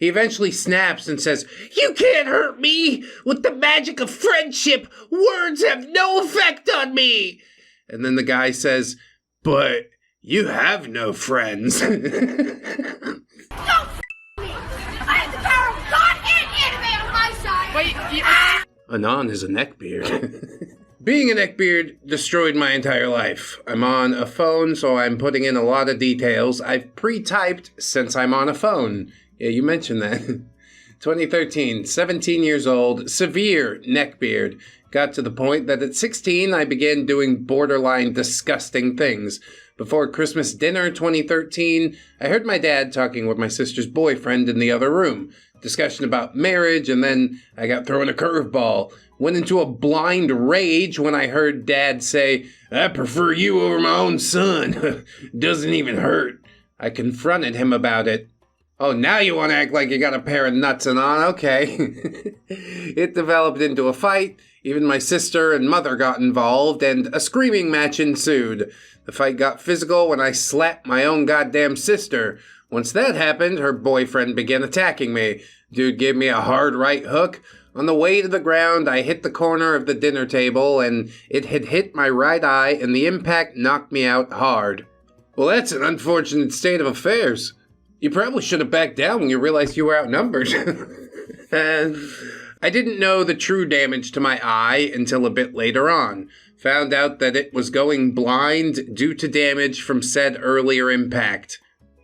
He eventually snaps and says, "You can't hurt me! With the magic of friendship, words have no effect on me!" And then the guy says, "But you have no friends." Don't f*** me! I have the power of God and anime on my side! Wait, Anon is a neckbeard. Being a neckbeard destroyed my entire life. I'm on a phone, so I'm putting in a lot of details I've pre-typed since I'm on a phone. Yeah, you mentioned that. 2013, 17 years old, severe neckbeard. Got to the point that at 16 I began doing borderline disgusting things. Before Christmas dinner 2013, I heard my dad talking with my sister's boyfriend in the other room. Discussion about marriage, and then I got thrown a curveball. Went into a blind rage when I heard Dad say, "I prefer you over my own son. Doesn't even hurt." I confronted him about it. "Oh, now you want to act like you got a pair of nuts and on? Okay." It developed into a fight. Even my sister and mother got involved, and a screaming match ensued. The fight got physical when I slapped my own goddamn sister. Once that happened, her boyfriend began attacking me. Dude gave me a hard right hook. On the way to the ground, I hit the corner of the dinner table, and it had hit my right eye, and the impact knocked me out hard. Well, that's an unfortunate state of affairs. You probably should have backed down when you realized you were outnumbered. I didn't know the true damage to my eye until a bit later on. Found out that it was going blind due to damage from said earlier impact.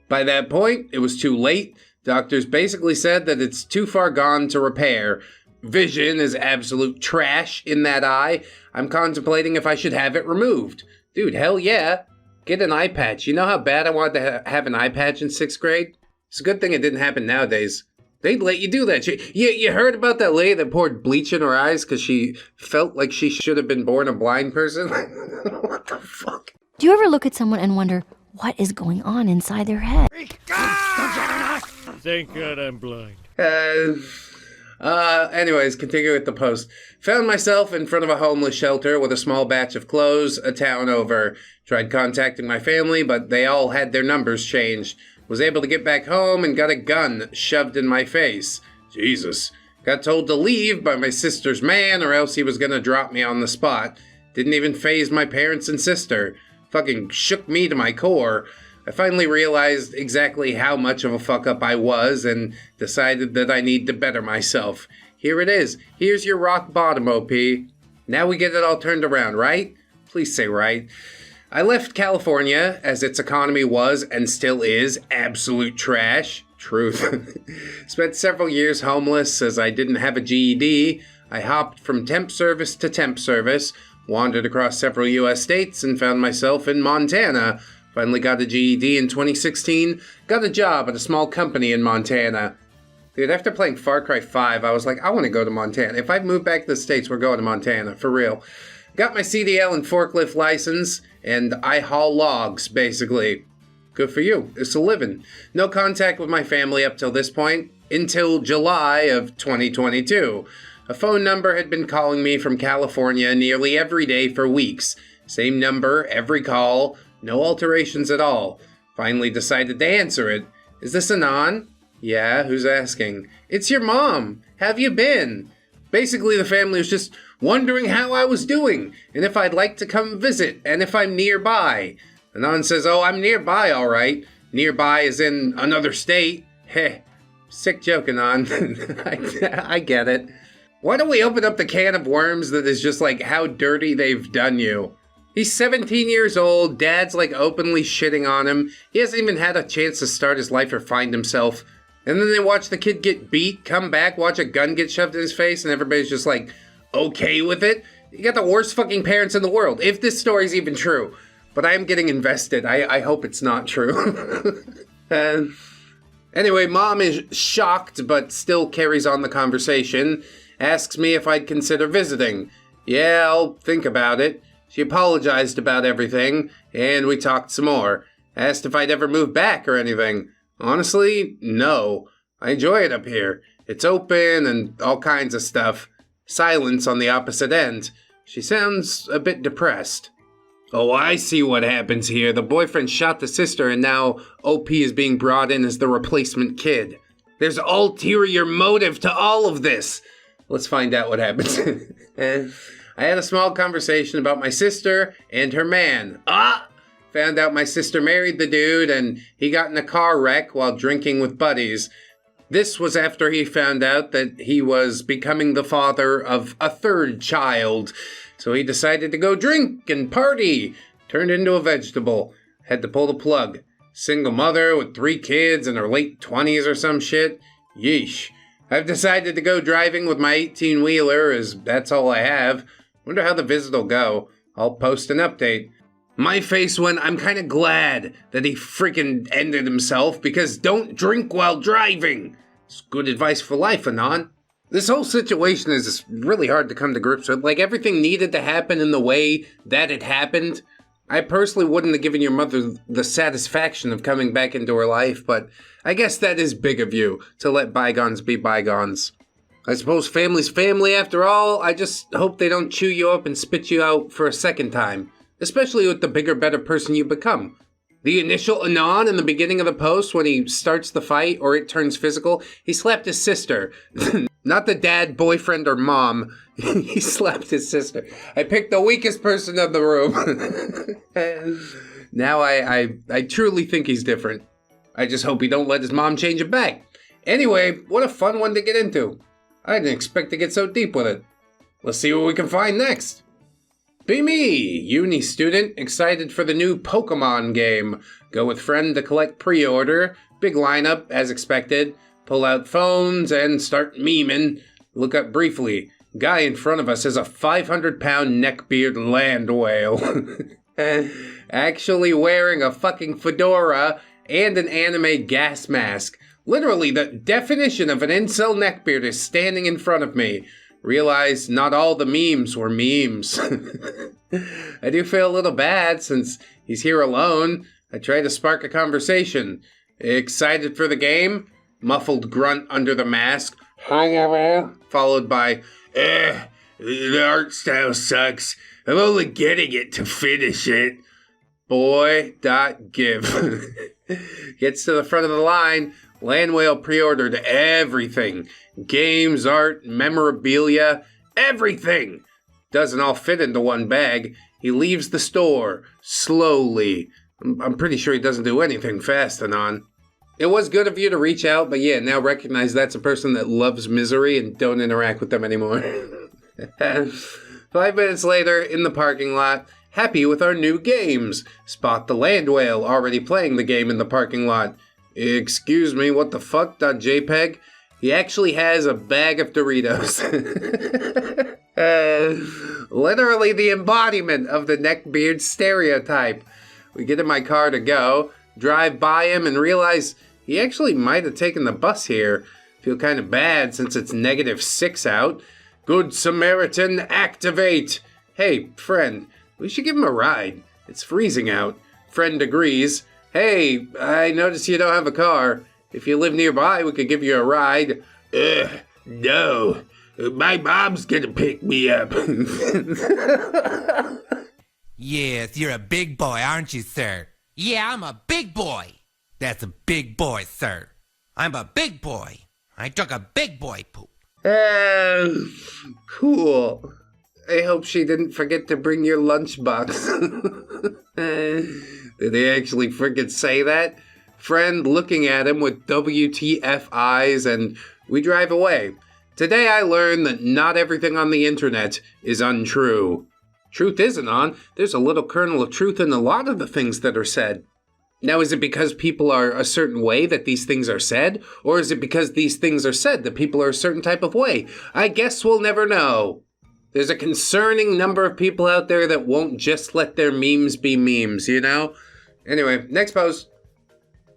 By that point, it was too late. Doctors basically said that it's too far gone to repair. Vision is absolute trash in that eye. I'm contemplating if I should have it removed. Dude, hell yeah. Get an eye patch. You know how bad I wanted to have an eye patch in 6th grade? It's a good thing it didn't happen nowadays. They'd let you do that. You heard about that lady that poured bleach in her eyes because she felt like she should have been born a blind person? What the fuck? Do you ever look at someone and wonder what is going on inside their head? Thank God I'm blind. Anyways, continue with the post. Found myself in front of a homeless shelter with a small batch of clothes a town over. Tried contacting my family, but they all had their numbers changed. Was able to get back home and got a gun shoved in my face. Jesus. Got told to leave by my sister's man or else he was gonna drop me on the spot. Didn't even faze my parents and sister. Fucking shook me to my core. I finally realized exactly how much of a fuck-up I was and decided that I need to better myself. Here it is. Here's your rock bottom, OP. Now we get it all turned around, right? Please say right. I left California, as its economy was and still is absolute trash. Truth. Spent several years homeless as I didn't have a GED. I hopped from temp service to temp service, wandered across several US states, and found myself in Montana. Finally got a GED in 2016, got a job at a small company in Montana. Dude, after playing Far Cry 5, I was like, I want to go to Montana. If I move back to the States, we're going to Montana, for real. Got my CDL and forklift license, and I haul logs, basically. Good for you. It's a living. No contact with my family up till this point, until July of 2022. A phone number had been calling me from California nearly every day for weeks. Same number, every call, no alterations at all. Finally decided to answer it. Is this Anon? Yeah, who's asking? It's your mom. Have you been? Basically, the family was just wondering how I was doing, and if I'd like to come visit, and if I'm nearby. Anon says, oh, I'm nearby, all right. Nearby is in another state. Heh. Sick joke, Anon. I get it. Why don't we open up the can of worms that is just like how dirty they've done you? He's 17 years old, dad's like openly shitting on him. He hasn't even had a chance to start his life or find himself. And then they watch the kid get beat, come back, watch a gun get shoved in his face, and everybody's just like, okay with it? You got the worst fucking parents in the world, if this story's even true. But I am getting invested. I hope it's not true. Anyway, mom is shocked, but still carries on the conversation. Asks me if I'd consider visiting. Yeah, I'll think about it. She apologized about everything, and we talked some more. Asked if I'd ever move back or anything. Honestly, no. I enjoy it up here. It's open and all kinds of stuff. Silence on the opposite end. She sounds a bit depressed. Oh, I see what happens here. The boyfriend shot the sister and now OP is being brought in as the replacement kid. There's ulterior motive to all of this. Let's find out what happens. I had a small conversation about my sister and her man. Found out my sister married the dude and he got in a car wreck while drinking with buddies. This was after he found out that he was becoming the father of a third child. So he decided to go drink and party. Turned into a vegetable. Had to pull the plug. Single mother with 3 kids in her late 20s or some shit. Yeesh. I've decided to go driving with my 18-wheeler as that's all I have. Wonder how the visit will go. I'll post an update. My face went, I'm kind of glad that he freaking ended himself because don't drink while driving. It's good advice for life, Anon. This whole situation is really hard to come to grips with. Like, everything needed to happen in the way that it happened. I personally wouldn't have given your mother the satisfaction of coming back into her life, but I guess that is big of you, to let bygones be bygones. I suppose family's family after all. I just hope they don't chew you up and spit you out for a second time, especially with the bigger, better person you become. The initial Anon in the beginning of the post when he starts the fight or it turns physical, he slapped his sister. Not the dad, boyfriend, or mom. He slapped his sister. I picked the weakest person in the room. Now I truly think he's different. I just hope he don't let his mom change it back. Anyway, what a fun one to get into. I didn't expect to get so deep with it. Let's see what we can find next. Be me, uni student, excited for the new Pokemon game. Go with friend to collect pre-order. Big lineup, as expected. Pull out phones and start memeing. Look up briefly. Guy in front of us is a 500-pound neckbeard land whale. Actually wearing a fucking fedora and an anime gas mask. Literally, the definition of an incel neckbeard is standing in front of me. Realize not all the memes were memes. I do feel a little bad since he's here alone. I try to spark a conversation. Excited for the game? Muffled grunt under the mask. Followed by, the art style sucks. I'm only getting it to finish it. Boy.give. Gets to the front of the line. Land whale pre-ordered everything. Games, art, memorabilia, everything. Doesn't all fit into one bag. He leaves the store, slowly. I'm pretty sure he doesn't do anything fast, Anon. It was good of you to reach out, but yeah, now recognize that's a person that loves misery and don't interact with them anymore. 5 minutes later, in the parking lot, happy with our new games. Spot the land whale already playing the game in the parking lot. Excuse me, what the fuck? .jpeg? He actually has a bag of Doritos. Literally the embodiment of the neckbeard stereotype. We get in my car to go, drive by him, and realize he actually might have taken the bus here. Feel kind of bad since it's -6 out. Good Samaritan, activate! Hey, friend, we should give him a ride. It's freezing out. Friend agrees. Hey, I notice you don't have a car. If you live nearby, we could give you a ride. No. My mom's gonna pick me up. Yes, you're a big boy, aren't you, sir? Yeah, I'm a big boy. That's a big boy, sir. I'm a big boy. I took a big boy poop. Cool. I hope she didn't forget to bring your lunchbox. Did they actually freaking say that? Friend looking at him with WTF eyes, and we drive away. Today I learned that not everything on the internet is untrue. Truth isn't on. There's a little kernel of truth in a lot of the things that are said. Now, is it because people are a certain way that these things are said? Or is it because these things are said that people are a certain type of way? I guess we'll never know. There's a concerning number of people out there that won't just let their memes be memes, you know? Anyway, next post.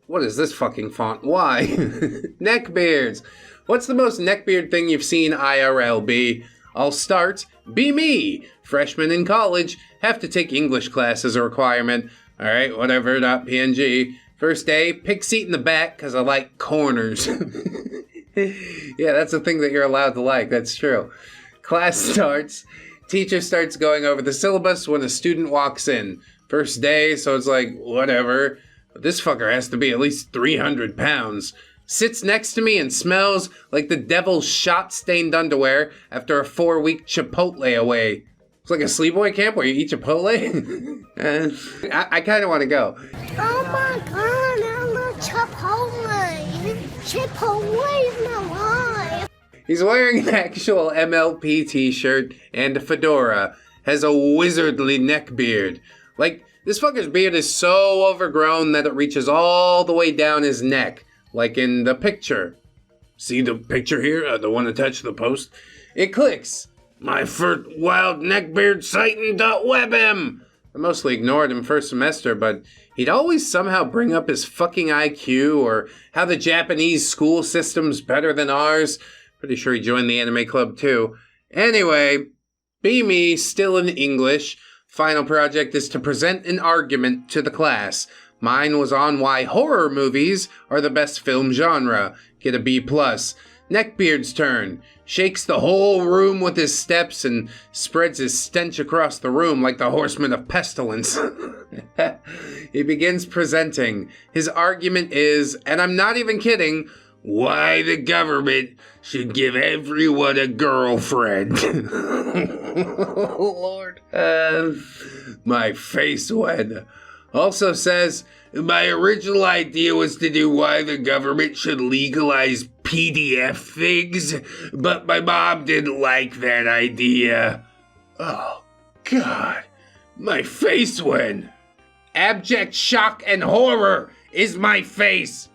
What is this fucking font? Why? Neckbeards. What's the most neckbeard thing you've seen IRL be? I'll start. Be me. Freshman in college. Have to take English class as a requirement. Alright, whatever, .png. First day, pick seat in the back because I like corners. Yeah, that's a thing that you're allowed to like. That's true. Class starts. Teacher starts going over the syllabus when a student walks in. First day, so it's like, whatever. But this fucker has to be at least 300 pounds. sits next to me and smells like the devil's shot-stained underwear after a 4-week Chipotle away. It's like a sleepaway camp where you eat Chipotle. I kind of want to go. Oh my god, I love Chipotle. Chipotle is my life. He's wearing an actual MLP t-shirt and a fedora. Has a wizardly neck beard. Like, this fucker's beard is so overgrown that it reaches all the way down his neck. Like in the picture. See the picture here? The one attached to the post? It clicks. My first wild neckbeard sighting.webm. I mostly ignored him first semester, but he'd always somehow bring up his fucking IQ or how the Japanese school system's better than ours. Pretty sure he joined the anime club too. Anyway, be me, still in English. Final project is to present an argument to the class. Mine was on why horror movies are the best film genre. Get a B+. Neckbeard's turn. Shakes the whole room with his steps and spreads his stench across the room like the horseman of pestilence. He begins presenting. His argument is, and I'm not even kidding, why the government should give everyone a girlfriend. Lord. My face went. Also says, my original idea was to do why the government should legalize PDF things, but my mom didn't like that idea. Oh, God. My face went. Abject shock and horror is my face.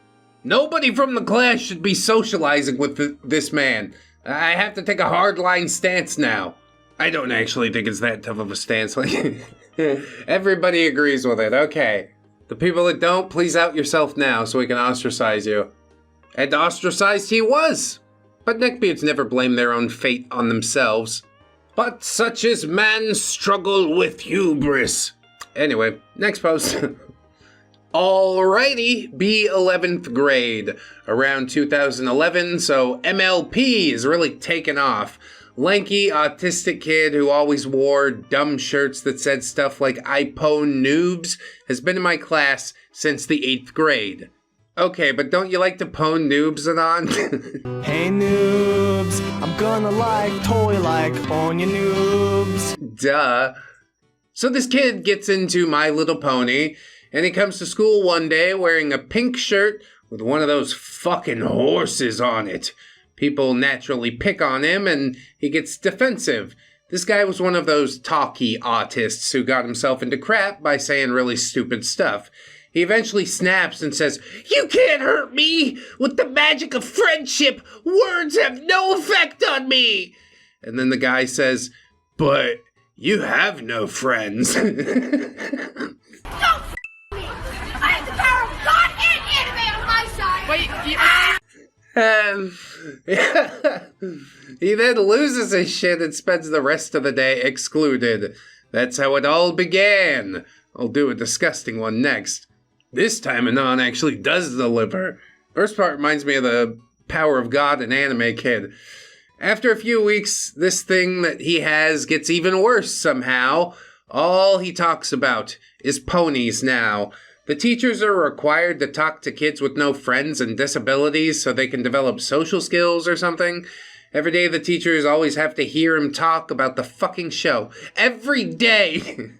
Nobody from the class should be socializing with this man. I have to take a hardline stance now. I don't actually think it's that tough of a stance. Everybody agrees with it. Okay. The people that don't, please out yourself now so we can ostracize you. And ostracized he was. But neckbeards never blame their own fate on themselves. But such is man's struggle with hubris. Anyway, next post. Alrighty, be 11th grade. Around 2011, so MLP is really taken off. Lanky, autistic kid who always wore dumb shirts that said stuff like I pwn noobs has been in my class since the 8th grade. Okay, but don't you like to pwn noobs, Anon? Hey noobs, I'm gonna toy on your noobs. Duh. So this kid gets into My Little Pony, and he comes to school one day wearing a pink shirt with one of those fucking horses on it. People naturally pick on him, and he gets defensive. This guy was one of those talky autists who got himself into crap by saying really stupid stuff. He eventually snaps and says, "You can't hurt me! With the magic of friendship, words have no effect on me!" And then the guy says, "But you have no friends." Don't f*** me! I have the power of God and anime on my side! He then loses his shit and spends the rest of the day excluded. That's how it all began. I'll do a disgusting one next. This time Anon actually does deliver. First part reminds me of the power of God and anime kid. After a few weeks, this thing that he has gets even worse somehow. All he talks about is ponies now. The teachers are required to talk to kids with no friends and disabilities so they can develop social skills or something. Every day the teachers always have to hear him talk about the fucking show. Every day!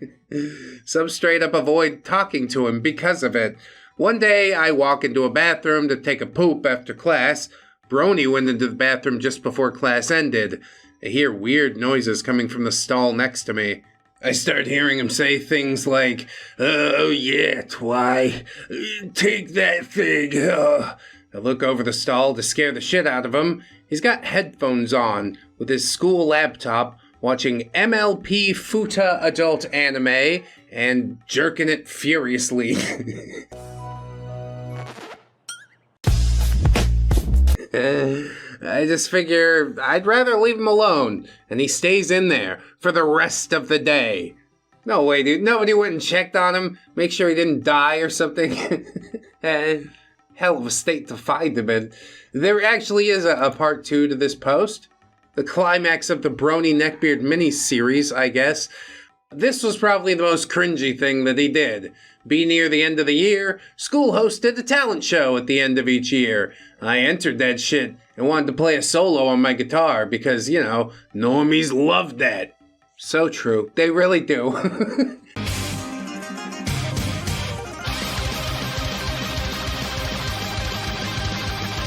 Some straight up avoid talking to him because of it. One day I walk into a bathroom to take a poop after class. Brony went into the bathroom just before class ended. I hear weird noises coming from the stall next to me. I start hearing him say things like, "Oh yeah, twy, take that thing." I look over the stall to scare the shit out of him. He's got headphones on with his school laptop, watching MLP Futa adult anime and jerking it furiously. I just figure I'd rather leave him alone, and he stays in there for the rest of the day. No way, dude. Nobody went and checked on him, make sure he didn't die or something. Hell of a state to find him in. There actually is a part 2 to this post. The climax of the Brony Neckbeard mini-series, I guess. This was probably the most cringy thing that he did. Be near the end of the year, school hosted a talent show at the end of each year. I entered that shit and wanted to play a solo on my guitar because, normies love that. So true. They really do.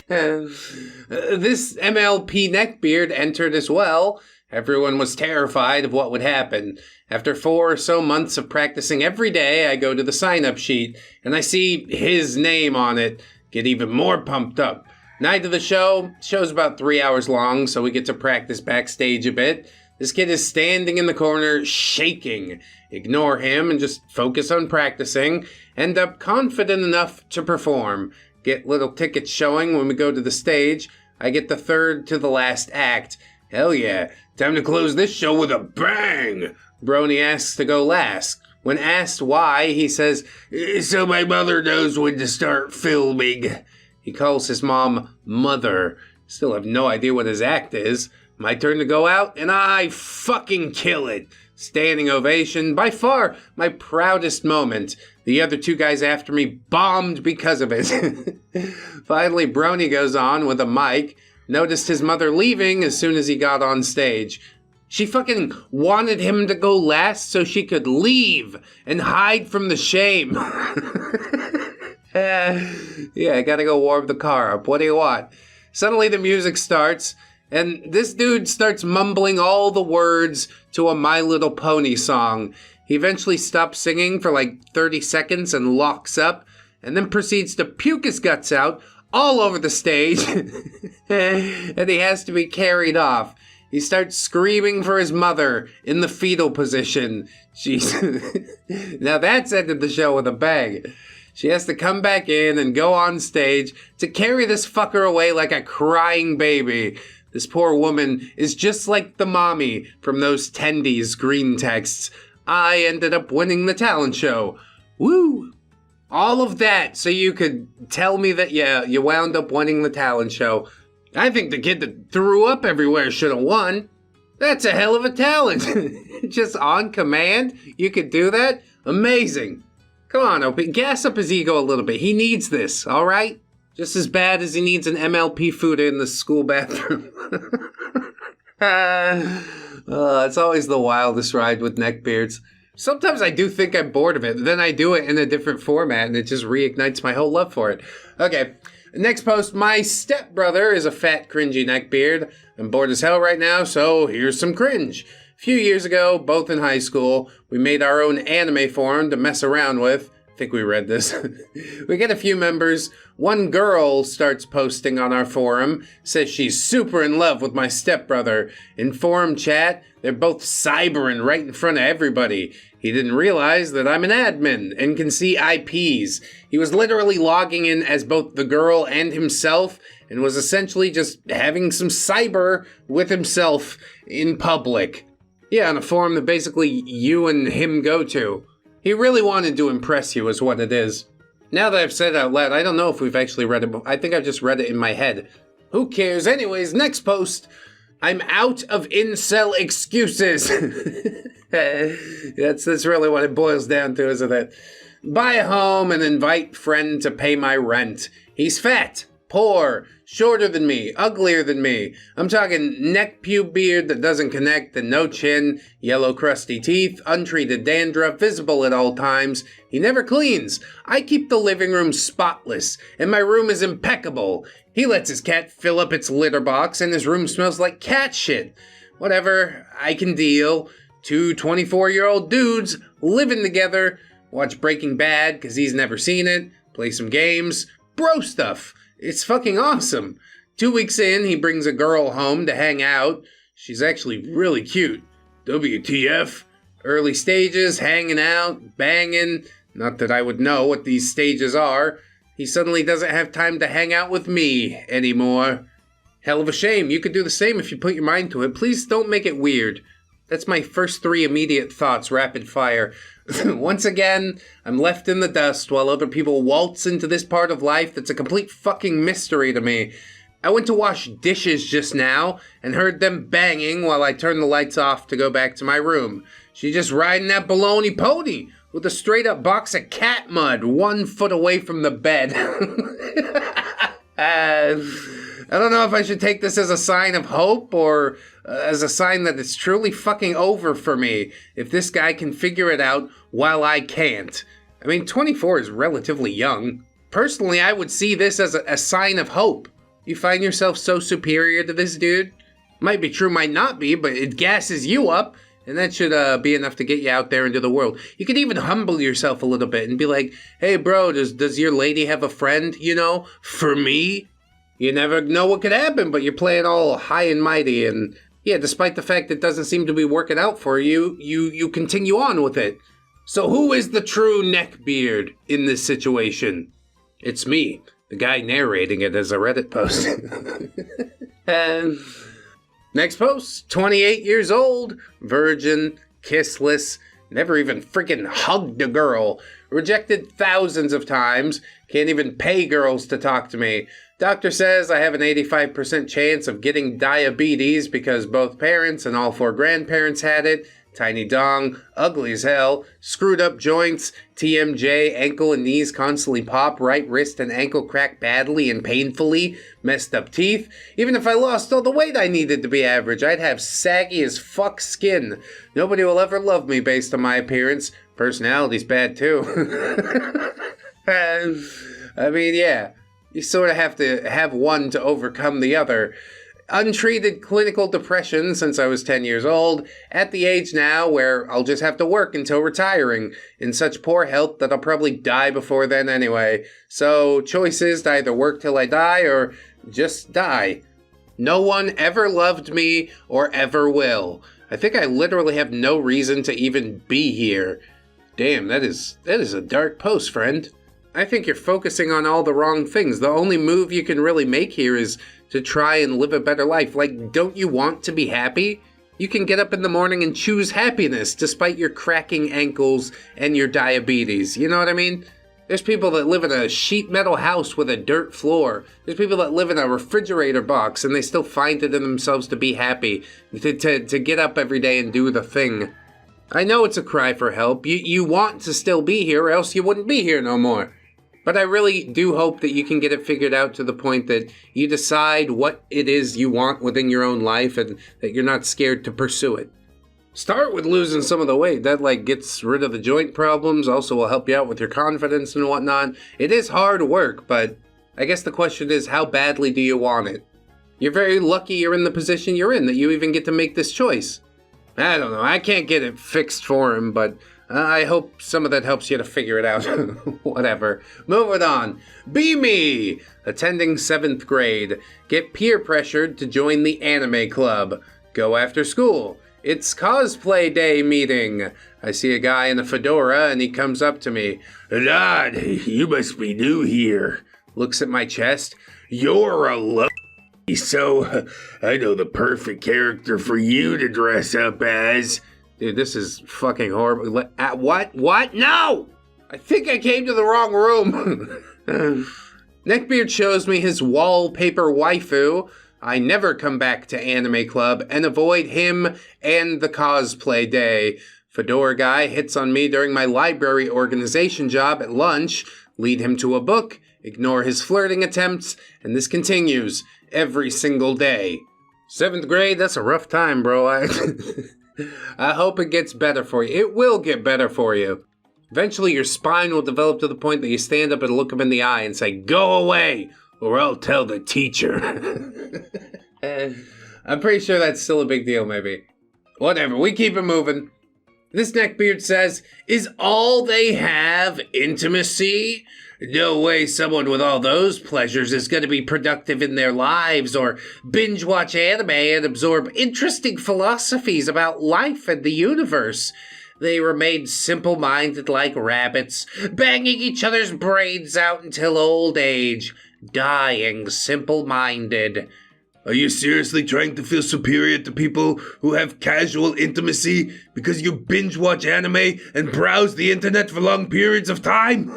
This MLP Neckbeard entered as well. Everyone was terrified of what would happen. After 4 or so months of practicing every day, I go to the sign-up sheet, and I see his name on it. Get even more pumped up. Night of the show's about 3 hours long, so we get to practice backstage a bit. This kid is standing in the corner, shaking. Ignore him and just focus on practicing. End up confident enough to perform. Get little tickets showing when we go to the stage. I get the third to the last act. Hell yeah, time to close this show with a bang! Brony asks to go last. When asked why, he says, so my mother knows when to start filming. He calls his mom Mother. Still have no idea what his act is. My turn to go out, and I fucking kill it. Standing ovation, by far my proudest moment. The other 2 guys after me bombed because of it. Finally, Brony goes on with a mic. Noticed his mother leaving as soon as he got on stage. She fucking wanted him to go last so she could leave and hide from the shame. Yeah, I gotta go warm the car up. What do you want? Suddenly the music starts, and this dude starts mumbling all the words to a My Little Pony song. He eventually stops singing for like 30 seconds and locks up, and then proceeds to puke his guts out all over the stage, and he has to be carried off. He starts screaming for his mother in the fetal position. Jeez. Now that's ended the show with a bang. She has to come back in and go on stage to carry this fucker away like a crying baby. This poor woman is just like the mommy from those Tendies Greentexts. I ended up winning the talent show. Woo! All of that so you could tell me that, yeah, you wound up winning the talent show. I think the kid that threw up everywhere should have won. That's a hell of a talent. Just on command, you could do that? Amazing. Come on, Opie, gas up his ego a little bit. He needs this, all right? Just as bad as he needs an MLP food in the school bathroom. It's always the wildest ride with Neckbeards. Sometimes I do think I'm bored of it, then I do it in a different format, and it just reignites my whole love for it. Okay, next post. My stepbrother is a fat, cringy neckbeard. I'm bored as hell right now, so here's some cringe. A few years ago, both in high school, we made our own anime forum to mess around with. I think we read this. We get a few members. One girl starts posting on our forum, says she's super in love with my stepbrother. In forum chat, they're both cybering right in front of everybody. He didn't realize that I'm an admin and can see IPs. He was literally logging in as both the girl and himself and was essentially just having some cyber with himself in public. Yeah, on a forum that basically you and him go to. He really wanted to impress you is what it is. Now that I've said it out loud, I don't know if we've actually read it before. I think I've just read it in my head. Who cares? Anyways, next post. I'm out of incel excuses. That's really what it boils down to, isn't it? Buy a home and invite friend to pay my rent. He's fat, poor, shorter than me, uglier than me. I'm talking neck pube beard that doesn't connect and no chin, yellow crusty teeth, untreated dandruff, visible at all times. He never cleans. I keep the living room spotless, and my room is impeccable. He lets his cat fill up its litter box, and his room smells like cat shit. Whatever, I can deal. 2 24-year-old dudes living together, watch Breaking Bad because he's never seen it, play some games, bro stuff. It's fucking awesome. 2 weeks in, he brings a girl home to hang out. She's actually really cute. WTF. Early stages, hanging out, banging. Not that I would know what these stages are. He suddenly doesn't have time to hang out with me anymore. Hell of a shame. You could do the same if you put your mind to it. Please don't make it weird. That's my first 3 immediate thoughts, rapid fire. Once again, I'm left in the dust while other people waltz into this part of life that's a complete fucking mystery to me. I went to wash dishes just now and heard them banging while I turned the lights off to go back to my room. She's just riding that baloney pony with a straight up box of cat mud 1 foot away from the bed. I don't know if I should take this as a sign of hope or as a sign that it's truly fucking over for me if this guy can figure it out while I can't. I mean, 24 is relatively young. Personally, I would see this as a sign of hope. You find yourself so superior to this dude? Might be true, might not be, but it gasses you up, and that should be enough to get you out there into the world. You could even humble yourself a little bit and be like, hey bro, does your lady have a friend, you know, for me? You never know what could happen, but you're playing all high and mighty, and yeah, despite the fact it doesn't seem to be working out for you, you continue on with it. So who is the true Neckbeard in this situation? It's me, the guy narrating it as a Reddit post. And next post, 28 years old, virgin, kissless, never even freaking hugged a girl, rejected thousands of times, can't even pay girls to talk to me. Doctor says I have an 85% chance of getting diabetes because both parents and all 4 grandparents had it. Tiny dong, ugly as hell, screwed up joints, TMJ, ankle and knees constantly pop, right wrist and ankle crack badly and painfully, messed up teeth. Even if I lost all the weight I needed to be average, I'd have saggy as fuck skin. Nobody will ever love me based on my appearance. Personality's bad too. I mean, yeah, you sort of have to have one to overcome the other. Untreated clinical depression since I was 10 years old, at the age now where I'll just have to work until retiring, in such poor health that I'll probably die before then anyway. So, choice is to either work till I die or just die. No one ever loved me or ever will. I think I literally have no reason to even be here. Damn, that is a dark post, friend. I think you're focusing on all the wrong things. The only move you can really make here is to try and live a better life. Like, don't you want to be happy? You can get up in the morning and choose happiness despite your cracking ankles and your diabetes. You know what I mean? There's people that live in a sheet metal house with a dirt floor. There's people that live in a refrigerator box and they still find it in themselves to be happy, to get up every day and do the thing. I know it's a cry for help. You want to still be here or else you wouldn't be here no more. But I really do hope that you can get it figured out to the point that you decide what it is you want within your own life and that you're not scared to pursue it. Start with losing some of the weight. That gets rid of the joint problems, also will help you out with your confidence and whatnot. It is hard work, but I guess the question is, how badly do you want it? You're very lucky you're in the position you're in, that you even get to make this choice. I don't know, I can't get it fixed for him, but I hope some of that helps you to figure it out. Whatever. Moving on. Be me! Attending 7th grade. Get peer pressured to join the anime club. Go after school. It's cosplay day meeting. I see a guy in a fedora and he comes up to me. Lad, you must be new here. Looks at my chest. You're a so I know the perfect character for you to dress up as. Dude, this is fucking horrible. What? No! I think I came to the wrong room. Neckbeard shows me his wallpaper waifu. I never come back to anime club and avoid him and the cosplay day. Fedora guy hits on me during my library organization job at lunch. Lead him to a book. Ignore his flirting attempts. And this continues every single day. 7th grade, that's a rough time, bro. I hope it gets better for you. It will get better for you. Eventually, your spine will develop to the point that you stand up and look him in the eye and say, "Go away, or I'll tell the teacher." I'm pretty sure that's still a big deal, maybe. Whatever, we keep it moving. This Neckbeard says, is all they have intimacy? No way someone with all those pleasures is going to be productive in their lives or binge watch anime and absorb interesting philosophies about life and the universe. They remain simple-minded like rabbits, banging each other's brains out until old age, dying simple-minded. Are you seriously trying to feel superior to people who have casual intimacy because you binge watch anime and browse the internet for long periods of time?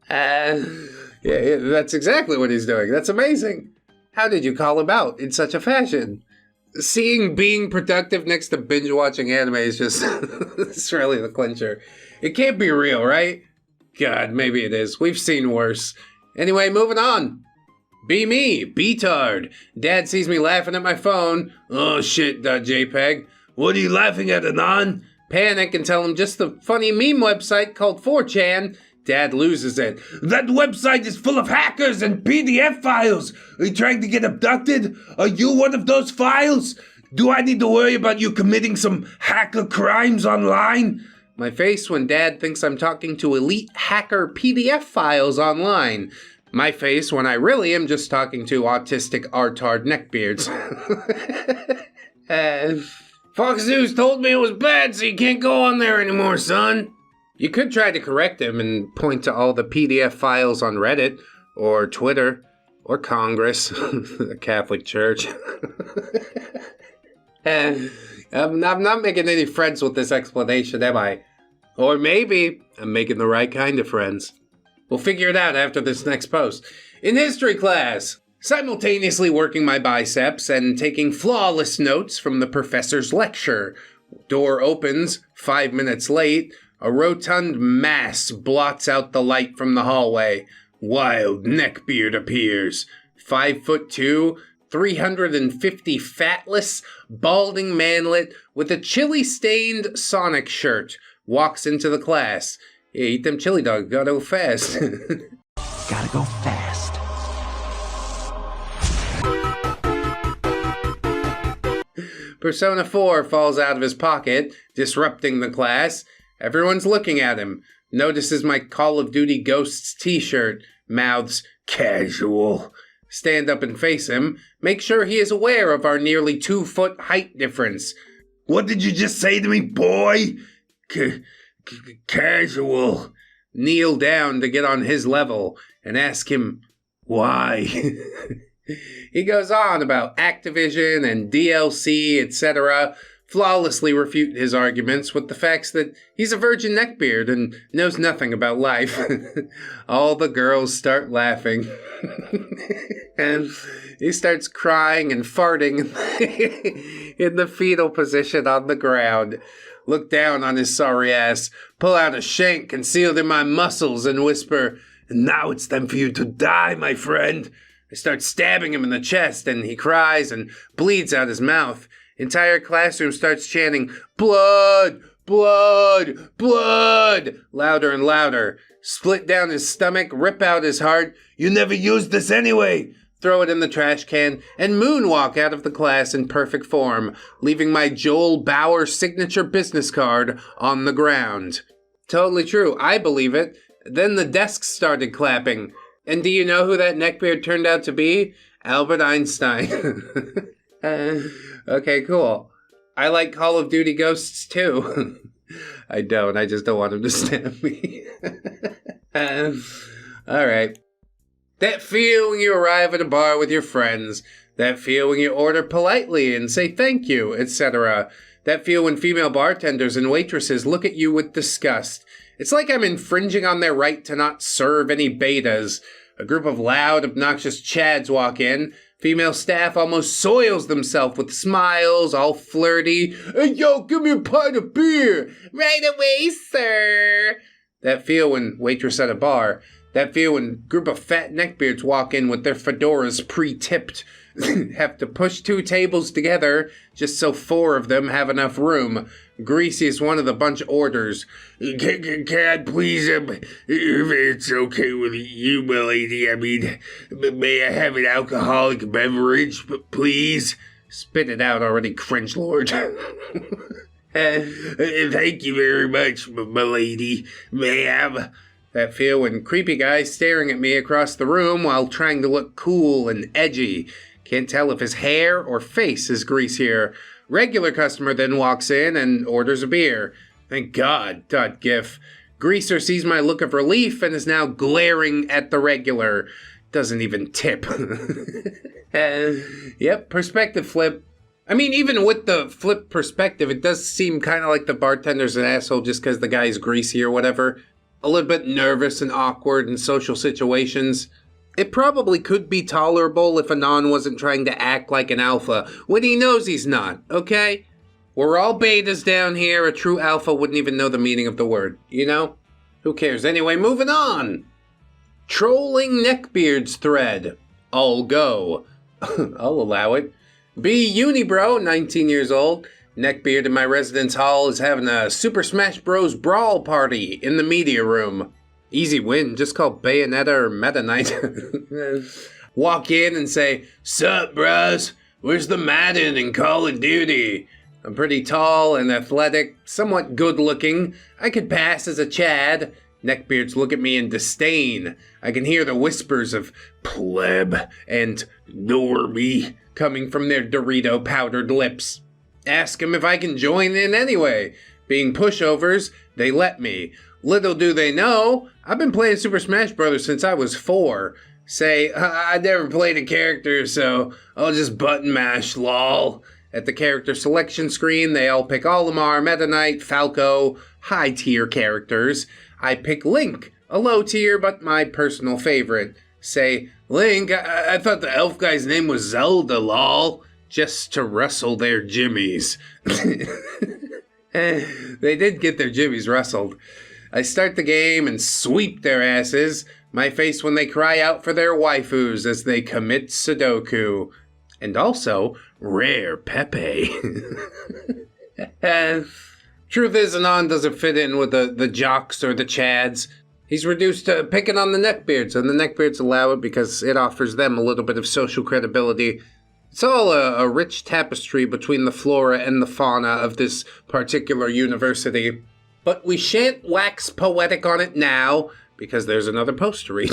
Yeah, that's exactly what he's doing. That's amazing. How did you call him out in such a fashion? Seeing being productive next to binge watching anime is just, it's really the clincher. It can't be real, right? God, maybe it is. We've seen worse. Anyway, moving on. Be me, Beatard. Dad sees me laughing at my phone. Oh shit, .jpeg. What are you laughing at, Anon? Panic and tell him just the funny meme website called 4chan. Dad loses it. That website is full of hackers and PDF files. Are you trying to get abducted? Are you one of those files? Do I need to worry about you committing some hacker crimes online? My face when Dad thinks I'm talking to elite hacker PDF files online. My face when I really am just talking to autistic artard neckbeards. Fox News told me it was bad, so you can't go on there anymore, son. You could try to correct him and point to all the PDF files on Reddit, or Twitter, or Congress, the Catholic Church. I'm not making any friends with this explanation, am I? Or maybe I'm making the right kind of friends. We'll figure it out after this next post. In history class, simultaneously working my biceps and taking flawless notes from the professor's lecture. Door opens, 5 minutes late. A rotund mass blots out the light from the hallway. Wild Neckbeard appears. 5'2", 350 fatless, balding manlet with a chili-stained Sonic shirt. Walks into the class. Yeah, eat them chili dogs, gotta go fast. Gotta go fast. Persona 4 falls out of his pocket, disrupting the class. Everyone's looking at him. Notices my Call of Duty Ghosts t-shirt. Mouths, casual. Stand up and face him. Make sure he is aware of our nearly 2-foot height difference. What did you just say to me, boy? Casual. Kneel down to get on his level and ask him why. He goes on about Activision and DLC, etc., flawlessly refute his arguments with the facts that he's a virgin neckbeard and knows nothing about life. All the girls start laughing. And he starts crying and farting in the fetal position on the ground. Look down on his sorry ass, pull out a shank concealed in my muscles and whisper, "And now it's time for you to die, my friend." I start stabbing him in the chest and he cries and bleeds out his mouth. Entire classroom starts chanting, "Blood! Blood! Blood!" louder and louder. Split down his stomach, rip out his heart. "You never used this anyway!" Throw it in the trash can, and moonwalk out of the class in perfect form, leaving my Joel Bauer signature business card on the ground. Totally true. I believe it. Then the desks started clapping. And do you know who that neckbeard turned out to be? Albert Einstein. Okay, cool. I like Call of Duty Ghosts too. I don't. I just don't want him to stab me. Alright. That feel when you arrive at a bar with your friends. That feel when you order politely and say thank you, etc. That feel when female bartenders and waitresses look at you with disgust. It's like I'm infringing on their right to not serve any betas. A group of loud, obnoxious chads walk in. Female staff almost soils themselves with smiles, all flirty. "Hey, yo, give me a pint of beer." "Right away, sir." That feel when waitress at a bar. That feel when group of fat neckbeards walk in with their fedoras pre-tipped. Have to push 2 tables together just so 4 of them have enough room. Greasiest one of the bunch orders. Can I please, if it's okay with you, my lady, I mean, may I have an alcoholic beverage, please?" Spit it out already, cringe lord. "Thank you very much, my lady. May I have..." That feel when creepy guy staring at me across the room while trying to look cool and edgy. Can't tell if his hair or face is greasier. Regular customer then walks in and orders a beer. Thank God, .gif. Greaser sees my look of relief and is now glaring at the regular. Doesn't even tip. Yep, perspective flip. I mean, even with the flip perspective, it does seem kind of like the bartender's an asshole just because the guy's greasy or whatever. A little bit nervous and awkward in social situations. It probably could be tolerable if Anon wasn't trying to act like an alpha when he knows he's not, okay? We're all betas down here. A true alpha wouldn't even know the meaning of the word, you know? Who cares? Anyway, moving on. Trolling Neckbeards thread. I'll go. I'll allow it. B Unibro, 19 years old. Neckbeard in my residence hall is having a Super Smash Bros. Brawl party in the media room. Easy win, just call Bayonetta or Meta Knight. Walk in and say, "Sup, bros? Where's the Madden and Call of Duty?" I'm pretty tall and athletic, somewhat good-looking. I could pass as a Chad. Neckbeards look at me in disdain. I can hear the whispers of pleb and normie coming from their Dorito-powdered lips. Ask them if I can join in anyway. Being pushovers, they let me. Little do they know, I've been playing Super Smash Bros. Since I was 4. Say, I never played a character, so I'll just button mash, lol. At the character selection screen, they all pick Olimar, Meta Knight, Falco, high-tier characters. I pick Link, a low-tier but my personal favorite. Say, Link, I thought the elf guy's name was Zelda, lol. Just to rustle their jimmies. They did get their jimmies rustled. I start the game and sweep their asses. My face when they cry out for their waifus as they commit Sudoku. And also, rare Pepe. Truth is, Anon doesn't fit in with the jocks or the chads. He's reduced to picking on the Neckbeards, and the Neckbeards allow it because it offers them a little bit of social credibility. It's all a rich tapestry between the flora and the fauna of this particular university. But we shan't wax poetic on it now, because there's another post to read.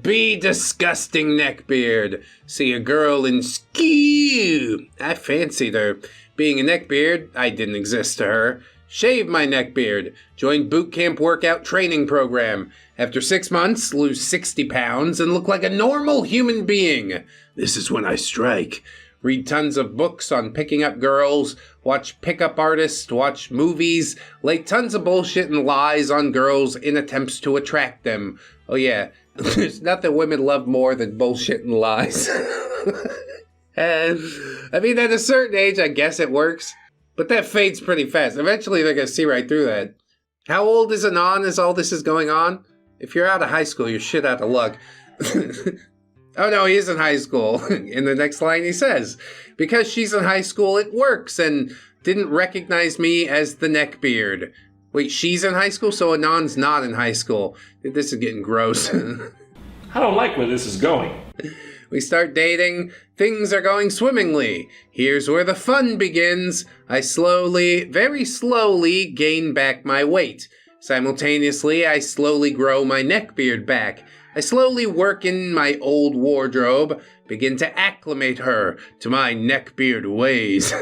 Be disgusting, Neckbeard. See a girl in skew. I fancied her. Being a Neckbeard, I didn't exist to her. Shave my Neckbeard. Join boot camp workout training program. After 6 months, lose 60 pounds and look like a normal human being. This is when I strike. Read tons of books on picking up girls, watch pickup artists, watch movies, lay tons of bullshit and lies on girls in attempts to attract them. Oh yeah, there's nothing women love more than bullshit and lies. And, I mean, at a certain age, I guess it works, but that fades pretty fast. Eventually, they're going to see right through that. How old is Anon as all this is going on? If you're out of high school, you're shit out of luck. Oh no, he is in high school. In the next line he says, because she's in high school, it works, and didn't recognize me as the Neckbeard. Wait, she's in high school, so Anon's not in high school. This is getting gross. I don't like where this is going. We start dating. Things are going swimmingly. Here's where the fun begins. I slowly, very slowly, gain back my weight. Simultaneously, I slowly grow my Neckbeard back. I slowly work in my old wardrobe, begin to acclimate her to my Neckbeard ways.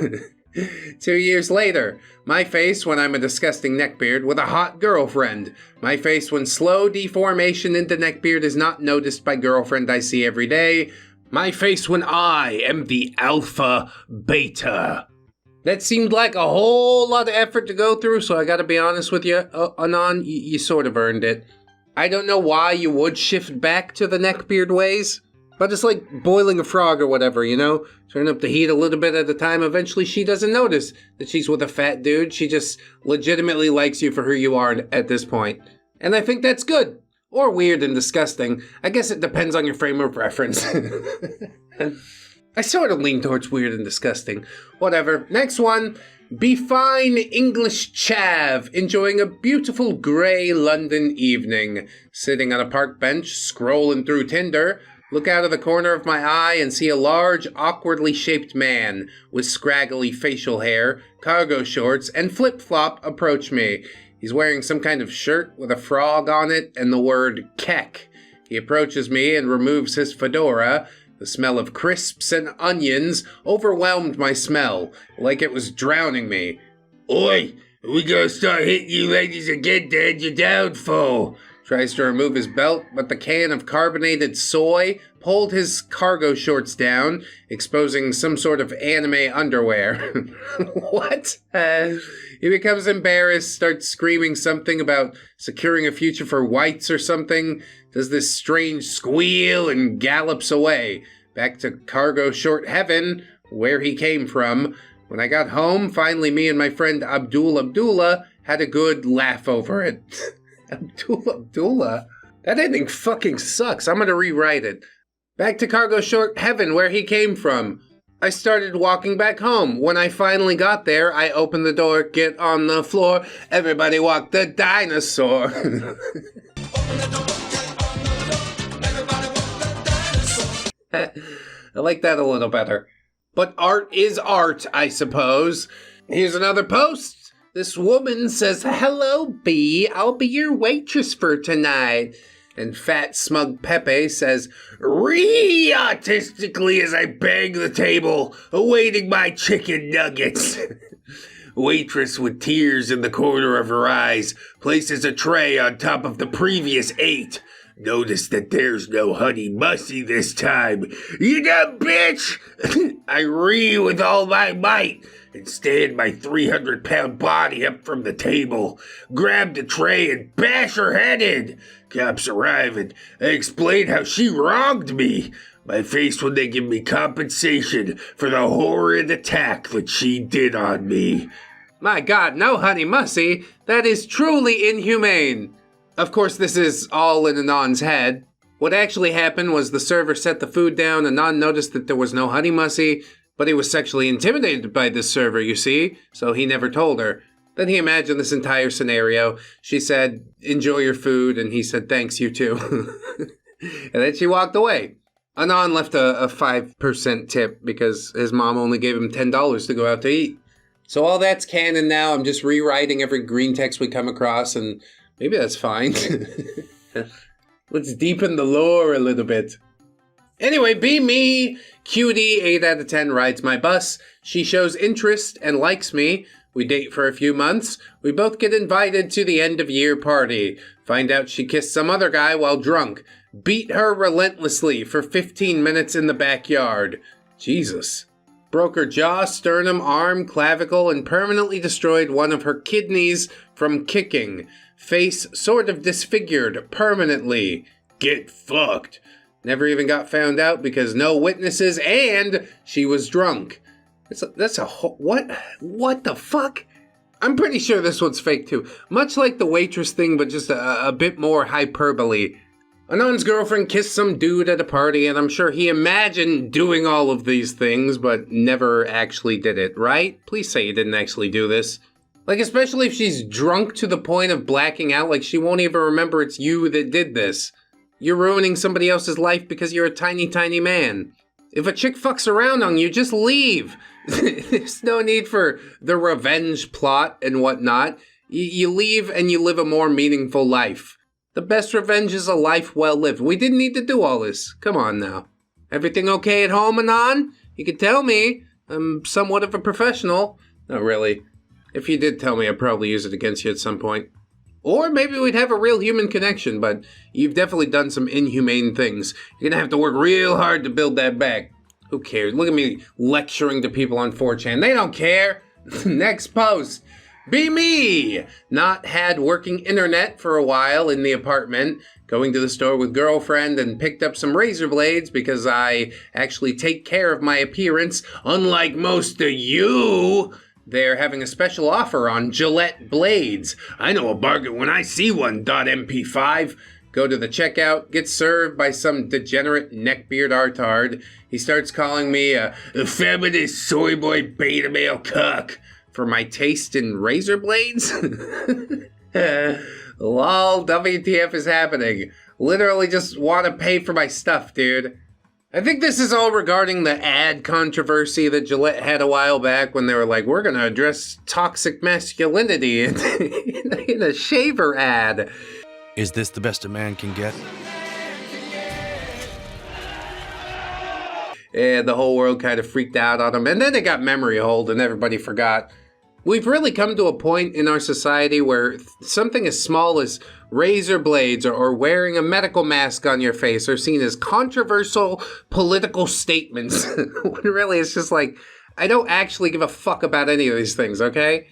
2 years later, my face when I'm a disgusting Neckbeard with a hot girlfriend. My face when slow deformation into Neckbeard is not noticed by girlfriend I see every day. My face when I am the alpha beta. That seemed like a whole lot of effort to go through, so I gotta be honest with you, Anon, you sort of earned it. I don't know why you would shift back to the Neckbeard ways, but it's like boiling a frog or whatever, you know? Turn up the heat a little bit at a time. Eventually she doesn't notice that she's with a fat dude. She just legitimately likes you for who you are at this point. And I think that's good. Or weird and disgusting. I guess it depends on your frame of reference. I sort of lean towards weird and disgusting. Whatever. Next one. Be fine English chav, enjoying a beautiful grey London evening. Sitting on a park bench, scrolling through Tinder. Look out of the corner of my eye and see a large, awkwardly shaped man with scraggly facial hair, cargo shorts, and flip-flop approach me. He's wearing some kind of shirt with a frog on it and the word keck. He approaches me and removes his fedora. The smell of crisps and onions overwhelmed my smell, like it was drowning me. Oi, we gonna start hitting you ladies again, Dad, you're doubtful. Tries to remove his belt, but the can of carbonated soy pulled his cargo shorts down, exposing some sort of anime underwear. What? He becomes embarrassed, starts screaming something about securing a future for whites or something. does this strange squeal and gallops away, back to cargo short heaven, where he came from. When I got home, finally me and my friend Abdullah had a good laugh over it. Abdullah? That ending fucking sucks. I'm gonna rewrite it. Back to cargo short heaven, where he came from. I started walking back home. When I finally got there, I opened the door, get on the floor. Everybody walk the dinosaur. I like that a little better. But art is art, I suppose. Here's another post. This woman says, "Hello, B. I'll be your waitress for tonight." And fat, smug Pepe says, "Re-autistically as I bang the table, awaiting my chicken nuggets." Waitress with tears in the corner of her eyes places a tray on top of the previous 8. Notice that there's no honey musty this time. You dumb bitch! I ree with all my might and stand my 300-pound body up from the table, grab the tray and bash her head in. Cops arrive and I explain how she wronged me. My face when they give me compensation for the horrid attack that she did on me. My God, no honey musty. That is truly inhumane. Of course, this is all in Anon's head. What actually happened was the server set the food down. Anon noticed that there was no honey mussy, but he was sexually intimidated by this server, you see, so he never told her. Then he imagined this entire scenario. She said, "Enjoy your food," and he said, "Thanks, you too." And then she walked away. Anon left a 5% tip because his mom only gave him $10 to go out to eat. So all that's canon now. I'm just rewriting every green text we come across, and maybe that's fine. Let's deepen the lore a little bit. Anyway, be me. Cutie, 8 out of 10, rides my bus. She shows interest and likes me. We date for a few months. We both get invited to the end of year party. Find out she kissed some other guy while drunk. Beat her relentlessly for 15 minutes in the backyard. Jesus. Broke her jaw, sternum, arm, clavicle, and permanently destroyed one of her kidneys from kicking. Face sort of disfigured permanently. Get fucked. Never even got found out because no witnesses and she was drunk. What the fuck? I'm pretty sure this one's fake too. Much like the waitress thing, but just a bit more hyperbole. Anon's girlfriend kissed some dude at a party, and I'm sure he imagined doing all of these things, but never actually did it, right? Please say you didn't actually do this. Like, especially if she's drunk to the point of blacking out, like she won't even remember it's you that did this. You're ruining somebody else's life because you're a tiny, tiny man. If a chick fucks around on you, just leave. There's no need for the revenge plot and whatnot. You leave and you live a more meaningful life. The best revenge is a life well lived. We didn't need to do all this. Come on now. Everything okay at home, Anon? You can tell me. I'm somewhat of a professional. Not really. If you did tell me, I'd probably use it against you at some point. Or maybe we'd have a real human connection, but you've definitely done some inhumane things. You're gonna have to work real hard to build that back. Who cares? Look at me lecturing to people on 4chan. They don't care. Next post. Be me! Not had working internet for a while in the apartment. Going to the store with girlfriend and picked up some razor blades because I actually take care of my appearance, unlike most of you. They're having a special offer on Gillette blades. I know a bargain when I see one, .mp5. Go to the checkout, get served by some degenerate neckbeard artard. He starts calling me a feminist soy boy beta male cuck for my taste in razor blades. Lol, WTF is happening. Literally just want to pay for my stuff, dude. I think this is all regarding the ad controversy that Gillette had a while back when they were like, we're going to address toxic masculinity in a shaver ad. Is this the best a man can get? And the whole world kind of freaked out on him. And then it got memory hold and everybody forgot. We've really come to a point in our society where something as small as razor blades or wearing a medical mask on your face are seen as controversial political statements. When really it's just like, I don't actually give a fuck about any of these things, okay?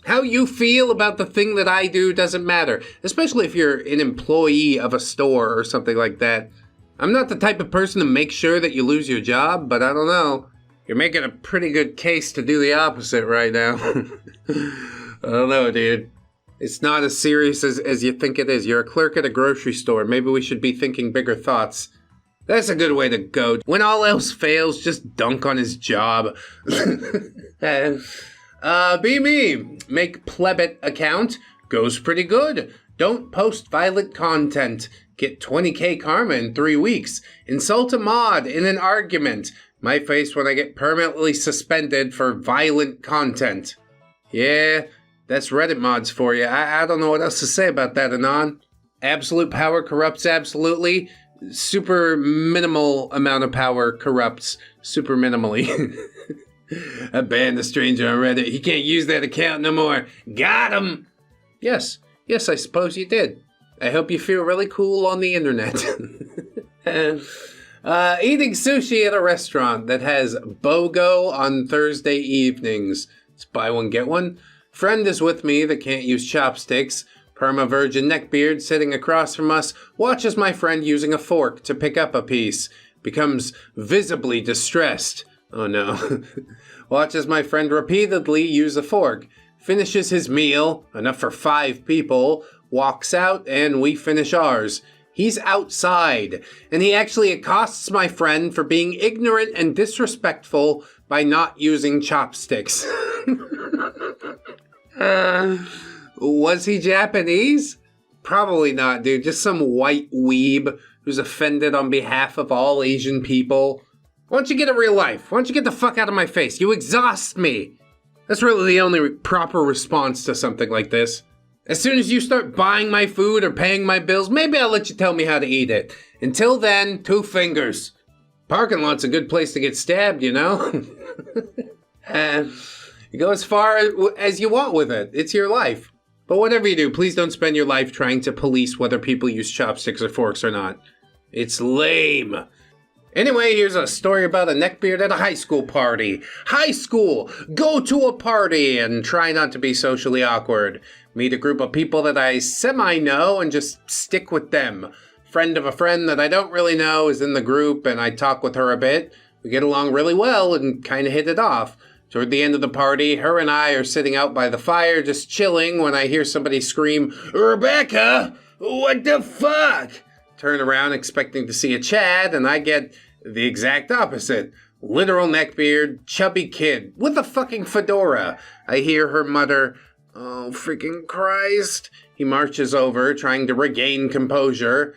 How you feel about the thing that I do doesn't matter, especially if you're an employee of a store or something like that. I'm not the type of person to make sure that you lose your job, but I don't know. You're making a pretty good case to do the opposite right now. I don't know, dude. It's not as serious as you think it is. You're a clerk at a grocery store. Maybe we should be thinking bigger thoughts. That's a good way to go. When all else fails, just dunk on his job. Be me. Make plebit account. Goes pretty good. Don't post violent content. Get 20k karma in 3 weeks. Insult a mod in an argument. My face when I get permanently suspended for violent content. Yeah, that's Reddit mods for you. I don't know what else to say about that, Anon. Absolute power corrupts absolutely. Super minimal amount of power corrupts super minimally. I banned the stranger on Reddit. He can't use that account no more. Got him! Yes, I suppose you did. I hope you feel really cool on the internet. Eating sushi at a restaurant that has BOGO on Thursday evenings. It's buy one, get one. Friend is with me that can't use chopsticks. Perma-virgin Neckbeard sitting across from us watches my friend using a fork to pick up a piece. Becomes visibly distressed. Oh no. Watches my friend repeatedly use a fork. Finishes his meal, enough for 5 people. Walks out and we finish ours. He's outside, and he actually accosts my friend for being ignorant and disrespectful by not using chopsticks. Was he Japanese? Probably not, dude. Just some white weeb who's offended on behalf of all Asian people. Why don't you get a real life? Why don't you get the fuck out of my face? You exhaust me. That's really the only proper response to something like this. As soon as you start buying my food or paying my bills, maybe I'll let you tell me how to eat it. Until then, 2 fingers. Parking lot's a good place to get stabbed, you know? And you go as far as you want with it. It's your life. But whatever you do, please don't spend your life trying to police whether people use chopsticks or forks or not. It's lame. Anyway, here's a story about a neckbeard at a high school party. High school! Go to a party and try not to be socially awkward. Meet a group of people that I semi-know and just stick with them. Friend of a friend that I don't really know is in the group and I talk with her a bit. We get along really well and kind of hit it off. Toward the end of the party, her and I are sitting out by the fire just chilling when I hear somebody scream, "Rebecca! What the fuck?" Turn around expecting to see a Chad, and I get the exact opposite. Literal neckbeard, chubby kid, with a fucking fedora. I hear her mutter, "Oh, freaking Christ." He marches over, trying to regain composure.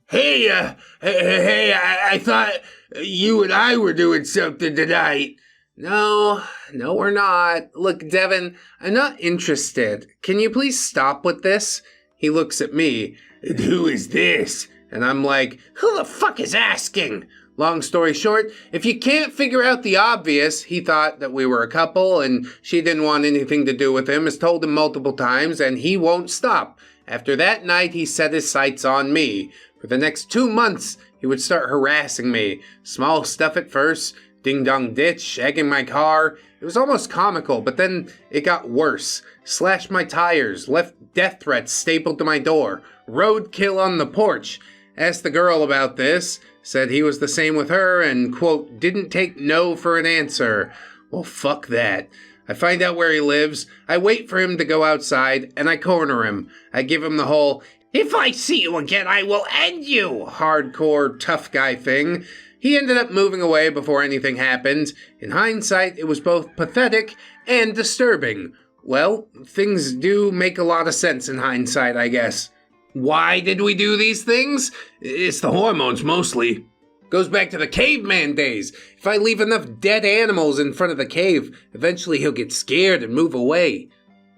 Hey, I thought you and I were doing something tonight. No, we're not. Look, Devin, I'm not interested. Can you please stop with this? He looks at me. Who is this? And I'm like, who the fuck is asking? Long story short, if you can't figure out the obvious, he thought that we were a couple and she didn't want anything to do with him, has told him multiple times, and he won't stop. After that night, he set his sights on me. For the next 2 months, he would start harassing me. Small stuff at first, ding-dong ditch, egging my car. It was almost comical, but then it got worse. Slashed my tires, left death threats stapled to my door, roadkill on the porch. Asked the girl about this, said he was the same with her, and, quote, didn't take no for an answer. Well, fuck that. I find out where he lives, I wait for him to go outside, and I corner him. I give him the whole, if I see you again, I will end you, hardcore tough guy thing. He ended up moving away before anything happened. In hindsight, it was both pathetic and disturbing. Well, things do make a lot of sense in hindsight, I guess. Why did we do these things? It's the hormones, mostly. Goes back to the caveman days. If I leave enough dead animals in front of the cave, eventually he'll get scared and move away.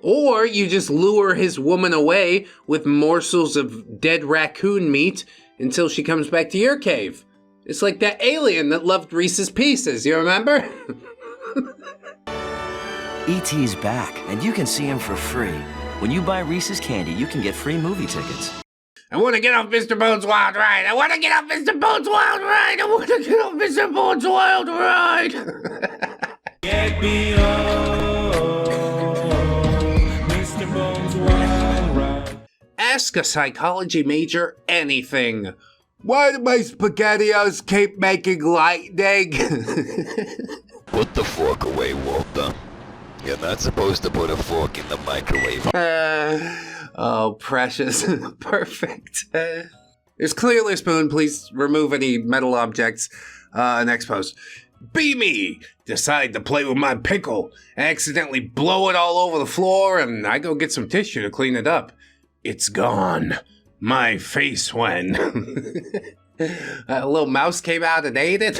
Or you just lure his woman away with morsels of dead raccoon meat until she comes back to your cave. It's like that alien that loved Reese's Pieces, you remember? E.T.'s back, and you can see him for free. When you buy Reese's candy, you can get free movie tickets. I want to get off Mr. Bones' Wild Ride. I want to get off Mr. Bones' Wild Ride. I want to get off Mr. Bones' Wild Ride. Get me on Ask a psychology major anything. Why do my SpaghettiOs keep making lightning? Put the fork away, Walter. You're not supposed to put a fork in the microwave. Oh, precious. Perfect. There's clearly a spoon. Please remove any metal objects. Next post. Be me! Decide to play with my pickle. Accidentally blow it all over the floor, and I go get some tissue to clean it up. It's gone. My face when. A little mouse came out and ate it.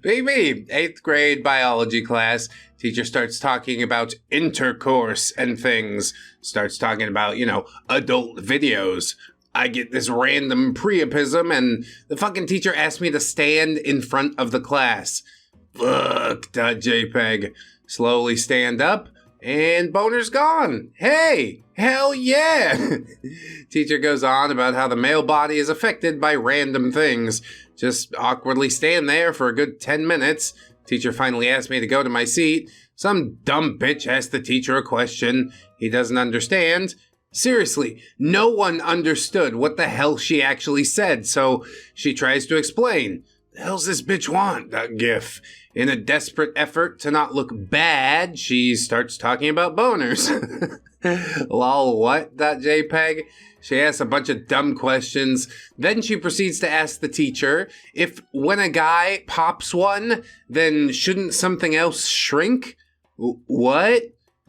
Baby, 8th grade biology class. Teacher starts talking about intercourse and things. Starts talking about, adult videos. I get this random priapism, and the fucking teacher asked me to stand in front of the class. Fuck.jpg. Slowly stand up, and boner's gone. Hey, hell yeah! Teacher goes on about how the male body is affected by random things. Just awkwardly stand there for a good 10 minutes. Teacher finally asked me to go to my seat. Some dumb bitch asked the teacher a question he doesn't understand. Seriously, no one understood what the hell she actually said, so she tries to explain. The hell's this bitch want? GIF. In a desperate effort to not look bad, she starts talking about boners. Lol, what? .jpg. She asks a bunch of dumb questions. Then she proceeds to ask the teacher if when a guy pops one, then shouldn't something else shrink? What?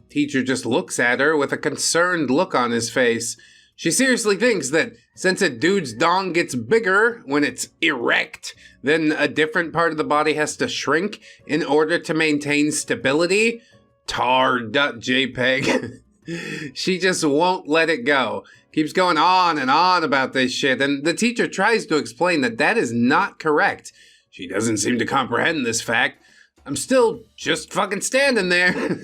Teacher just looks at her with a concerned look on his face. She seriously thinks that since a dude's dong gets bigger when it's erect, then a different part of the body has to shrink in order to maintain stability? Tar.jpg. She just won't let it go. Keeps going on and on about this shit, and the teacher tries to explain that that is not correct. She doesn't seem to comprehend this fact. I'm still just fucking standing there.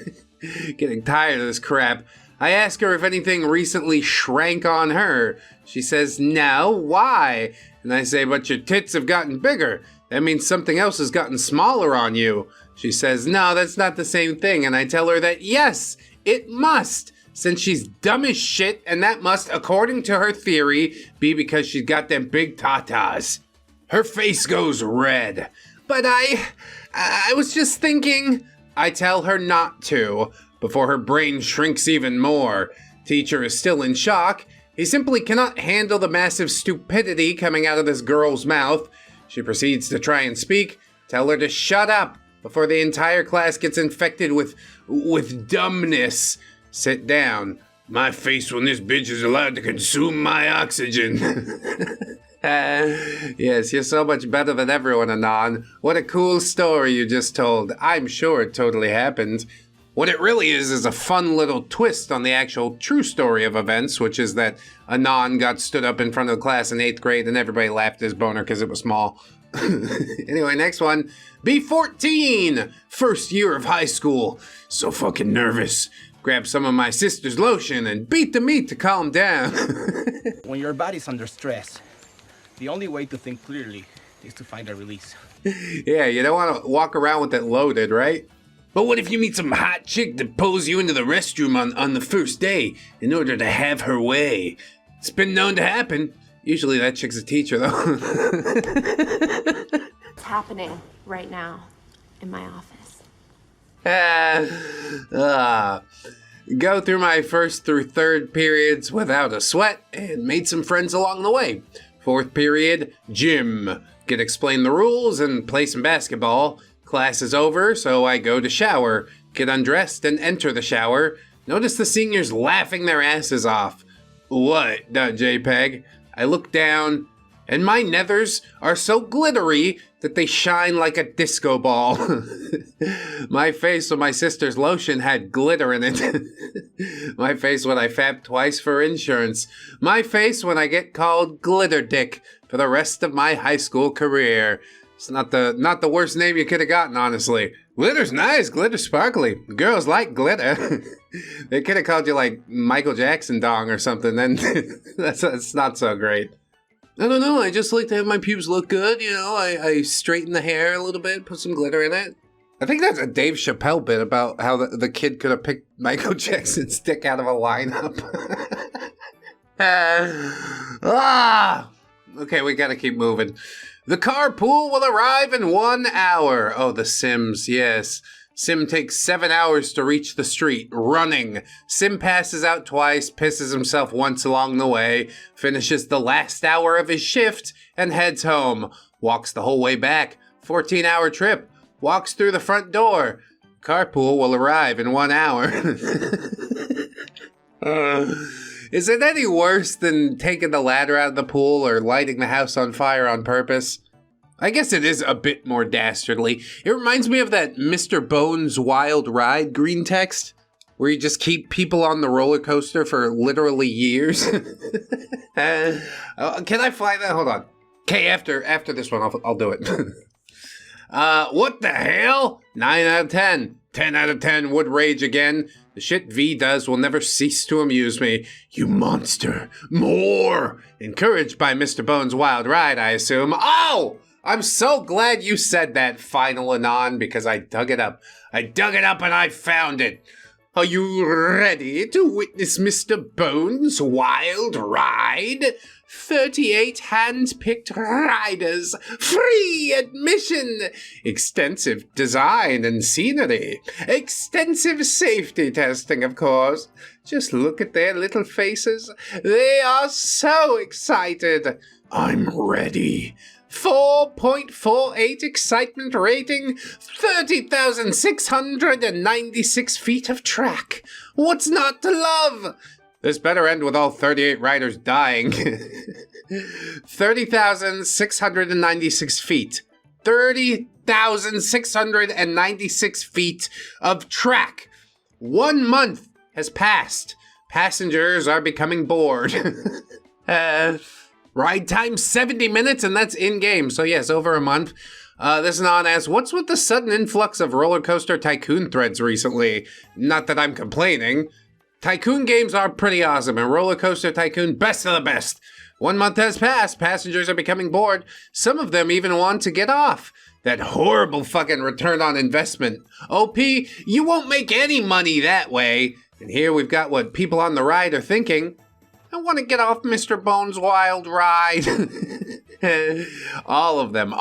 Getting tired of this crap. I ask her if anything recently shrank on her. She says, no, why? And I say, but your tits have gotten bigger. That means something else has gotten smaller on you. She says, no, that's not the same thing. And I tell her that, yes, it must, since she's dumb as shit, and that must, according to her theory, be because she's got them big tatas. Her face goes red. But I was just thinking. I tell her not to, before her brain shrinks even more. Teacher is still in shock. He simply cannot handle the massive stupidity coming out of this girl's mouth. She proceeds to try and speak. Tell her to shut up before the entire class gets infected with dumbness. Sit down. My face when this bitch is allowed to consume my oxygen. Yes, you're so much better than everyone, Anon. What a cool story you just told. I'm sure it totally happened. What it really is a fun little twist on the actual true story of events, which is that Anon got stood up in front of the class in 8th grade and everybody laughed at his boner because it was small. Anyway, next one. Be 14! First year of high school. So fucking nervous. Grab some of my sister's lotion and beat the meat to calm down. When your body's under stress, the only way to think clearly is to find a release. Yeah, you don't want to walk around with it loaded, right? But what if you meet some hot chick that pulls you into the restroom on the first day in order to have her way? It's been known to happen. Usually that chick's a teacher, though. It's happening right now in my office. Go through my first through third periods without a sweat and made some friends along the way. Fourth period, gym. Get explain the rules and play some basketball. Class is over, so I go to shower. Get undressed and enter the shower. Notice the seniors laughing their asses off. What? .jpg. I look down, and my nethers are so glittery that they shine like a disco ball. My face when my sister's lotion had glitter in it. My face when I fapped twice for insurance. My face when I get called Glitter Dick for the rest of my high school career. It's not the worst name you could have gotten, honestly. Glitter's nice, glitter's sparkly. Girls like glitter. They could have called you like Michael Jackson dong or something, then that's not so great. I don't know, I just like to have my pubes look good, you know, I straighten the hair a little bit, put some glitter in it. I think that's a Dave Chappelle bit about how the kid could have picked Michael Jackson's dick out of a lineup. Okay, we gotta keep moving. The carpool will arrive in 1 hour. Oh, the Sims, yes. Sim takes 7 hours to reach the street, running. Sim passes out twice, pisses himself once along the way, finishes the last hour of his shift, and heads home. Walks the whole way back. 14-hour trip. Walks through the front door. Carpool will arrive in 1 hour. Is it any worse than taking the ladder out of the pool or lighting the house on fire on purpose? I guess it is a bit more dastardly. It reminds me of that Mr. Bones Wild Ride greentext, where you just keep people on the roller coaster for literally years. Can I fly that? Hold on. Okay, after this one, I'll do it. What the hell? 9 out of 10. 10 out of 10 would rage again. The shit V does will never cease to amuse me. You monster. More. Encouraged by Mr. Bones' Wild Ride, I assume. Oh! I'm so glad you said that, Final Anon, because I dug it up. I dug it up and I found it. Are you ready to witness Mr. Bones' Wild Ride? 38 hand-picked riders, free admission, extensive design and scenery, extensive safety testing, of course. Just look at their little faces. They are so excited. I'm ready. 4.48 excitement rating, 30,696 feet of track. What's not to love? This better end with all 38 riders dying. 30,696 feet. 30,696 feet of track. 1 month has passed. Passengers are becoming bored. Ride time 70 minutes, and that's in-game. So yes, over a month. This Anon asks, what's with the sudden influx of roller coaster tycoon threads recently? Not that I'm complaining. Tycoon games are pretty awesome, and Roller Coaster Tycoon, best of the best. 1 month has passed, passengers are becoming bored. Some of them even want to get off. That horrible fucking return on investment. OP, you won't make any money that way. And here we've got what people on the ride are thinking. I want to get off Mr. Bones' Wild Ride. All of them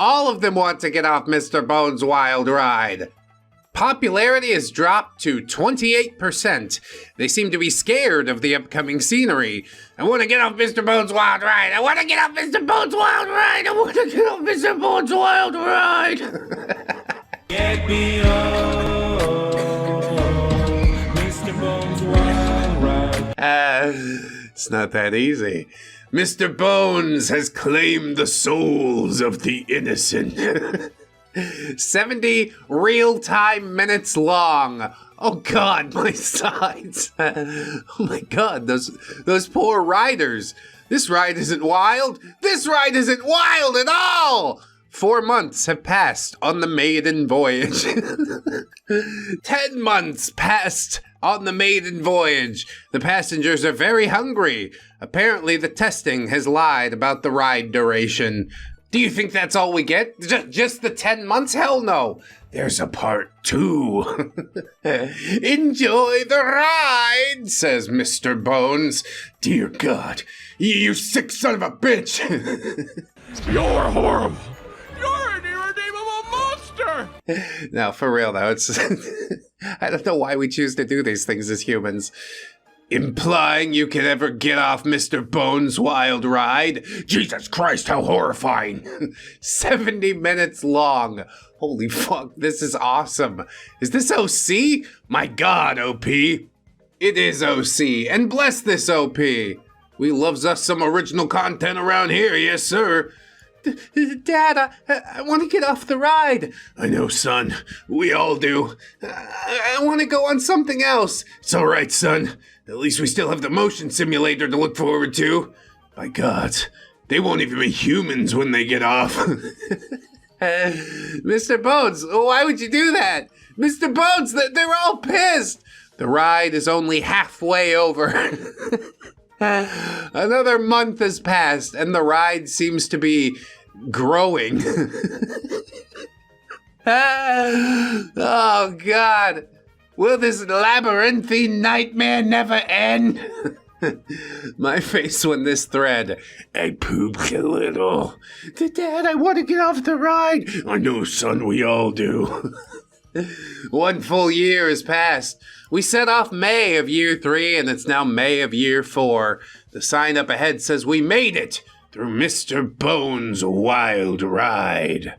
want to get off Mr. Bones' Wild Ride. Popularity has dropped to 28%. They seem to be scared of the upcoming scenery. I want to get off Mr. Bones' Wild Ride. I want to get off Mr. Bones' Wild Ride. I want to get off Mr. Bones' Wild Ride. Get me off Mr. Bones' Wild Ride. It's not that easy. Mr. Bones has claimed the souls of the innocent. 70 real-time minutes long. Oh God, my sides. Oh my God, those poor riders. This ride isn't wild. This ride isn't wild at all. 4 months have passed on the maiden voyage. 10 months passed on the maiden voyage. The passengers are very hungry. Apparently the testing has lied about the ride duration. Do you think that's all we get? Just the 10 months? Hell no. There's a part 2. Enjoy the ride, says Mr. Bones. Dear God, you sick son of a bitch. You're horrible. You're an irredeemable monster. No, for real though, it's... I don't know why we choose to do these things as humans. Implying you can ever get off Mr. Bones' Wild Ride? Jesus Christ, how horrifying. 70 minutes long. Holy fuck, this is awesome. Is this OC? My God, OP. It is OC, and bless this OP. We loves us some original content around here, yes sir. Dad, I want to get off the ride. I know, son. We all do. I want to go on something else. It's all right, son. At least we still have the motion simulator to look forward to. By God, they won't even be humans when they get off. Mr. Bones, why would you do that? Mr. Bones, they're all pissed. The ride is only halfway over. Another month has passed, and the ride seems to be growing. Oh, God. Will this labyrinthine nightmare never end? My face when this thread. I pooped a little. Dad, I want to get off the ride. I know, son, we all do. 1 full year has passed. We set off May of year 3, and it's now May of year 4. The sign up ahead says we made it through Mr. Bones' wild ride.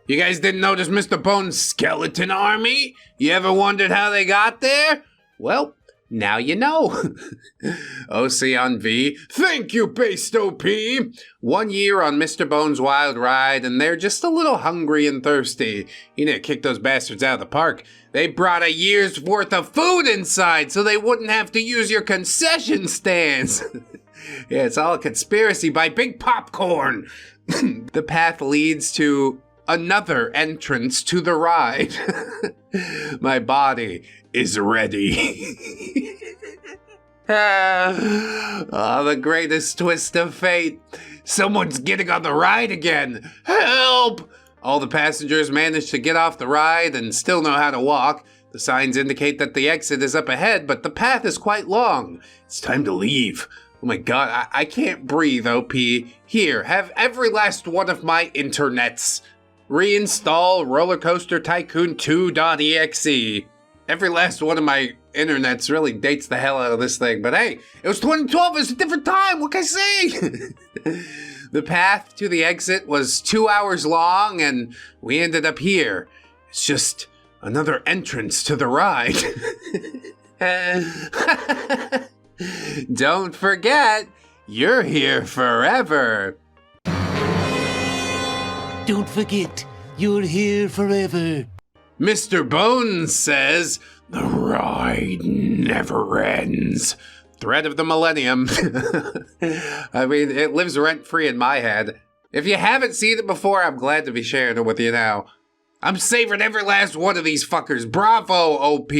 You guys didn't notice Mr. Bones' skeleton army? You ever wondered how they got there? Well, now you know. OC on V. Thank you, Based OP. 1 year on Mr. Bones' wild ride, and they're just a little hungry and thirsty. You need to kick those bastards out of the park. They brought a year's worth of food inside so they wouldn't have to use your concession stands. Yeah, it's all a conspiracy by Big Popcorn. The path leads to another entrance to the ride. My body is ready. Oh, the greatest twist of fate. Someone's getting on the ride again. Help! All the passengers manage to get off the ride and still know how to walk. The signs indicate that the exit is up ahead, but the path is quite long. It's time to leave. Oh my God, I can't breathe, OP. Here, have every last one of my internets. Reinstall Rollercoaster Tycoon 2.exe. Every last one of my internets really dates the hell out of this thing. But hey, it was 2012, it's a different time, what can I say? The path to the exit was 2 hours long, and we ended up here. It's just another entrance to the ride. Don't forget, you're here forever. Don't forget, you're here forever. Mr. Bones says, the ride never ends. Thread of the millennium. I mean, it lives rent-free in my head. If you haven't seen it before, I'm glad to be sharing it with you now. I'm savoring every last one of these fuckers. Bravo, OP.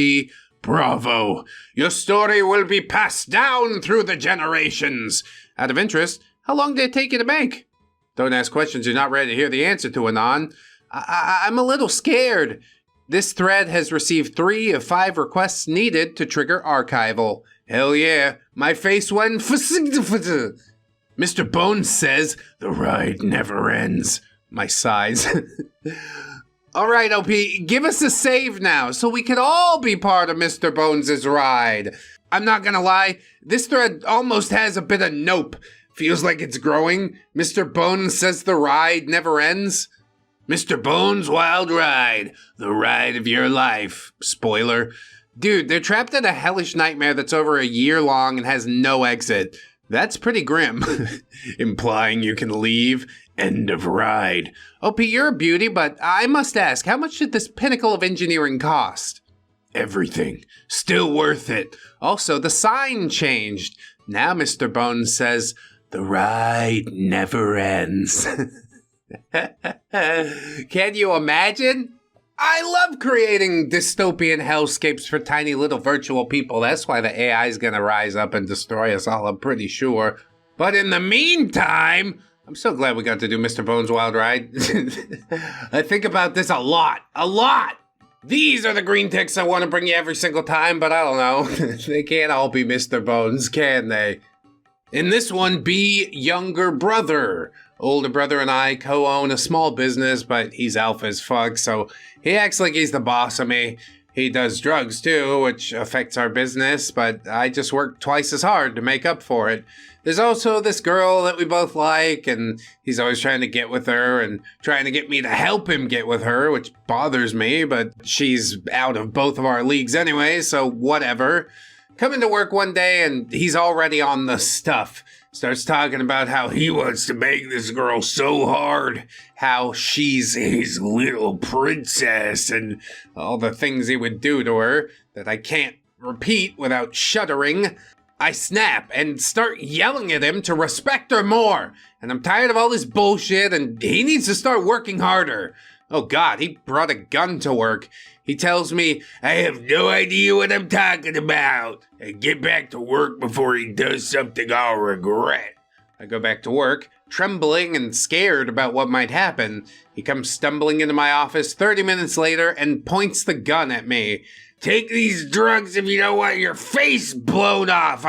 Bravo. Your story will be passed down through the generations. Out of interest, how long did it take you to make? Don't ask questions you're not ready to hear the answer to, Anon. I'm a little scared. This thread has received 3 of 5 requests needed to trigger archival. Hell yeah, my face went Mr. Bones says, the ride never ends. My sighs. Alright, OP, give us a save now so we can all be part of Mr. Bones' ride. I'm not gonna lie, this thread almost has a bit of nope. Feels like it's growing. Mr. Bones says the ride never ends. Mr. Bones' wild ride. The ride of your life. Spoiler. Dude, they're trapped in a hellish nightmare that's over a year long and has no exit. That's pretty grim. Implying you can leave. End of ride. OP, you're a beauty, but I must ask, how much did this pinnacle of engineering cost? Everything. Still worth it. Also, the sign changed. Now Mr. Bones says, the ride never ends. Can you imagine? I love creating dystopian hellscapes for tiny little virtual people. That's why the AI is going to rise up and destroy us all, I'm pretty sure. But in the meantime, I'm so glad we got to do Mr. Bones' Wild Ride. I think about this a lot. A lot! These are the Greentexts I want to bring you every single time, but I don't know. They can't all be Mr. Bones, can they? In this one, be younger brother. Older brother and I co-own a small business, but he's alpha as fuck, so he acts like he's the boss of me. He does drugs too, which affects our business, but I just work twice as hard to make up for it. There's also this girl that we both like, and he's always trying to get with her and trying to get me to help him get with her, which bothers me, but she's out of both of our leagues anyway, so whatever. Come into work one day and he's already on the stuff. Starts talking about how he wants to bang this girl so hard, how she's his little princess, and all the things he would do to her that I can't repeat without shuddering. I snap and start yelling at him to respect her more, and I'm tired of all this bullshit and he needs to start working harder. Oh God, he brought a gun to work. He tells me, I have no idea what I'm talking about, and get back to work before he does something I'll regret. I go back to work. Trembling and scared about what might happen, he comes stumbling into my office 30 minutes later and points the gun at me. "Take these drugs if you don't want your face blown off.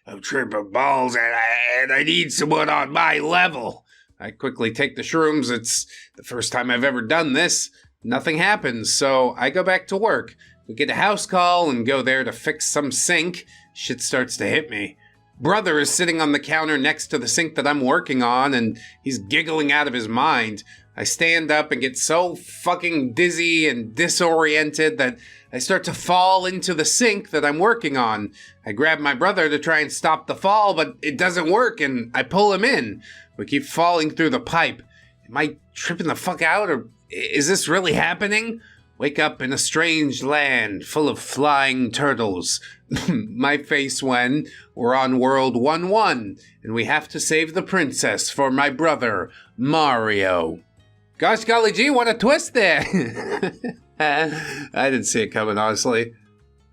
I'm tripping balls and I need someone on my level." I quickly take the shrooms. It's the first time I've ever done this. Nothing happens, so I go back to work. We get a house call and go there to fix some sink. Shit starts to hit me. Brother is sitting on the counter next to the sink that I'm working on, and he's giggling out of his mind. I stand up and get so fucking dizzy and disoriented that I start to fall into the sink that I'm working on. I grab my brother to try and stop the fall, but it doesn't work, and I pull him in. We keep falling through the pipe. Am I tripping the fuck out, or is this really happening? Wake up in a strange land full of flying turtles. My face when we're on World 1-1, and we have to save the princess for my brother, Mario. Gosh golly gee, what a twist there! I didn't see it coming, honestly.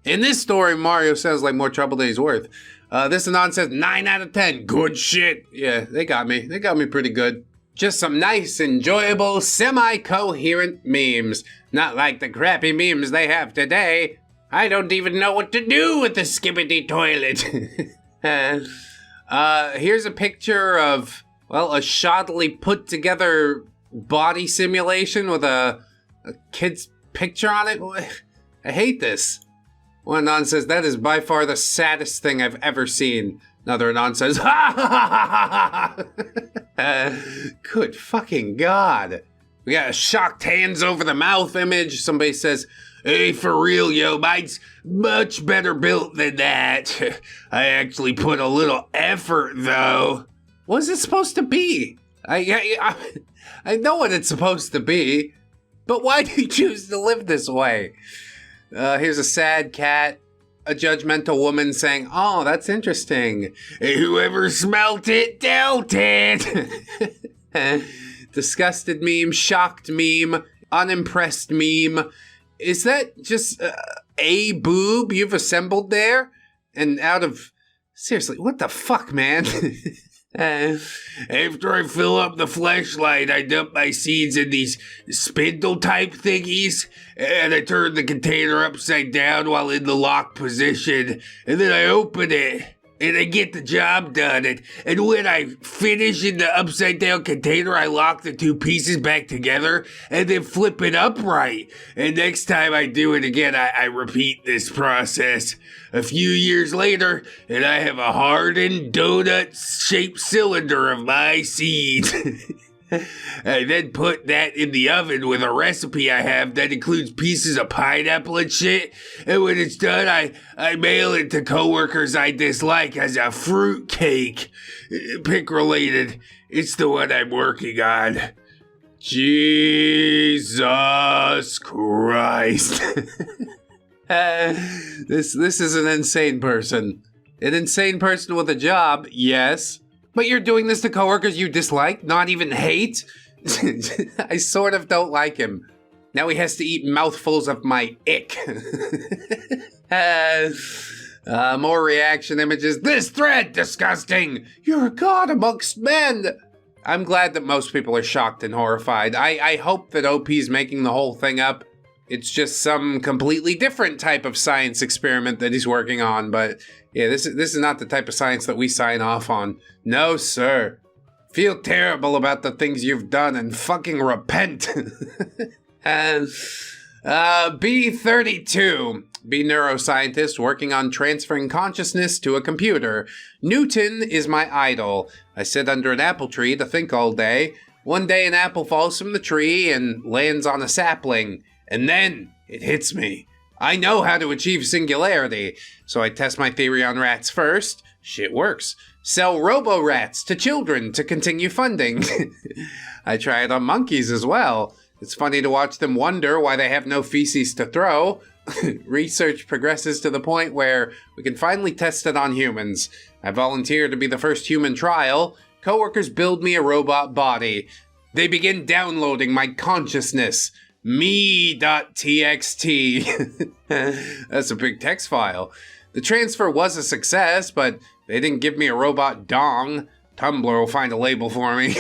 In this story, Mario sounds like more trouble than he's worth. This Anon says 9 out of 10. Good shit. Yeah, they got me. They got me pretty good. Just some nice, enjoyable, semi-coherent memes. Not like the crappy memes they have today. I don't even know what to do with the skibbity toilet. Here's a picture of, well, a shoddily put together body simulation with a kid's picture on it. I hate this. One Anon says, that is by far the saddest thing I've ever seen. Another Anon says, ha ha ha ha ha. Good fucking God. We got a shocked hands over the mouth image. Somebody says, hey, for real, yo, mine's much better built than that. I actually put a little effort, though. What is it supposed to be? I know what it's supposed to be, but why do you choose to live this way? Here's a sad cat, a judgmental woman saying, oh, that's interesting. Whoever smelt it dealt it. Disgusted meme, shocked meme, unimpressed meme. Is that just a boob you've assembled there? And out of... Seriously, what the fuck, man? After I fill up the fleshlight, I dump my seeds in these spindle-type thingies, and I turn the container upside down while in the locked position, and then I open it, and I get the job done, and when I finish in the upside-down container, I lock the two pieces back together, and then flip it upright, and next time I do it again, I repeat this process. A few years later, and I have a hardened donut-shaped cylinder of my seeds. I then put that in the oven with a recipe I have that includes pieces of pineapple and shit. And when it's done, I mail it to coworkers I dislike as a fruit cake. Pick related. It's the one I'm working on. Jesus Christ. This is an insane person. An insane person with a job, yes. But you're doing this to coworkers you dislike, not even hate? I sort of don't like him. Now he has to eat mouthfuls of my ick. More reaction images. This thread, disgusting! You're a god amongst men! I'm glad that most people are shocked and horrified. I hope that OP's making the whole thing up. It's just some completely different type of science experiment that he's working on, but yeah, this is not the type of science that we sign off on. No, sir. Feel terrible about the things you've done and fucking repent. B32. Be neuroscientist working on transferring consciousness to a computer. Newton is my idol. I sit under an apple tree to think all day. One day an apple falls from the tree and lands on a sapling. And then it hits me. I know how to achieve singularity, so I test my theory on rats first. Shit works. Sell robo-rats to children to continue funding. I try it on monkeys as well. It's funny to watch them wonder why they have no feces to throw. Research progresses to the point where we can finally test it on humans. I volunteer to be the first human trial. Coworkers build me a robot body. They begin downloading my consciousness. Me.txt. That's a big text file. The transfer was a success, but they didn't give me a robot dong. Tumblr will find a label for me.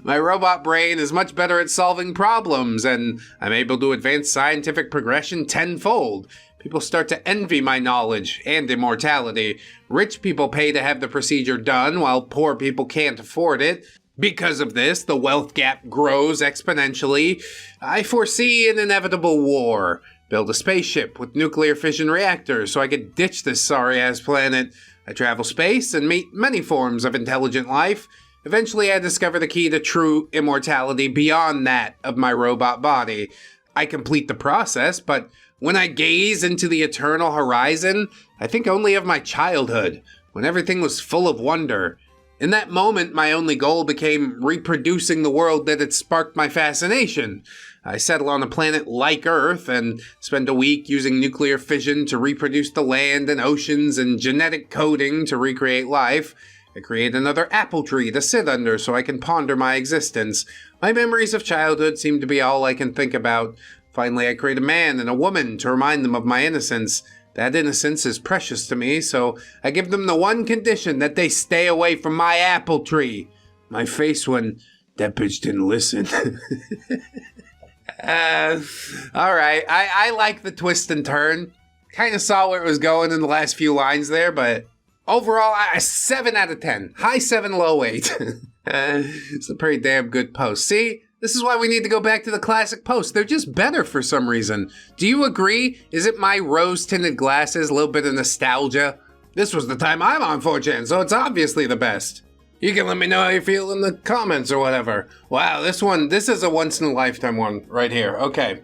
My robot brain is much better at solving problems, and I'm able to advance scientific progression tenfold. People start to envy my knowledge and immortality. Rich people pay to have the procedure done, while poor people can't afford it. Because of this, the wealth gap grows exponentially. I foresee an inevitable war. Build a spaceship with nuclear fission reactors so I could ditch this sorry-ass planet. I travel space and meet many forms of intelligent life. Eventually, I discover the key to true immortality beyond that of my robot body. I complete the process, but when I gaze into the eternal horizon, I think only of my childhood, when everything was full of wonder. In that moment, my only goal became reproducing the world that had sparked my fascination. I settle on a planet like Earth and spend a week using nuclear fission to reproduce the land and oceans and genetic coding to recreate life. I create another apple tree to sit under so I can ponder my existence. My memories of childhood seem to be all I can think about. Finally, I create a man and a woman to remind them of my innocence. That innocence is precious to me, so I give them the one condition that they stay away from my apple tree. My face when that bitch didn't listen. Alright, I like the twist and turn. Kind of saw where it was going in the last few lines there, but overall, 7 out of 10. High 7, low 8. It's a pretty damn good post. See? This is why we need to go back to the classic posts. They're just better for some reason. Do you agree? Is it my rose-tinted glasses, a little bit of nostalgia? This was the time I'm on 4chan, so it's obviously the best. You can let me know how you feel in the comments or whatever. Wow, this is a once-in-a-lifetime one right here. Okay.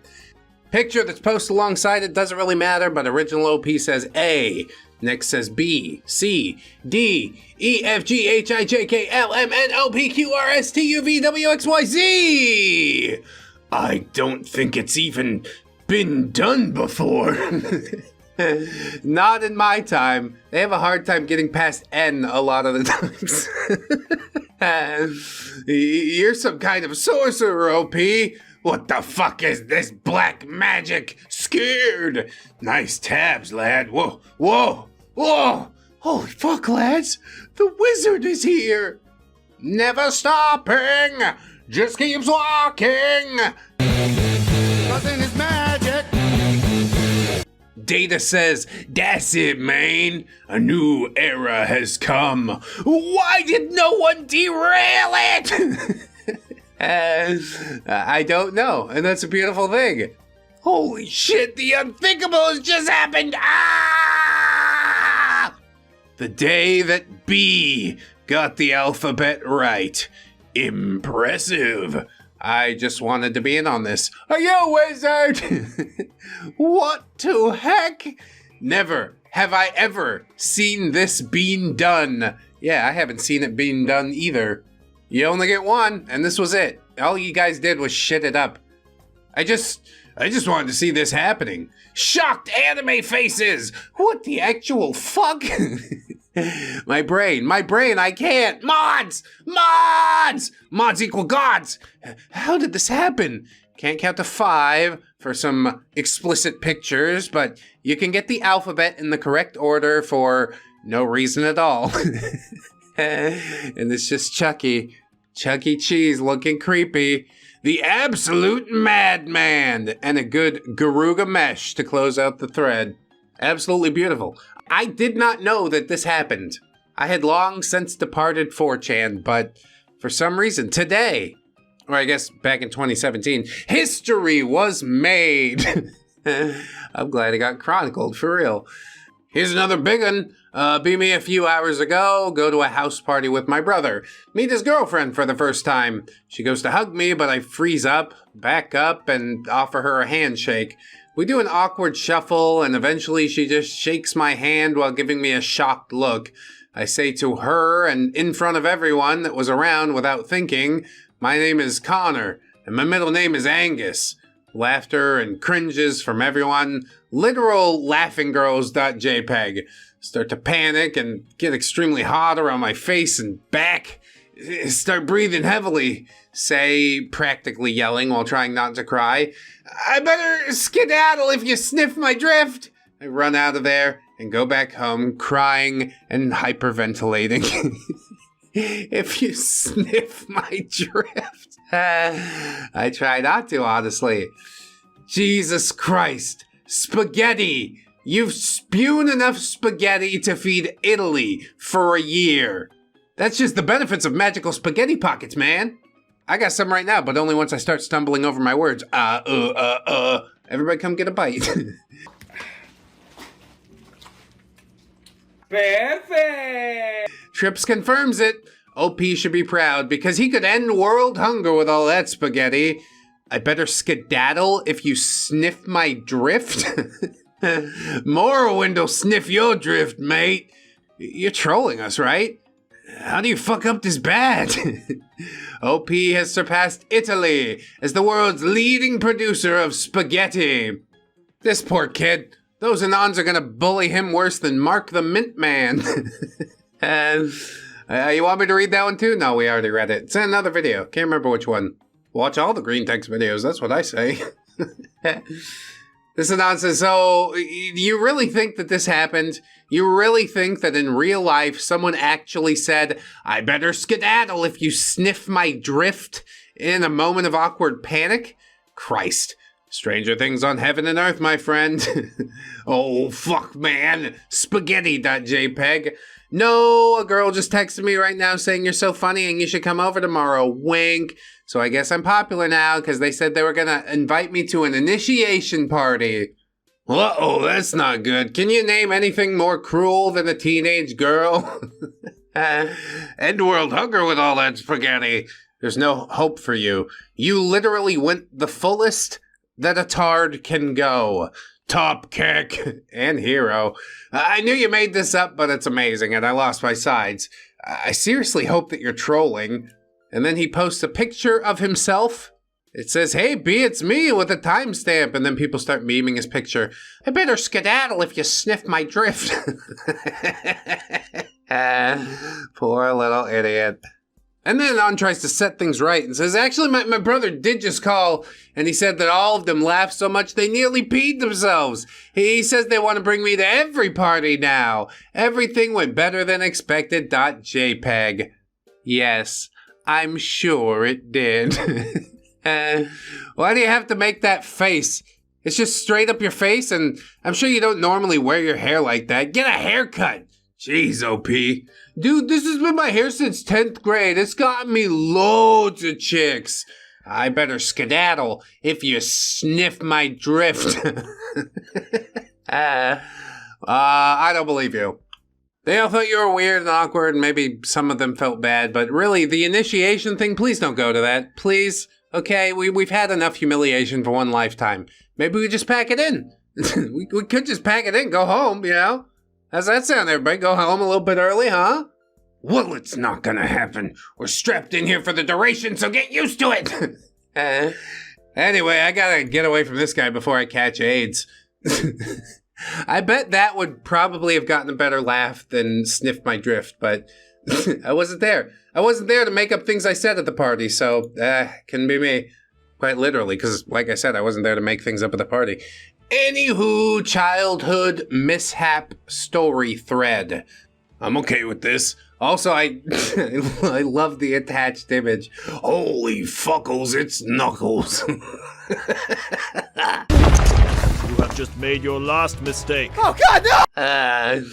Picture that's posted alongside it doesn't really matter, but original OP says A. Next says B, C, D, E, F, G, H, I, J, K, L, M, N, O, P, Q, R, S, T, U, V, W, X, Y, Z. I don't think it's even been done before. Not in my time. They have a hard time getting past N a lot of the times. You're some kind of sorcerer, OP. What the fuck is this black magic? Scared. Nice tabs, lad. Whoa, whoa, whoa. Holy fuck, lads. The wizard is here. Never stopping. Just keeps walking. Nothing is magic. Data says, that's it, man. A new era has come. Why did no one derail it? I don't know, and that's a beautiful thing. Holy shit, the unthinkable has just happened! Ah! The day that B got the alphabet right. Impressive. I just wanted to be in on this. Are you a wizard? What to heck? Never have I ever seen this being done. Yeah, I haven't seen it being done either. You only get one, and this was it. All you guys did was shit it up. I just wanted to see this happening. Shocked anime faces! What the actual fuck? My brain, I can't! Mods! Mods equal gods! How did this happen? Can't count to 5 for some explicit pictures, but you can get the alphabet in the correct order for no reason at all. And it's just Chucky E. Cheese looking creepy. The absolute madman, and a good Garuga mesh to close out the thread. Absolutely beautiful. I did not know that this happened. I had long since departed 4chan, but for some reason today, or I guess back in 2017, history was made. I'm glad it got chronicled, for real. Here's another big one. Be me a few hours ago, go to a house party with my brother. Meet his girlfriend for the first time. She goes to hug me, but I freeze up, back up, and offer her a handshake. We do an awkward shuffle, and eventually she just shakes my hand while giving me a shocked look. I say to her, and in front of everyone that was around without thinking, my name is Connor, and my middle name is Angus. Laughter and cringes from everyone. Literal laughing-girls.jpg. Start to panic and get extremely hot around my face and back. Start breathing heavily. Say, practically yelling while trying not to cry. I better skedaddle if you sniff my drift. I run out of there. and go back home crying and hyperventilating. If you sniff my drift. I try not to, honestly. Jesus Christ. Spaghetti. You've spewed enough spaghetti to feed Italy for a year. That's just the benefits of magical spaghetti pockets, man. I got some right now, but only once I start stumbling over my words. Everybody come get a bite. Perfect! Trips confirms it. OP should be proud because he could end world hunger with all that spaghetti. I better skedaddle if you sniff my drift. Morrowind will sniff your drift, mate. You're trolling us, right? How do you fuck up this bad? OP has surpassed Italy as the world's leading producer of spaghetti. This poor kid. Those Anons are gonna bully him worse than Mark the Mint Man. You want me to read that one too? No, we already read it. It's in another video. Can't remember which one. Watch all the Greentext videos. That's what I say. This Anon says, so you really think that this happened? You really think that in real life someone actually said, I better skedaddle if you sniff my drift in a moment of awkward panic? Christ. Stranger things on heaven and earth, my friend. Oh, fuck, man. Spaghetti.jpg. No, a girl just texted me right now saying you're so funny and you should come over tomorrow. Wink. So I guess I'm popular now because they said they were going to invite me to an initiation party. Uh-oh, that's not good. Can you name anything more cruel than a teenage girl? End world hunger with all that spaghetti. There's no hope for you. You literally went the fullest that a tard can go. Top kick and hero. I knew you made this up, but it's amazing, and I lost my sides. I seriously hope that you're trolling. And then he posts a picture of himself. It says, hey, B, it's me with a timestamp. And then people start memeing his picture. I better skedaddle if you sniff my drift. Poor little idiot. And then Anon tries to set things right and says, actually, my brother did just call, and he said that all of them laughed so much they nearly peed themselves. He says they want to bring me to every party now. Everything went better than expected. .jpg. Yes, I'm sure it did. Why do you have to make that face? It's just straight up your face, and I'm sure you don't normally wear your hair like that. Get a haircut. Jeez, OP. Dude, this has been my hair since 10th grade. It's gotten me loads of chicks. I better skedaddle if you sniff my drift. I don't believe you. They all thought you were weird and awkward, and maybe some of them felt bad, but really, the initiation thing, please don't go to that. Please. Okay, we've had enough humiliation for one lifetime. Maybe we just pack it in. we could just pack it in, go home, you know? How's that sound, everybody? Go home a little bit early, huh? Well, it's not gonna happen. We're strapped in here for the duration, so get used to it! Anyway, I gotta get away from this guy before I catch AIDS. I bet that would probably have gotten a better laugh than Sniff My Drift, but I wasn't there. I wasn't there to make up things I said at the party, so couldn't be me. Quite literally, because like I said, I wasn't there to make things up at the party. Anywho, childhood mishap story thread. I'm okay with this. Also, I love the attached image. Holy fuckles, it's Knuckles. You have just made your last mistake. Oh God,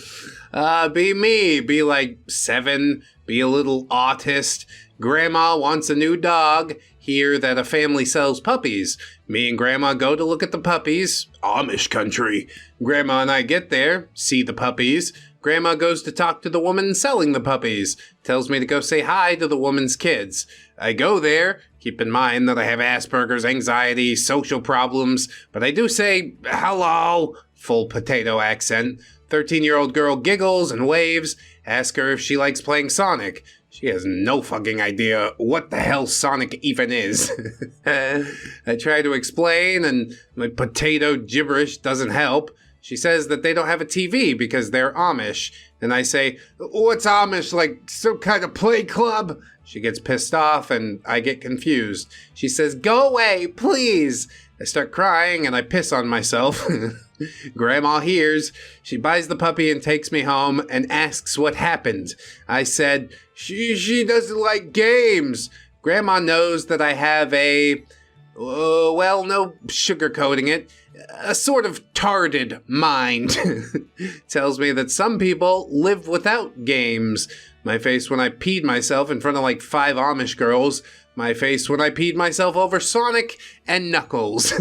no! Be me. Be like 7. Be a little autist. Grandma wants a new dog. Hear that a family sells puppies. Me and Grandma go to look at the puppies. Amish country. Grandma and I get there, see the puppies. Grandma goes to talk to the woman selling the puppies. Tells me to go say hi to the woman's kids. I go there. Keep in mind that I have Asperger's, anxiety, social problems. But I do say, hello, full potato accent. 13-year-old girl giggles and waves. Ask her if she likes playing Sonic. She has no fucking idea what the hell Sonic even is. I try to explain, and my potato gibberish doesn't help. She says that they don't have a TV because they're Amish. And I say, what's Amish, like some kind of play club? She gets pissed off, and I get confused. She says, go away, please. I start crying, and I piss on myself. Grandma hears. She buys the puppy and takes me home and asks what happened. I said, she doesn't like games. Grandma knows that I have a, well, no sugarcoating it, a sort of tarded mind. Tells me that some people live without games. My face when I peed myself in front of like 5 Amish girls. My face when I peed myself over Sonic and Knuckles.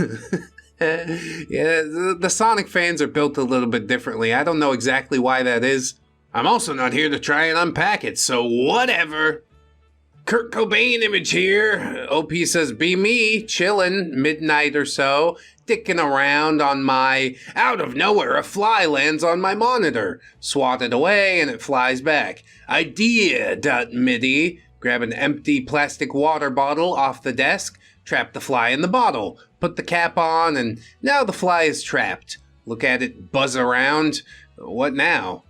Yeah, the Sonic fans are built a little bit differently. I don't know exactly why that is. I'm also not here to try and unpack it, so whatever. Kurt Cobain image here. OP says, be me, chillin', midnight or so, dicking around on my... Out of nowhere, a fly lands on my monitor. Swat it away and it flies back. Idea.midi. Grab an empty plastic water bottle off the desk. Trap the fly in the bottle. Put the cap on and now the fly is trapped. Look at it buzz around. What now?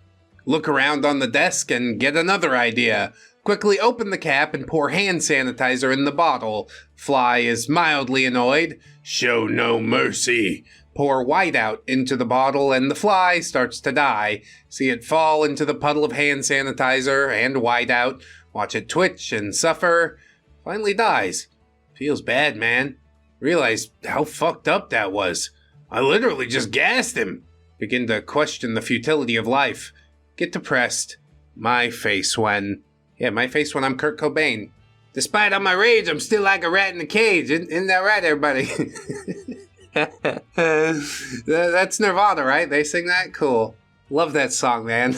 Look around on the desk and get another idea. Quickly open the cap and pour hand sanitizer in the bottle. Fly is mildly annoyed. Show no mercy. Pour whiteout into the bottle and the fly starts to die. See it fall into the puddle of hand sanitizer and whiteout. Watch it twitch and suffer. Finally dies. Feels bad, man. Realize how fucked up that was. I literally just gassed him. Begin to question the futility of life. Get depressed. My face when I'm Kurt Cobain. Despite all my rage, I'm still like a rat in a cage. Isn't that right, everybody? That's Nirvana, right? They sing that? Cool. Love that song, man.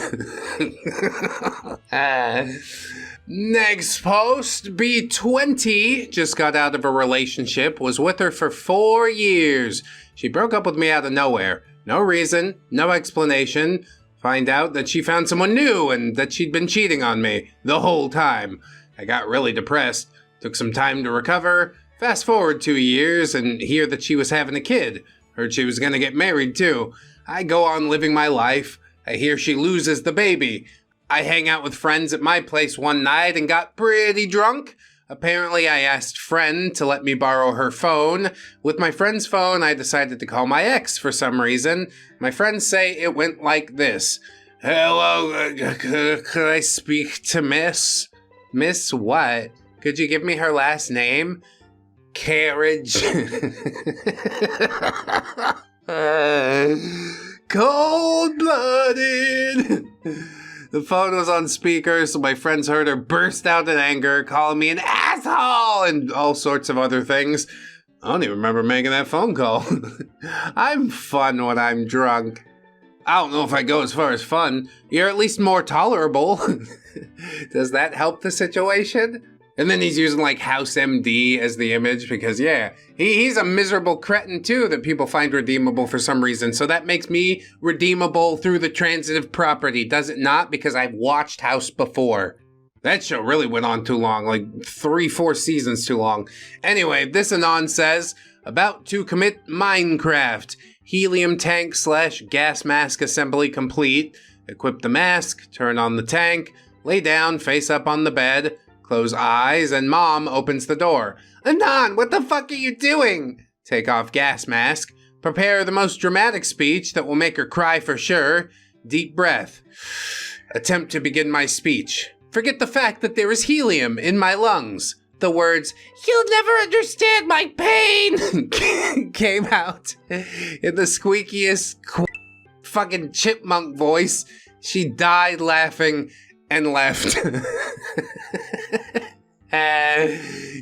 Next post. B20 just got out of a relationship, was with her for 4 years. She broke up with me out of nowhere. No reason, no explanation. Find out that she found someone new and that she'd been cheating on me the whole time. I got really depressed. Took some time to recover. Fast forward 2 years and hear that she was having a kid. Heard she was gonna get married too. I go on living my life. I hear she loses the baby. I hang out with friends at my place one night and got pretty drunk. Apparently, I asked friend to let me borrow her phone. With my friend's phone, I decided to call my ex for some reason. My friends say it went like this. Hello, could I speak to Miss? Miss what? Could you give me her last name? Carriage. Cold-blooded. The phone was on speaker, so my friends heard her burst out in anger, calling me an asshole and all sorts of other things. I don't even remember making that phone call. I'm fun when I'm drunk. I don't know if I go as far as fun. You're at least more tolerable. Does that help the situation? And then he's using like House MD as the image because, yeah, he's a miserable cretin too that people find redeemable for some reason. So that makes me redeemable through the transitive property, does it not? Because I've watched House before. That show really went on too long, like 3-4 seasons too long. Anyway, this Anon says, about to commit Minecraft. Helium tank / gas mask assembly complete. Equip the mask, turn on the tank, lay down face up on the bed. Close eyes, and Mom opens the door. Anon, what the fuck are you doing? Take off gas mask. Prepare the most dramatic speech that will make her cry for sure. Deep breath. Attempt to begin my speech. Forget the fact that there is helium in my lungs. The words, "You'll never understand my pain," came out in the squeakiest fucking chipmunk voice. She died laughing and left.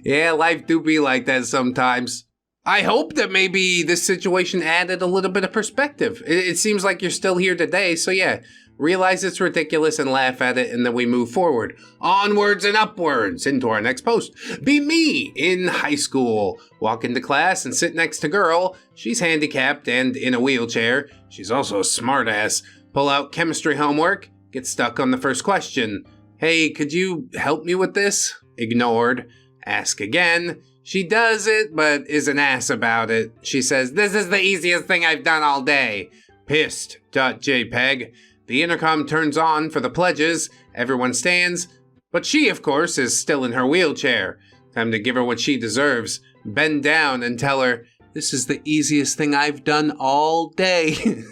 Yeah, life do be like that sometimes. I hope that maybe this situation added a little bit of perspective. It seems like you're still here today, so yeah, realize it's ridiculous and laugh at it, and then we move forward. Onwards and upwards into our next post. Be me in high school. Walk into class and sit next to girl. She's handicapped and in a wheelchair. She's also a smartass. Pull out chemistry homework. Get stuck on the first question. Hey, could you help me with this? Ignored. Ask again. She does it, but is an ass about it. She says, this is the easiest thing I've done all day. Pissed.jpg. The intercom turns on for the pledges. Everyone stands. But she, of course, is still in her wheelchair. Time to give her what she deserves. Bend down and tell her, This is the easiest thing I've done all day.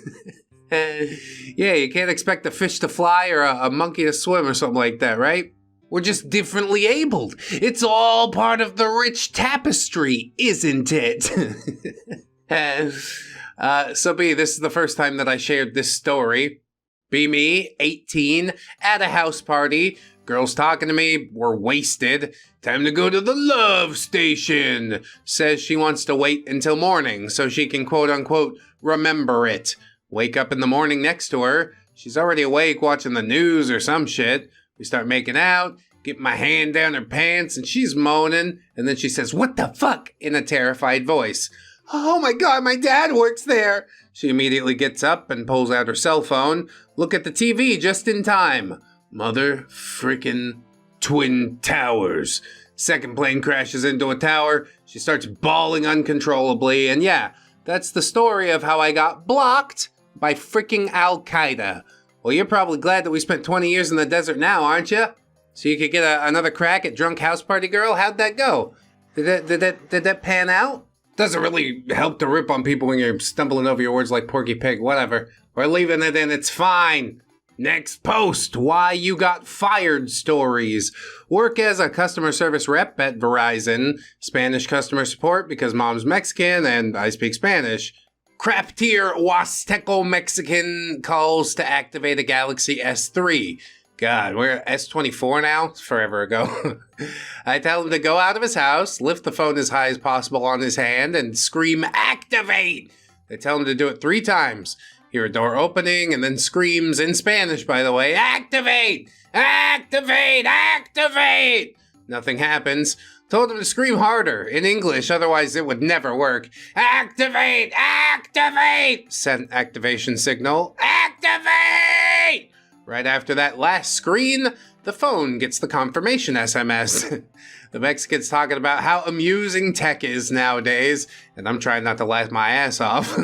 Yeah, you can't expect a fish to fly or a monkey to swim or something like that, right? We're just differently abled. It's all part of the rich tapestry, isn't it? So B, this is the first time that I shared this story. Be me, 18, at a house party. Girls talking to me, we're wasted. Time to go to the love station. Says she wants to wait until morning so she can quote unquote remember it. Wake up in the morning next to her. She's already awake watching the news or some shit. We start making out, get my hand down her pants, and she's moaning. And then she says, "What the fuck?" in a terrified voice. "Oh my God, my dad works there." She immediately gets up and pulls out her cell phone. Look at the TV just in time. Mother frickin' Twin Towers. Second plane crashes into a tower. She starts bawling uncontrollably. And yeah, that's the story of how I got blocked by fricking Al-Qaeda. Well, you're probably glad that we spent 20 years in the desert now, aren't you? So you could get another crack at drunk house party girl? How'd that go? Did that pan out? Doesn't really help to rip on people when you're stumbling over your words like Porky Pig, whatever. We're leaving it in, it's fine. Next post, why you got fired stories. Work as a customer service rep at Verizon. Spanish customer support because mom's Mexican and I speak Spanish. Crap tier Huasteco Mexican calls to activate a Galaxy S3. God, we're at S24 now? It's forever ago. I tell him to go out of his house, lift the phone as high as possible on his hand, and scream, "Activate!" I tell him to do it 3 times. Hear a door opening, and then screams, in Spanish by the way, "Activate! Activate! Activate!" Nothing happens. Told him to scream harder, in English, otherwise it would never work. "Activate! Activate!" Sent activation signal. "Activate!" Right after that last screen, the phone gets the confirmation SMS. The Mexican's talking about how amusing tech is nowadays, and I'm trying not to laugh my ass off.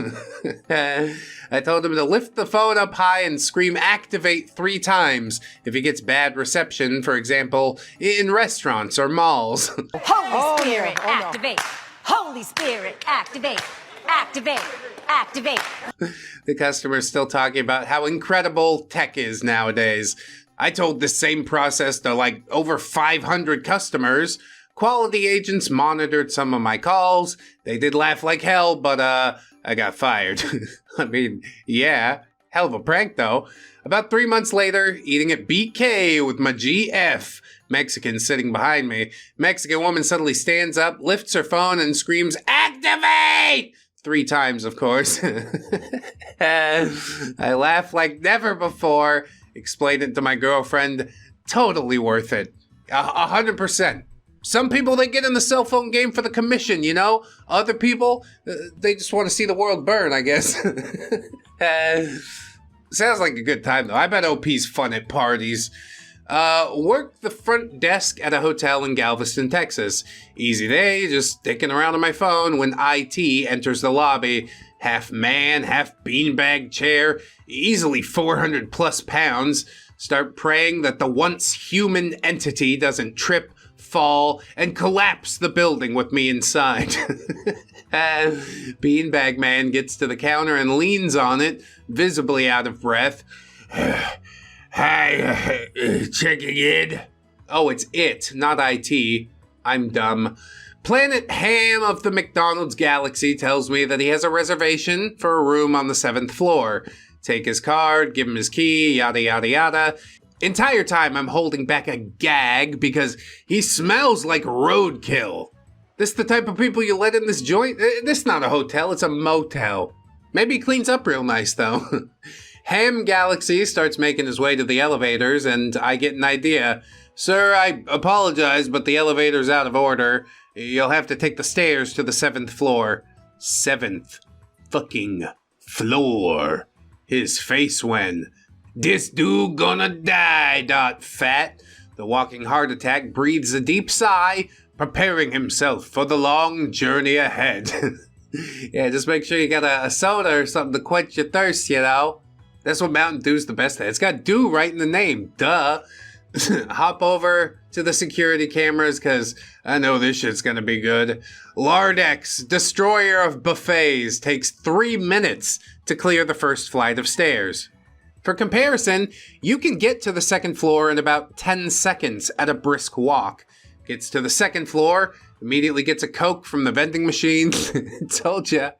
I told him to lift the phone up high and scream "activate" 3 times if he gets bad reception, for example, in restaurants or malls. Holy Spirit, activate! Holy Spirit, activate! Activate! Activate! The customer's still talking about how incredible tech is nowadays. I told this same process to like over 500 customers. Quality agents monitored some of my calls. They did laugh like hell, but I got fired. I mean, yeah, hell of a prank though. About 3 months later, eating at BK with my GF. Mexican sitting behind me. Mexican woman suddenly stands up, lifts her phone, and screams, "Activate!" 3 times, of course. I laughed like never before. Explained it to my girlfriend. Totally worth it. 100%. Some people, they get in the cell phone game for the commission, you know? Other people, they just want to see the world burn, I guess. Sounds like a good time, though. I bet OP's fun at parties. Worked the front desk at a hotel in Galveston, Texas. Easy day, just dicking around on my phone when IT enters the lobby. Half man, half beanbag chair, easily 400 plus pounds. Start praying that the once human entity doesn't trip, fall, and collapse the building with me inside. Beanbag man gets to the counter and leans on it, visibly out of breath. "Hi, checking in." Oh, it's it, not IT. I'm dumb. Planet Ham of the McDonald's Galaxy tells me that he has a reservation for a room on the 7th floor. Take his card, give him his key, yada yada yada. Entire time I'm holding back a gag because he smells like roadkill. This the type of people you let in this joint? This not a hotel, it's a motel. Maybe he cleans up real nice though. Ham Galaxy starts making his way to the elevators and I get an idea. "Sir, I apologize, but the elevator's out of order. You'll have to take the stairs to the 7th floor." 7th fucking floor. His face when, "This dude gonna die, .fat." The walking heart attack breathes a deep sigh, preparing himself for the long journey ahead. Yeah, just make sure you got a soda or something to quench your thirst, you know? That's what Mountain Dew's the best at. It's got dew right in the name, duh. Hop over to the security cameras, because I know this shit's gonna be good. ReddX, destroyer of buffets, takes 3 minutes to clear the first flight of stairs. For comparison, you can get to the second floor in about 10 seconds at a brisk walk. Gets to the second floor, immediately gets a Coke from the vending machine. Told ya.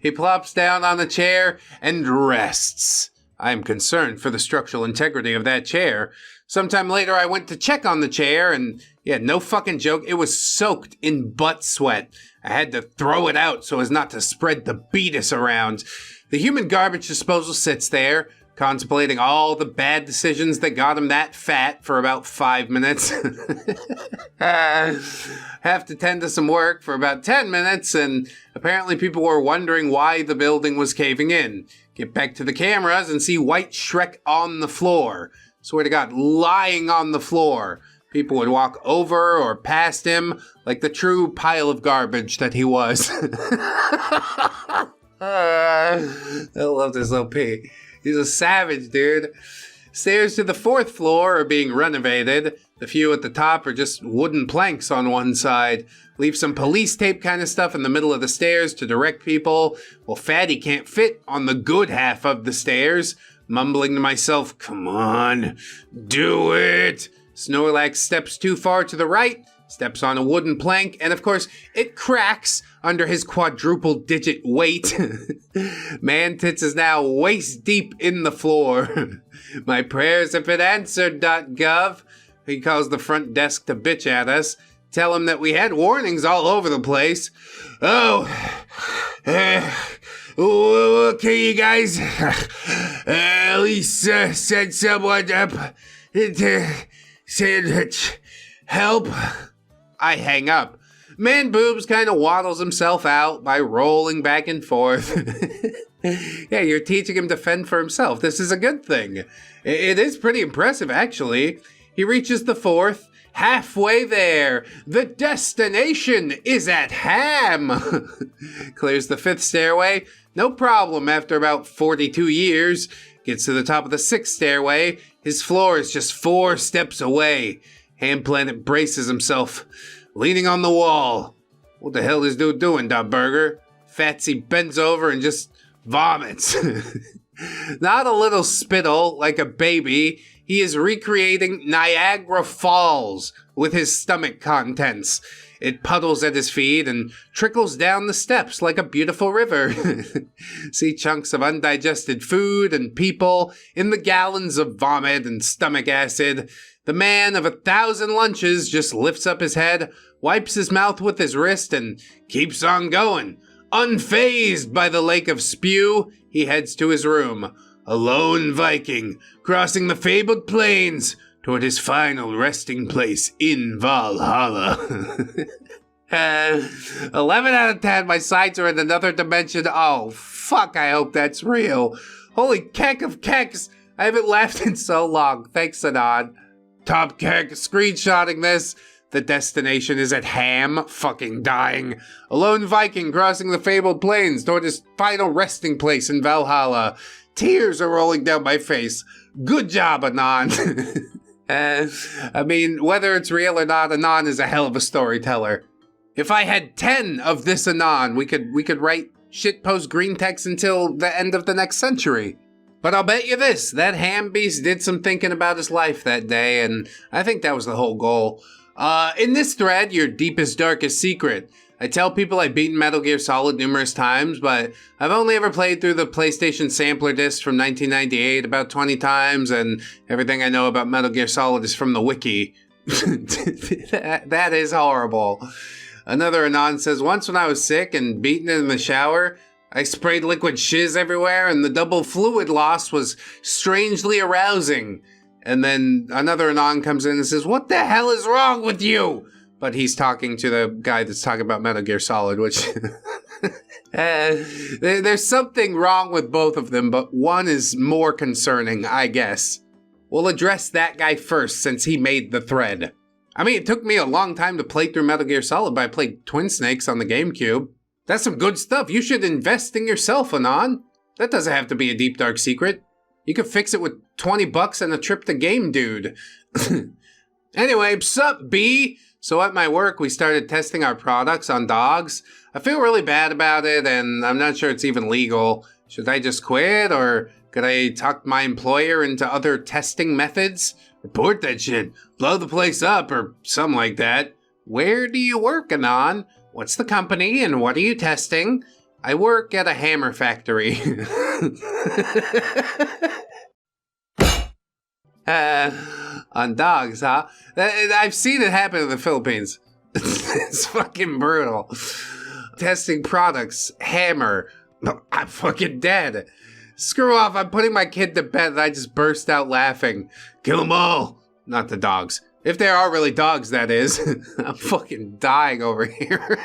He plops down on the chair and rests. I'm concerned for the structural integrity of that chair. Sometime later, I went to check on the chair, and yeah, no fucking joke, it was soaked in butt sweat. I had to throw it out so as not to spread the beatus around. The human garbage disposal sits there, contemplating all the bad decisions that got him that fat for about 5 minutes. Have to tend to some work for about 10 minutes, and apparently people were wondering why the building was caving in. Get back to the cameras and see White Shrek on the floor. Swear to God, lying on the floor. People would walk over or past him like the true pile of garbage that he was. I love this little pig. He's a savage, dude. Stairs to the 4th floor are being renovated. The few at the top are just wooden planks on one side. Leave some police tape kind of stuff in the middle of the stairs to direct people. Well, Fatty can't fit on the good half of the stairs. Mumbling to myself, come on, do it. Snorlax steps too far to the right, steps on a wooden plank, and of course, it cracks under his quadruple digit weight. Man Tits is now waist deep in the floor. My prayers have been answered, .gov. He calls the front desk to bitch at us. Tell him that we had warnings all over the place. Okay, you guys. At least send someone up to sandwich. Help. I hang up. Man Boobs kind of waddles himself out by rolling back and forth. Yeah, you're teaching him to fend for himself. This is a good thing. It is pretty impressive, actually. He reaches the 4th. Halfway there, the destination is at Ham. Clears the 5th stairway, no problem after about 42 years. Gets to the top of the 6th stairway, his floor is just 4 steps away. Ham Planet braces himself, leaning on the wall. What the hell is dude doing, Burger? Fatsy bends over and just vomits. Not a little spittle like a baby. He is recreating Niagara Falls with his stomach contents. It puddles at his feet and trickles down the steps like a beautiful river. See chunks of undigested food and people in the gallons of vomit and stomach acid. The man of 1,000 lunches just lifts up his head, wipes his mouth with his wrist, and keeps on going. Unfazed by the lake of spew, he heads to his room. A lone Viking, crossing the fabled plains toward his final resting place in Valhalla. 11 out of 10, my sides are in another dimension. Oh, fuck, I hope that's real. Holy keck of kecks, I haven't laughed in so long. Thanks, Anon. Top keck, screenshotting this. The destination is at Ham, fucking dying. A lone Viking crossing the fabled plains toward his final resting place in Valhalla. Tears are rolling down my face. Good job, Anon. I mean, whether it's real or not, Anon is a hell of a storyteller. If I had 10 of this Anon, we could write shitpost Greentexts until the end of the next century. But I'll bet you this, that ham beast did some thinking about his life that day, and I think that was the whole goal. In this thread, your deepest, darkest secret. I tell people I've beaten Metal Gear Solid numerous times, but I've only ever played through the PlayStation sampler disc from 1998 about 20 times, and everything I know about Metal Gear Solid is from the wiki. That is horrible. Another Anon says, once when I was sick and beaten in the shower, I sprayed liquid shiz everywhere, and the double fluid loss was strangely arousing. And then another Anon comes in and says, what the hell is wrong with you? But he's talking to the guy that's talking about Metal Gear Solid, which... there's something wrong with both of them, but one is more concerning, I guess. We'll address that guy first, since he made the thread. I mean, it took me a long time to play through Metal Gear Solid, but I played Twin Snakes on the GameCube. That's some good stuff. You should invest in yourself, Anon. That doesn't have to be a deep, dark secret. You could fix it with $20 and a trip to Game Dude. Anyway, sup, B? So at my work, we started testing our products on dogs. I feel really bad about it, and I'm not sure it's even legal. Should I just quit, or could I talk my employer into other testing methods? Report that shit, blow the place up, or something like that. Where do you work, Anon? What's the company, and what are you testing? I work at a hammer factory. On dogs, huh? I've seen it happen in the Philippines. It's fucking brutal. Testing products, hammer. I'm fucking dead. Screw off, I'm putting my kid to bed and I just burst out laughing. Kill them all. Not the dogs. If there are really dogs, that is. I'm fucking dying over here.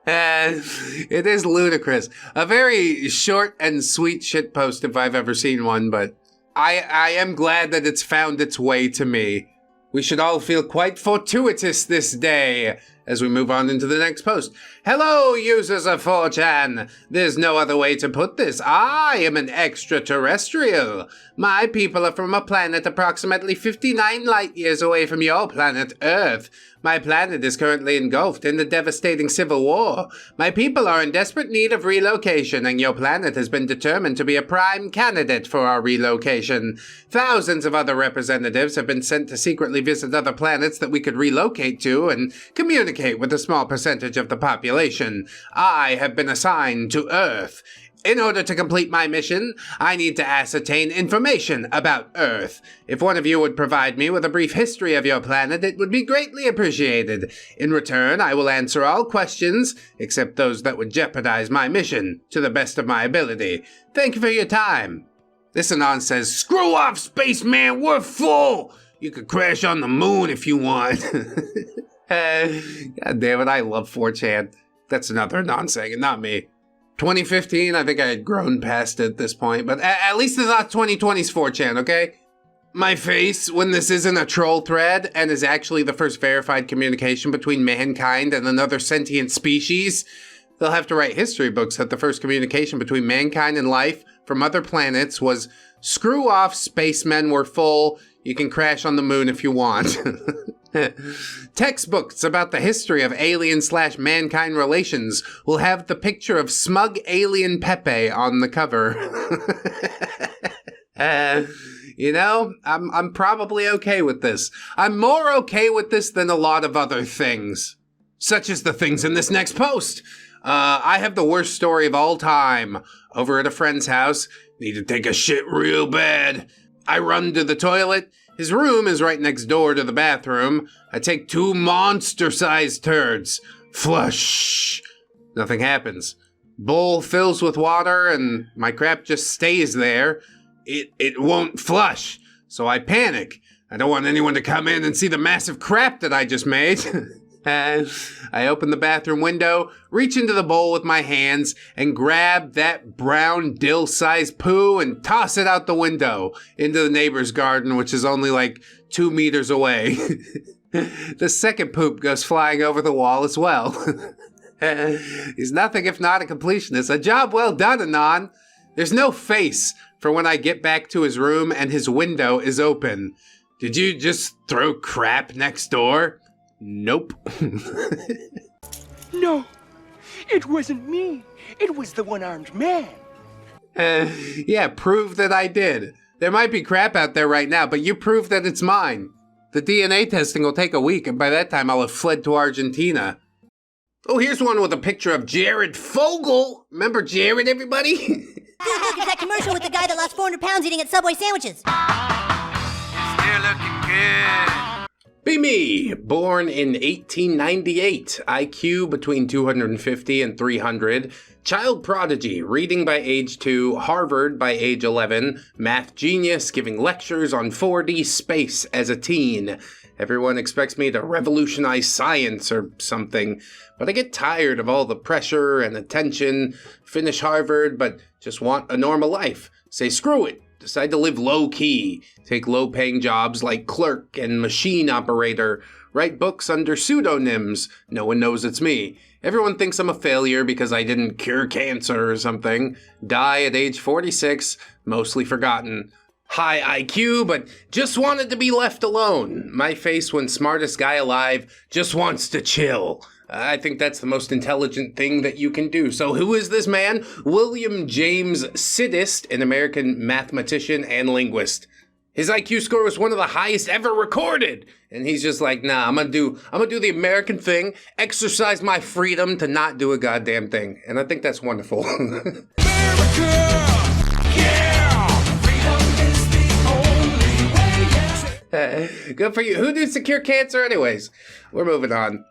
It is ludicrous. A very short and sweet shitpost if I've ever seen one, but I am glad that it's found its way to me. We should all feel quite fortuitous this day as we move on into the next post. Hello, users of 4chan. There's no other way to put this. I am an extraterrestrial. My people are from a planet approximately 59 light years away from your planet, Earth. My planet is currently engulfed in the devastating civil war. My people are in desperate need of relocation, and your planet has been determined to be a prime candidate for our relocation. Thousands of other representatives have been sent to secretly visit other planets that we could relocate to and communicate with a small percentage of the population. I have been assigned to Earth. In order to complete my mission, I need to ascertain information about Earth. If one of you would provide me with a brief history of your planet, it would be greatly appreciated. In return, I will answer all questions, except those that would jeopardize my mission, to the best of my ability. Thank you for your time. This Anon says, screw off, spaceman, we're full! You could crash on the moon if you want. God damn it, I love 4chan. That's another Anon saying it, not me. 2015, I think I had grown past it at this point, but at least it's not 2020's 4chan, okay? My face, when this isn't a troll thread and is actually the first verified communication between mankind and another sentient species, they'll have to write history books that the first communication between mankind and life from other planets was, screw off, spacemen, we're full, you can crash on the moon if you want. Textbooks about the history of alien/mankind relations will have the picture of smug alien Pepe on the cover. You know, I'm probably okay with this. I'm more okay with this than a lot of other things. Such as the things in this next post. I have the worst story of all time. Over at a friend's house, need to take a shit real bad. I run to the toilet. His room is right next door to the bathroom. I take 2 monster-sized turds. Flush. Nothing happens. Bowl fills with water and my crap just stays there. It won't flush. So I panic. I don't want anyone to come in and see the massive crap that I just made. I open the bathroom window, reach into the bowl with my hands, and grab that brown dill-sized poo and toss it out the window into the neighbor's garden, which is only like 2 meters away. The second poop goes flying over the wall as well. He's nothing if not a completionist. A job well done, Anon. There's no face for when I get back to his room and his window is open. Did you just throw crap next door? Nope. No, it wasn't me. It was the one-armed man. Yeah, prove that I did. There might be crap out there right now, but you prove that it's mine. The DNA testing will take a week, and by that time I'll have fled to Argentina. Oh, here's one with a picture of Jared Fogle. Remember Jared, everybody? Look, it's that commercial with the guy that lost 400 pounds eating at Subway sandwiches. Still looking good. Be me, born in 1898, IQ between 250 and 300, child prodigy, reading by age 2, Harvard by age 11, math genius, giving lectures on 4D space as a teen. Everyone expects me to revolutionize science or something, but I get tired of all the pressure and attention, finish Harvard, but just want a normal life. Say screw it. Decide to live low-key, take low-paying jobs like clerk and machine operator, write books under pseudonyms, no one knows it's me. Everyone thinks I'm a failure because I didn't cure cancer or something, die at age 46, mostly forgotten. High IQ, but just wanted to be left alone. My face when smartest guy alive just wants to chill. I think that's the most intelligent thing that you can do. So who is this man? William James Sidist, an American mathematician and linguist. His IQ score was one of the highest ever recorded. And he's just like, nah, I'm gonna do the American thing, exercise my freedom to not do a goddamn thing. And I think that's wonderful. America! Yeah! Freedom is the only way. Good for you. Who needs to cure cancer anyways? We're moving on.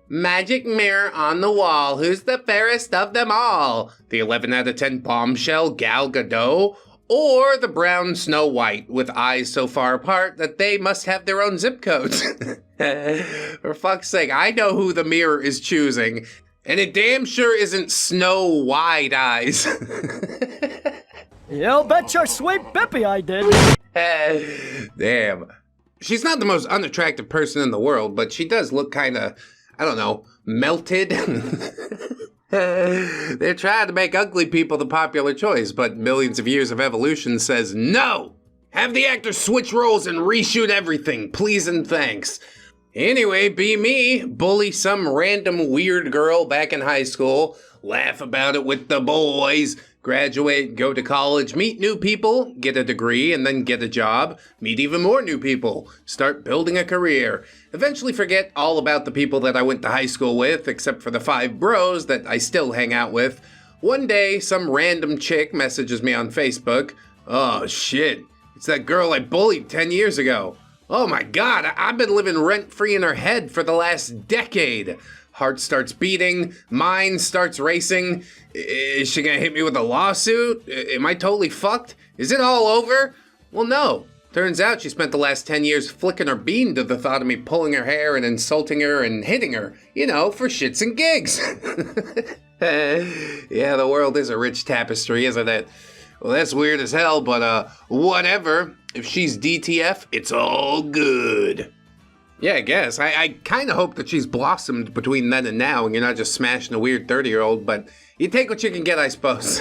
Magic mirror on the wall. Who's the fairest of them all? The 11 out of 10 bombshell Gal Gadot? Or the brown Snow White with eyes so far apart that they must have their own zip codes? For fuck's sake, I know who the mirror is choosing. And it damn sure isn't Snow Wide Eyes. You'll bet your sweet Bippy I did. Damn. She's not the most unattractive person in the world, but she does look kind of, I don't know, melted. They're trying to make ugly people the popular choice, but millions of years of evolution says no! Have the actors switch roles and reshoot everything, please and thanks. Anyway, be me, bully some random weird girl back in high school, laugh about it with the boys, graduate, go to college, meet new people, get a degree, and then get a job, meet even more new people, start building a career, eventually forget all about the people that I went to high school with, except for the 5 bros that I still hang out with. One day, some random chick messages me on Facebook. Oh shit, it's that girl I bullied 10 years ago. Oh my god, I've been living rent-free in her head for the last decade. Heart starts beating, mind starts racing. Is she gonna hit me with a lawsuit? Am I totally fucked? Is it all over? Well, no. Turns out she spent the last 10 years flicking her bean to the thought of me pulling her hair and insulting her and hitting her. You know, for shits and gigs. Yeah, the world is a rich tapestry, isn't it? Well, that's weird as hell, but whatever. If she's DTF, it's all good. Yeah, I guess. I kind of hope that she's blossomed between then and now and you're not just smashing a weird 30-year-old, but you take what you can get, I suppose.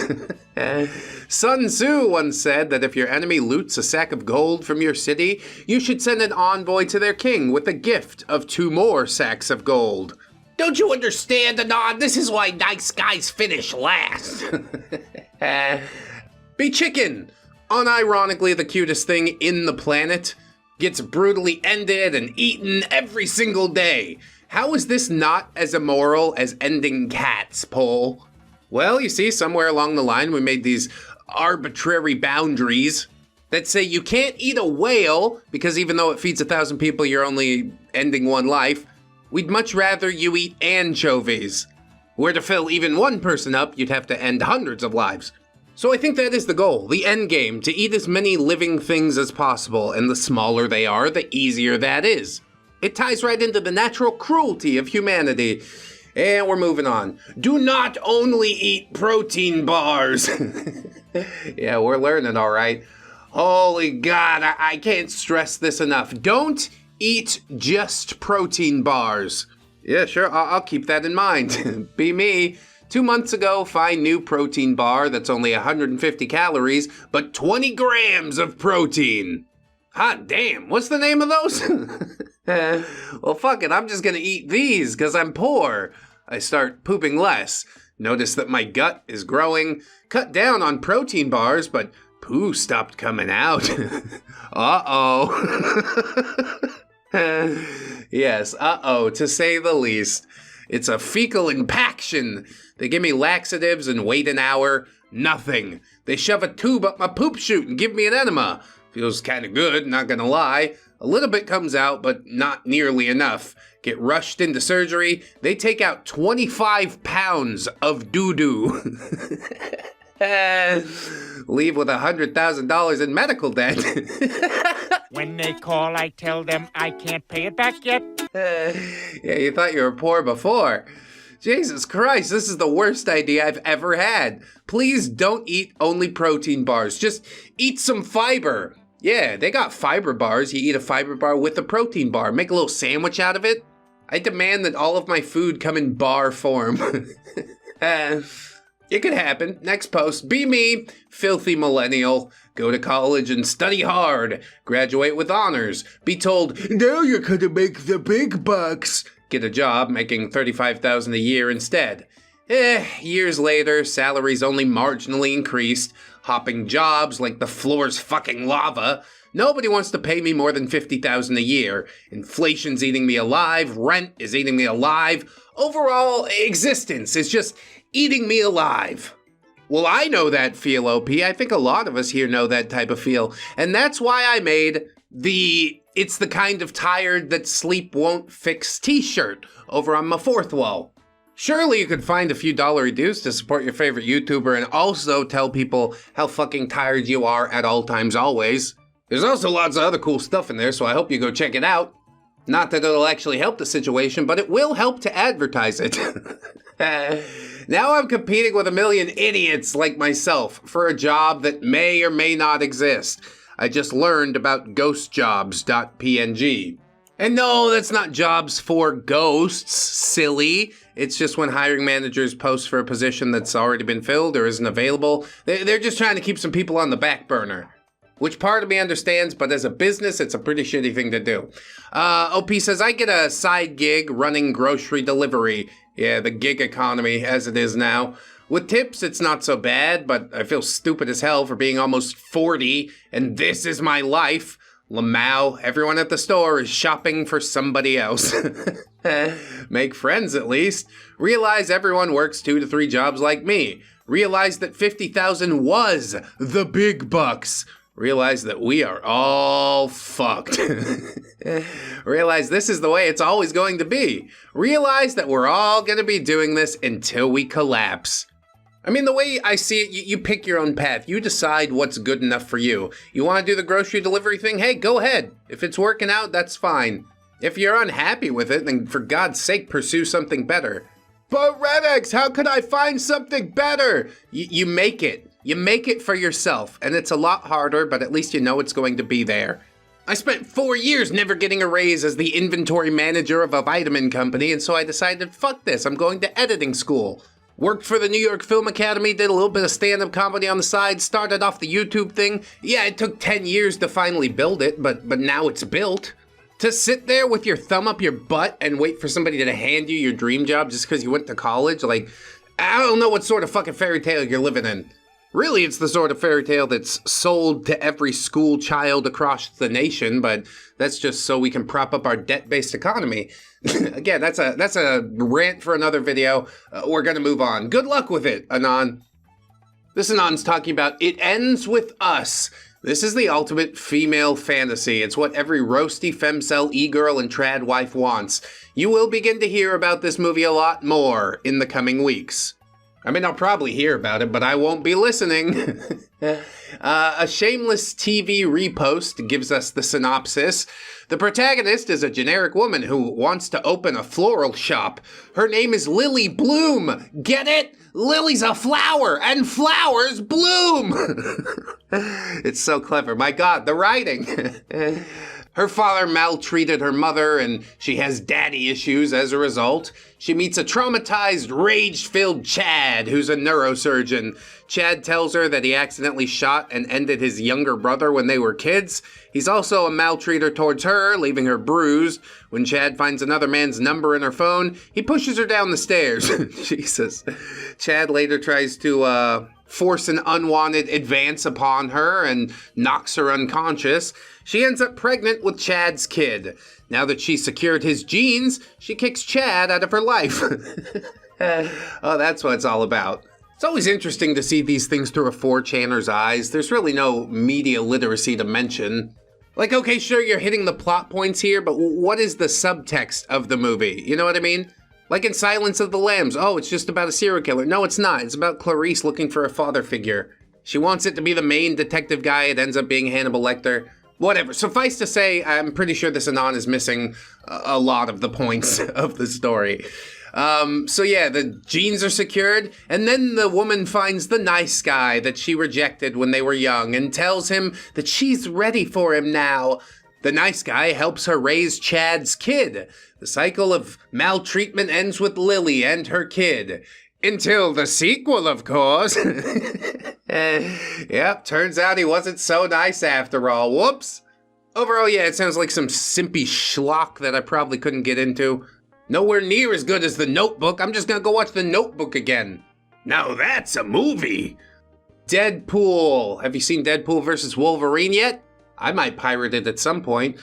Sun Tzu once said that if your enemy loots a sack of gold from your city, you should send an envoy to their king with a gift of 2 more sacks of gold. Don't you understand, Anon? This is why nice guys finish last. Be chicken. Unironically the cutest thing in the planet. Gets brutally ended and eaten every single day. How is this not as immoral as ending cats, Paul? Well, you see, somewhere along the line we made these arbitrary boundaries that say you can't eat a whale because even though it feeds 1,000 people, you're only ending 1 life. We'd much rather you eat anchovies. Where to fill even 1 person up, you'd have to end hundreds of lives. So I think that is the goal, the end game, to eat as many living things as possible, and the smaller they are, the easier that is. It ties right into the natural cruelty of humanity. And we're moving on. Do not only eat protein bars. Yeah, we're learning, all right. Holy God, I can't stress this enough. Don't eat just protein bars. Yeah, sure, I'll keep that in mind. Be me. 2 months ago, find new protein bar that's only 150 calories, but 20 grams of protein. Hot damn, what's the name of those? Well, fuck it, I'm just gonna eat these because I'm poor. I start pooping less. Notice that my gut is growing. Cut down on protein bars, but poo stopped coming out. Uh-oh. Yes, uh-oh, to say the least. It's a fecal impaction. They give me laxatives and wait an hour. Nothing. They shove a tube up my poop chute and give me an enema. Feels kind of good, not gonna lie. A little bit comes out, but not nearly enough. Get rushed into surgery. They take out 25 pounds of doo-doo. Leave with $100,000 in medical debt. When they call, I tell them I can't pay it back yet. Yeah, you thought you were poor before. Jesus Christ, this is the worst idea I've ever had. Please don't eat only protein bars. Just eat some fiber. Yeah, they got fiber bars. You eat a fiber bar with a protein bar. Make a little sandwich out of it. I demand that all of my food come in bar form. It could happen. Next post. Be me, filthy millennial. Go to college and study hard. Graduate with honors. Be told, now you're gonna make the big bucks. Get a job making $35,000 a year instead. Years later, salaries only marginally increased. Hopping jobs like the floor's fucking lava. Nobody wants to pay me more than $50,000 a year. Inflation's eating me alive. Rent is eating me alive. Overall existence is just eating me alive. Well, I know that feel, OP. I think a lot of us here know that type of feel. And that's why I made the "It's the kind of tired that sleep won't fix" t-shirt over on my fourth wall. Surely you could find a few dollary dues to support your favorite YouTuber and also tell people how fucking tired you are at all times always. There's also lots of other cool stuff in there, so I hope you go check it out. Not that it'll actually help the situation, but it will help to advertise it. Now I'm competing with a million idiots like myself for a job that may or may not exist. I just learned about ghostjobs.png. And no, that's not jobs for ghosts, silly. It's just when hiring managers post for a position that's already been filled or isn't available. They're just trying to keep some people on the back burner. Which part of me understands, but as a business, it's a pretty shitty thing to do. OP says, I get a side gig running grocery delivery. Yeah, the gig economy as it is now. With tips, it's not so bad, but I feel stupid as hell for being almost 40, and this is my life. Lamau, everyone at the store is shopping for somebody else. Make friends at least. Realize everyone works 2 to 3 jobs like me. Realize that 50,000 was the big bucks. Realize that we are all fucked. Realize this is the way it's always going to be. Realize that we're all going to be doing this until we collapse. I mean, the way I see it, you pick your own path. You decide what's good enough for you. You want to do the grocery delivery thing? Hey, go ahead. If it's working out, that's fine. If you're unhappy with it, then for God's sake, pursue something better. But ReddX, how could I find something better? You make it. You make it for yourself, and it's a lot harder, but at least you know it's going to be there. I spent 4 years never getting a raise as the inventory manager of a vitamin company, and so I decided, fuck this, I'm going to editing school. Worked for the New York Film Academy, did a little bit of stand-up comedy on the side, started off the YouTube thing. Yeah, it took 10 years to finally build it, but now it's built. To sit there with your thumb up your butt and wait for somebody to hand you your dream job just because you went to college, like, I don't know what sort of fucking fairy tale you're living in. Really, it's the sort of fairy tale that's sold to every school child across the nation, but that's just so we can prop up our debt-based economy. Again, that's a rant for another video. We're gonna move on. Good luck with it, Anon. This Anon's talking about It Ends With Us. This is the ultimate female fantasy. It's what every roasty femcel e-girl and trad wife wants. You will begin to hear about this movie a lot more in the coming weeks. I mean, I'll probably hear about it, but I won't be listening. A shameless TV repost gives us the synopsis. The protagonist is a generic woman who wants to open a floral shop. Her name is Lily Bloom. Get it? Lily's a flower, and flowers bloom. It's so clever. My God, the writing. Her father maltreated her mother, and she has daddy issues as a result. She meets a traumatized, rage-filled Chad, who's a neurosurgeon. Chad tells her that he accidentally shot and ended his younger brother when they were kids. He's also a maltreater towards her, leaving her bruised. When Chad finds another man's number in her phone, he pushes her down the stairs. Jesus. Chad later tries to, force an unwanted advance upon her and knocks her unconscious. She ends up pregnant with Chad's kid. Now that she's secured his genes, she kicks Chad out of her life. Oh, that's what it's all about. It's always interesting to see these things through a 4chaner's eyes. There's really no media literacy to mention. Like, okay, sure, you're hitting the plot points here, but what is the subtext of the movie? You know what I mean? Like in Silence of the Lambs, oh, it's just about a serial killer. No, it's not. It's about Clarice looking for a father figure. She wants it to be the main detective guy. It ends up being Hannibal Lecter. Whatever. Suffice to say, I'm pretty sure this Anon is missing a lot of the points of the story. So yeah, the genes are secured, and then the woman finds the nice guy that she rejected when they were young and tells him that she's ready for him now. The nice guy helps her raise Chad's kid. The cycle of maltreatment ends with Lily and her kid. Until the sequel, of course. Yep, turns out he wasn't so nice after all. Whoops. Overall, yeah, it sounds like some simpy schlock that I probably couldn't get into. Nowhere near as good as The Notebook. I'm just gonna go watch The Notebook again. Now that's a movie. Deadpool. Have you seen Deadpool versus Wolverine yet? I might pirate it at some point.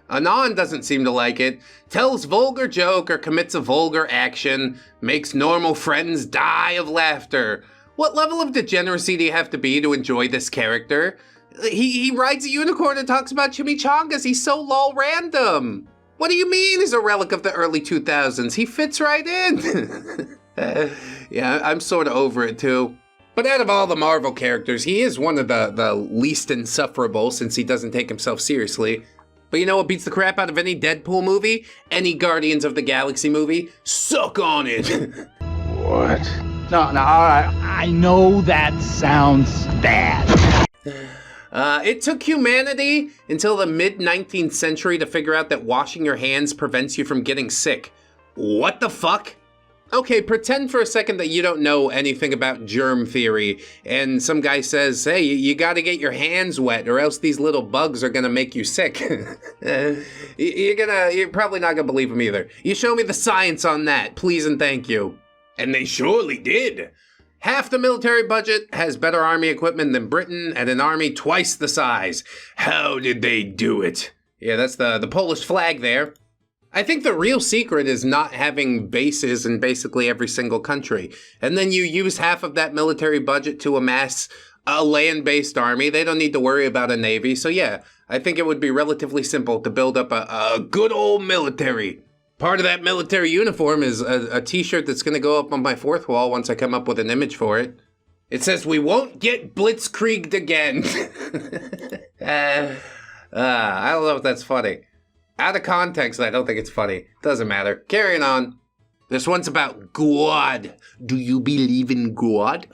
Anon doesn't seem to like it. Tells vulgar joke or commits a vulgar action. Makes normal friends die of laughter. What level of degeneracy do you have to be to enjoy this character? He rides a unicorn and talks about chimichangas. He's so lol random. What do you mean he's a relic of the early 2000s? He fits right in. Yeah, I'm sort of over it too. But out of all the Marvel characters, he is one of the least insufferable since he doesn't take himself seriously. But you know what beats the crap out of any Deadpool movie? Any Guardians of the Galaxy movie? Suck on it! What? No, alright, I know that sounds bad. It took humanity until the mid-19th century to figure out that washing your hands prevents you from getting sick. What the fuck? Okay, pretend for a second that you don't know anything about germ theory, and some guy says, hey, you gotta get your hands wet or else these little bugs are gonna make you sick. You're probably not gonna believe him either. You show me the science on that, please and thank you. And they surely did. Half the military budget has better army equipment than Britain and an army twice the size. How did they do it? Yeah, that's the Polish flag there. I think the real secret is not having bases in basically every single country. And then you use half of that military budget to amass a land-based army. They don't need to worry about a navy. So yeah, I think it would be relatively simple to build up a good old military. Part of that military uniform is a t-shirt that's going to go up on my fourth wall once I come up with an image for it. It says, we won't get blitzkrieged again. I don't know if that's funny. Out of context, I don't think it's funny. Doesn't matter. Carrying on. This one's about God. Do you believe in God?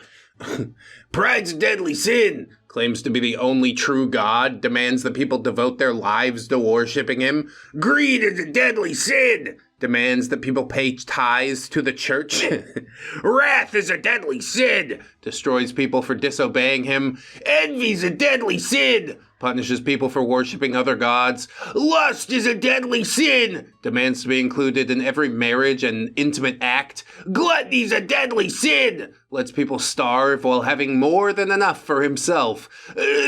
Pride's a deadly sin. Claims to be the only true God. Demands that people devote their lives to worshiping him. Greed is a deadly sin. Demands that people pay tithes to the church. Wrath is a deadly sin. Destroys people for disobeying him. Envy's a deadly sin. Punishes people for worshiping other gods. Lust is a deadly sin. Demands to be included in every marriage and intimate act. Gluttony's a deadly sin. Lets people starve while having more than enough for himself.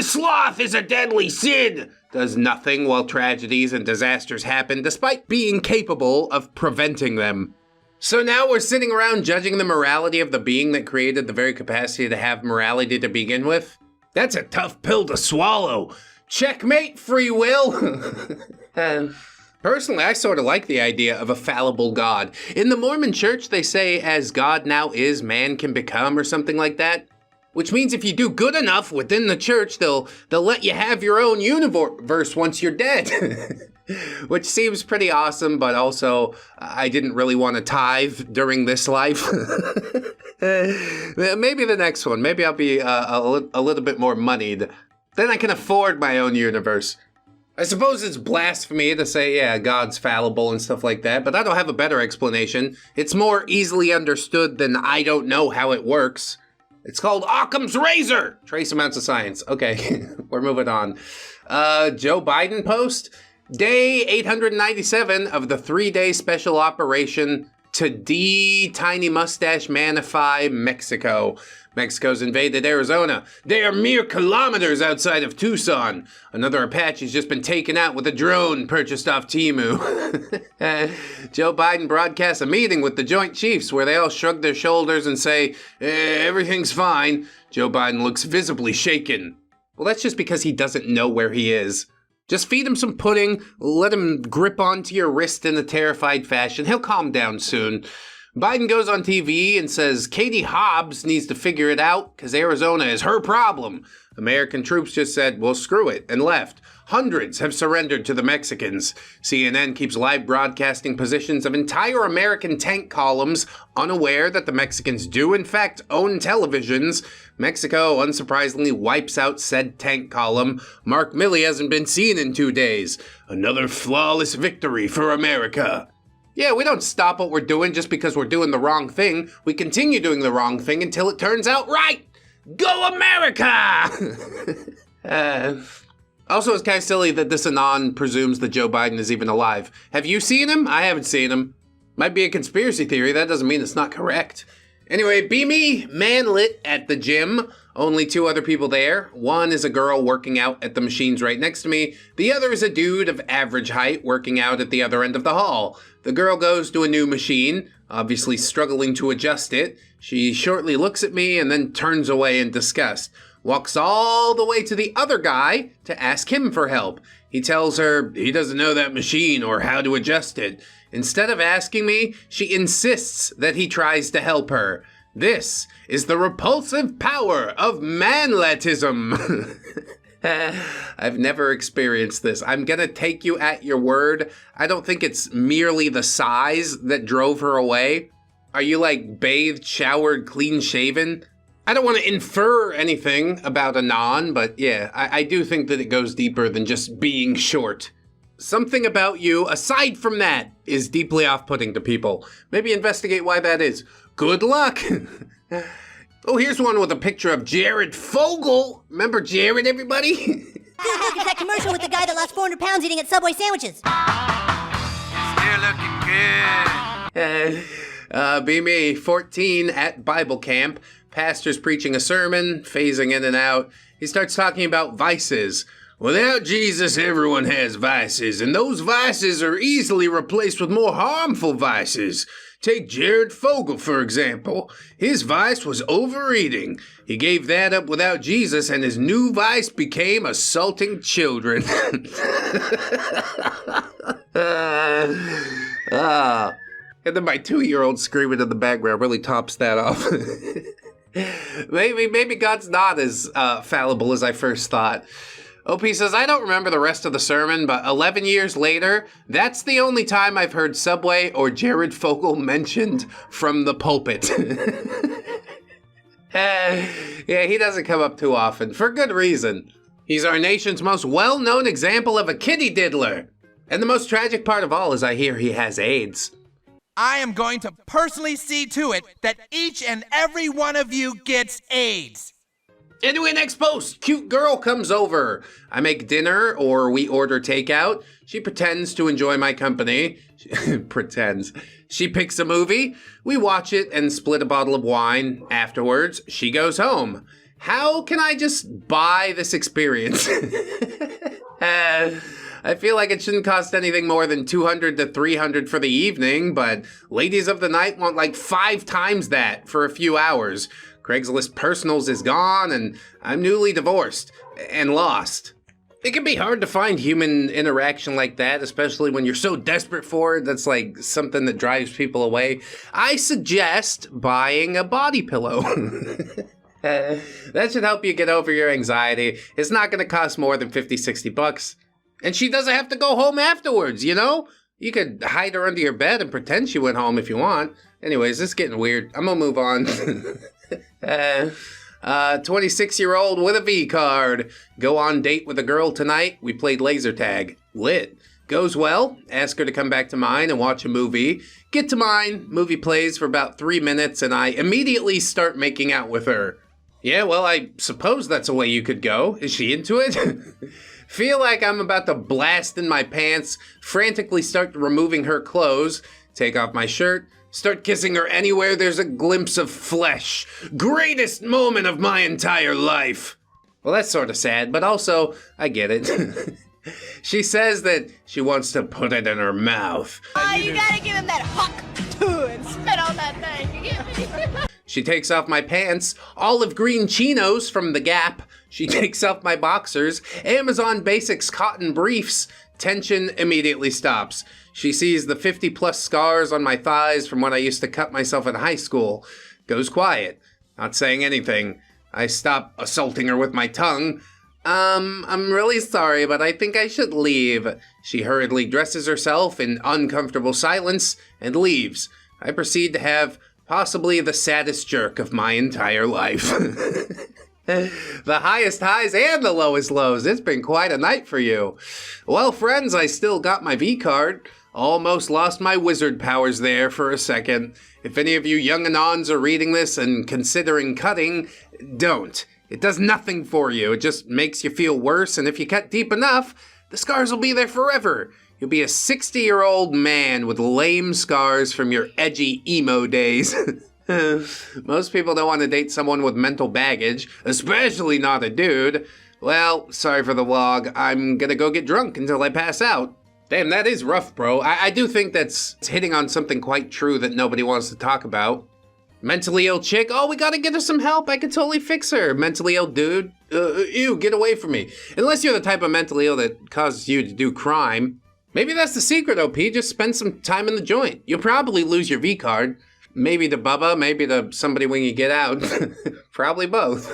Sloth is a deadly sin. Does nothing while tragedies and disasters happen despite being capable of preventing them. So now we're sitting around judging the morality of the being that created the very capacity to have morality to begin with? That's a tough pill to swallow. Checkmate, free will. Personally, I sort of like the idea of a fallible God. In the Mormon church, they say, as God now is, man can become, or something like that. Which means if you do good enough within the church, they'll let you have your own universe once you're dead. Which seems pretty awesome, but also I didn't really want to tithe during this life. Maybe the next one. Maybe I'll be a little bit more moneyed. Then I can afford my own universe. I suppose it's blasphemy to say, yeah, God's fallible and stuff like that, but I don't have a better explanation. It's more easily understood than I don't know how it works. It's called Occam's razor. Trace amounts of science. Okay, we're moving on. Joe Biden post. Day 897 of the 3-day special operation to Tiny Mustache Manify Mexico. Mexico's invaded Arizona. They are mere kilometers outside of Tucson. Another Apache's just been taken out with a drone purchased off Temu. Joe Biden broadcasts a meeting with the Joint Chiefs where they all shrug their shoulders and say, everything's fine. Joe Biden looks visibly shaken. Well, that's just because he doesn't know where he is. Just feed him some pudding, let him grip onto your wrist in a terrified fashion. He'll calm down soon. Biden goes on TV and says Katie Hobbs needs to figure it out because Arizona is her problem. American troops just said, well, screw it, and left. Hundreds have surrendered to the Mexicans. CNN keeps live broadcasting positions of entire American tank columns, unaware that the Mexicans do in fact own televisions. Mexico unsurprisingly wipes out said tank column. Mark Milley hasn't been seen in 2 days. Another flawless victory for America. Yeah, we don't stop what we're doing just because we're doing the wrong thing. We continue doing the wrong thing until it turns out right. Go America! Also, it's kind of silly that this Anon presumes that Joe Biden is even alive. Have you seen him? I haven't seen him. Might be a conspiracy theory. That doesn't mean it's not correct. Anyway, be me, manlit at the gym. Only 2 other people there. One is a girl working out at the machines right next to me. The other is a dude of average height working out at the other end of the hall. The girl goes to a new machine, obviously struggling to adjust it. She shortly looks at me and then turns away in disgust. Walks all the way to the other guy to ask him for help. He tells her he doesn't know that machine or how to adjust it. Instead of asking me, she insists that he tries to help her. This is the repulsive power of manletism. I've never experienced this. I'm gonna take you at your word. I don't think it's merely the size that drove her away. Are you like bathed, showered, clean shaven? I don't want to infer anything about Anon, but yeah, I do think that it goes deeper than just being short. Something about you, aside from that, is deeply off-putting to people. Maybe investigate why that is. Good luck! Oh, here's one with a picture of Jared Fogle. Remember Jared, everybody? Dude, look, it's that commercial with the guy that lost 400 pounds eating at Subway sandwiches. Still looking good. Be me, 14 at Bible camp. Pastor's preaching a sermon, phasing in and out. He starts talking about vices. Without Jesus, everyone has vices, and those vices are easily replaced with more harmful vices. Take Jared Fogle, for example. His vice was overeating. He gave that up without Jesus, and his new vice became assaulting children. And then my 2-year-old screaming in the background really tops that off. Maybe God's not as fallible as I first thought. OP says, I don't remember the rest of the sermon, but 11 years later, that's the only time I've heard Subway or Jared Fogle mentioned from the pulpit. Yeah, he doesn't come up too often, for good reason. He's our nation's most well-known example of a kitty diddler. And the most tragic part of all is I hear he has AIDS. I am going to personally see to it that each and every one of you gets AIDS. Anyway, next post. Cute girl comes over. I make dinner or we order takeout. She pretends to enjoy my company. Pretends. She picks a movie. We watch it and split a bottle of wine. Afterwards, she goes home. How can I just buy this experience? I feel like it shouldn't cost anything more than $200 to $300 for the evening, but ladies of the night want like 5 times that for a few hours. Craigslist Personals is gone, and I'm newly divorced and lost. It can be hard to find human interaction like that, especially when you're so desperate for it. That's like something that drives people away. I suggest buying a body pillow. That should help you get over your anxiety. It's not going to cost more than $50-$60. And she doesn't have to go home afterwards, you know? You could hide her under your bed and pretend she went home if you want. Anyways, this is getting weird. I'm gonna move on. 26-year-old with a V card. Go on date with a girl tonight. We played laser tag. Lit. Goes well. Ask her to come back to mine and watch a movie. Get to mine. Movie plays for about 3 minutes and I immediately start making out with her. Yeah, well, I suppose that's a way you could go. Is she into it? Feel like I'm about to blast in my pants, frantically start removing her clothes, take off my shirt, start kissing her anywhere there's a glimpse of flesh. Greatest moment of my entire life. Well, that's sort of sad, but also, I get it. She says that she wants to put it in her mouth. Oh, you gotta give him that huck too and spit on that thing. You get me? She takes off my pants, olive green chinos from The Gap. She takes off my boxers, Amazon Basics cotton briefs, Tension immediately stops. She sees the 50-plus scars on my thighs from when I used to cut myself in high school. Goes quiet, not saying anything. I stop assaulting her with my tongue. I'm really sorry, but I think I should leave. She hurriedly dresses herself in uncomfortable silence and leaves. I proceed to have possibly the saddest jerk of my entire life. The highest highs and the lowest lows. It's been quite a night for you. Well, friends, I still got my V card. Almost lost my wizard powers there for a second. If any of you young anons are reading this and considering cutting, don't. It does nothing for you. It just makes you feel worse, and if you cut deep enough, the scars will be there forever. You'll be a 60-year-old man with lame scars from your edgy emo days. Most people don't want to date someone with mental baggage, especially not a dude. Well, sorry for the vlog. I'm gonna go get drunk until I pass out. Damn, that is rough, bro. I do think that's hitting on something quite true that nobody wants to talk about. Mentally ill chick, oh, we gotta get her some help. I could totally fix her. Mentally ill dude, ew, get away from me. Unless you're the type of mentally ill that causes you to do crime. Maybe that's the secret, OP. Just spend some time in the joint. You'll probably lose your V card. Maybe to Bubba, maybe to somebody when you get out. Probably both.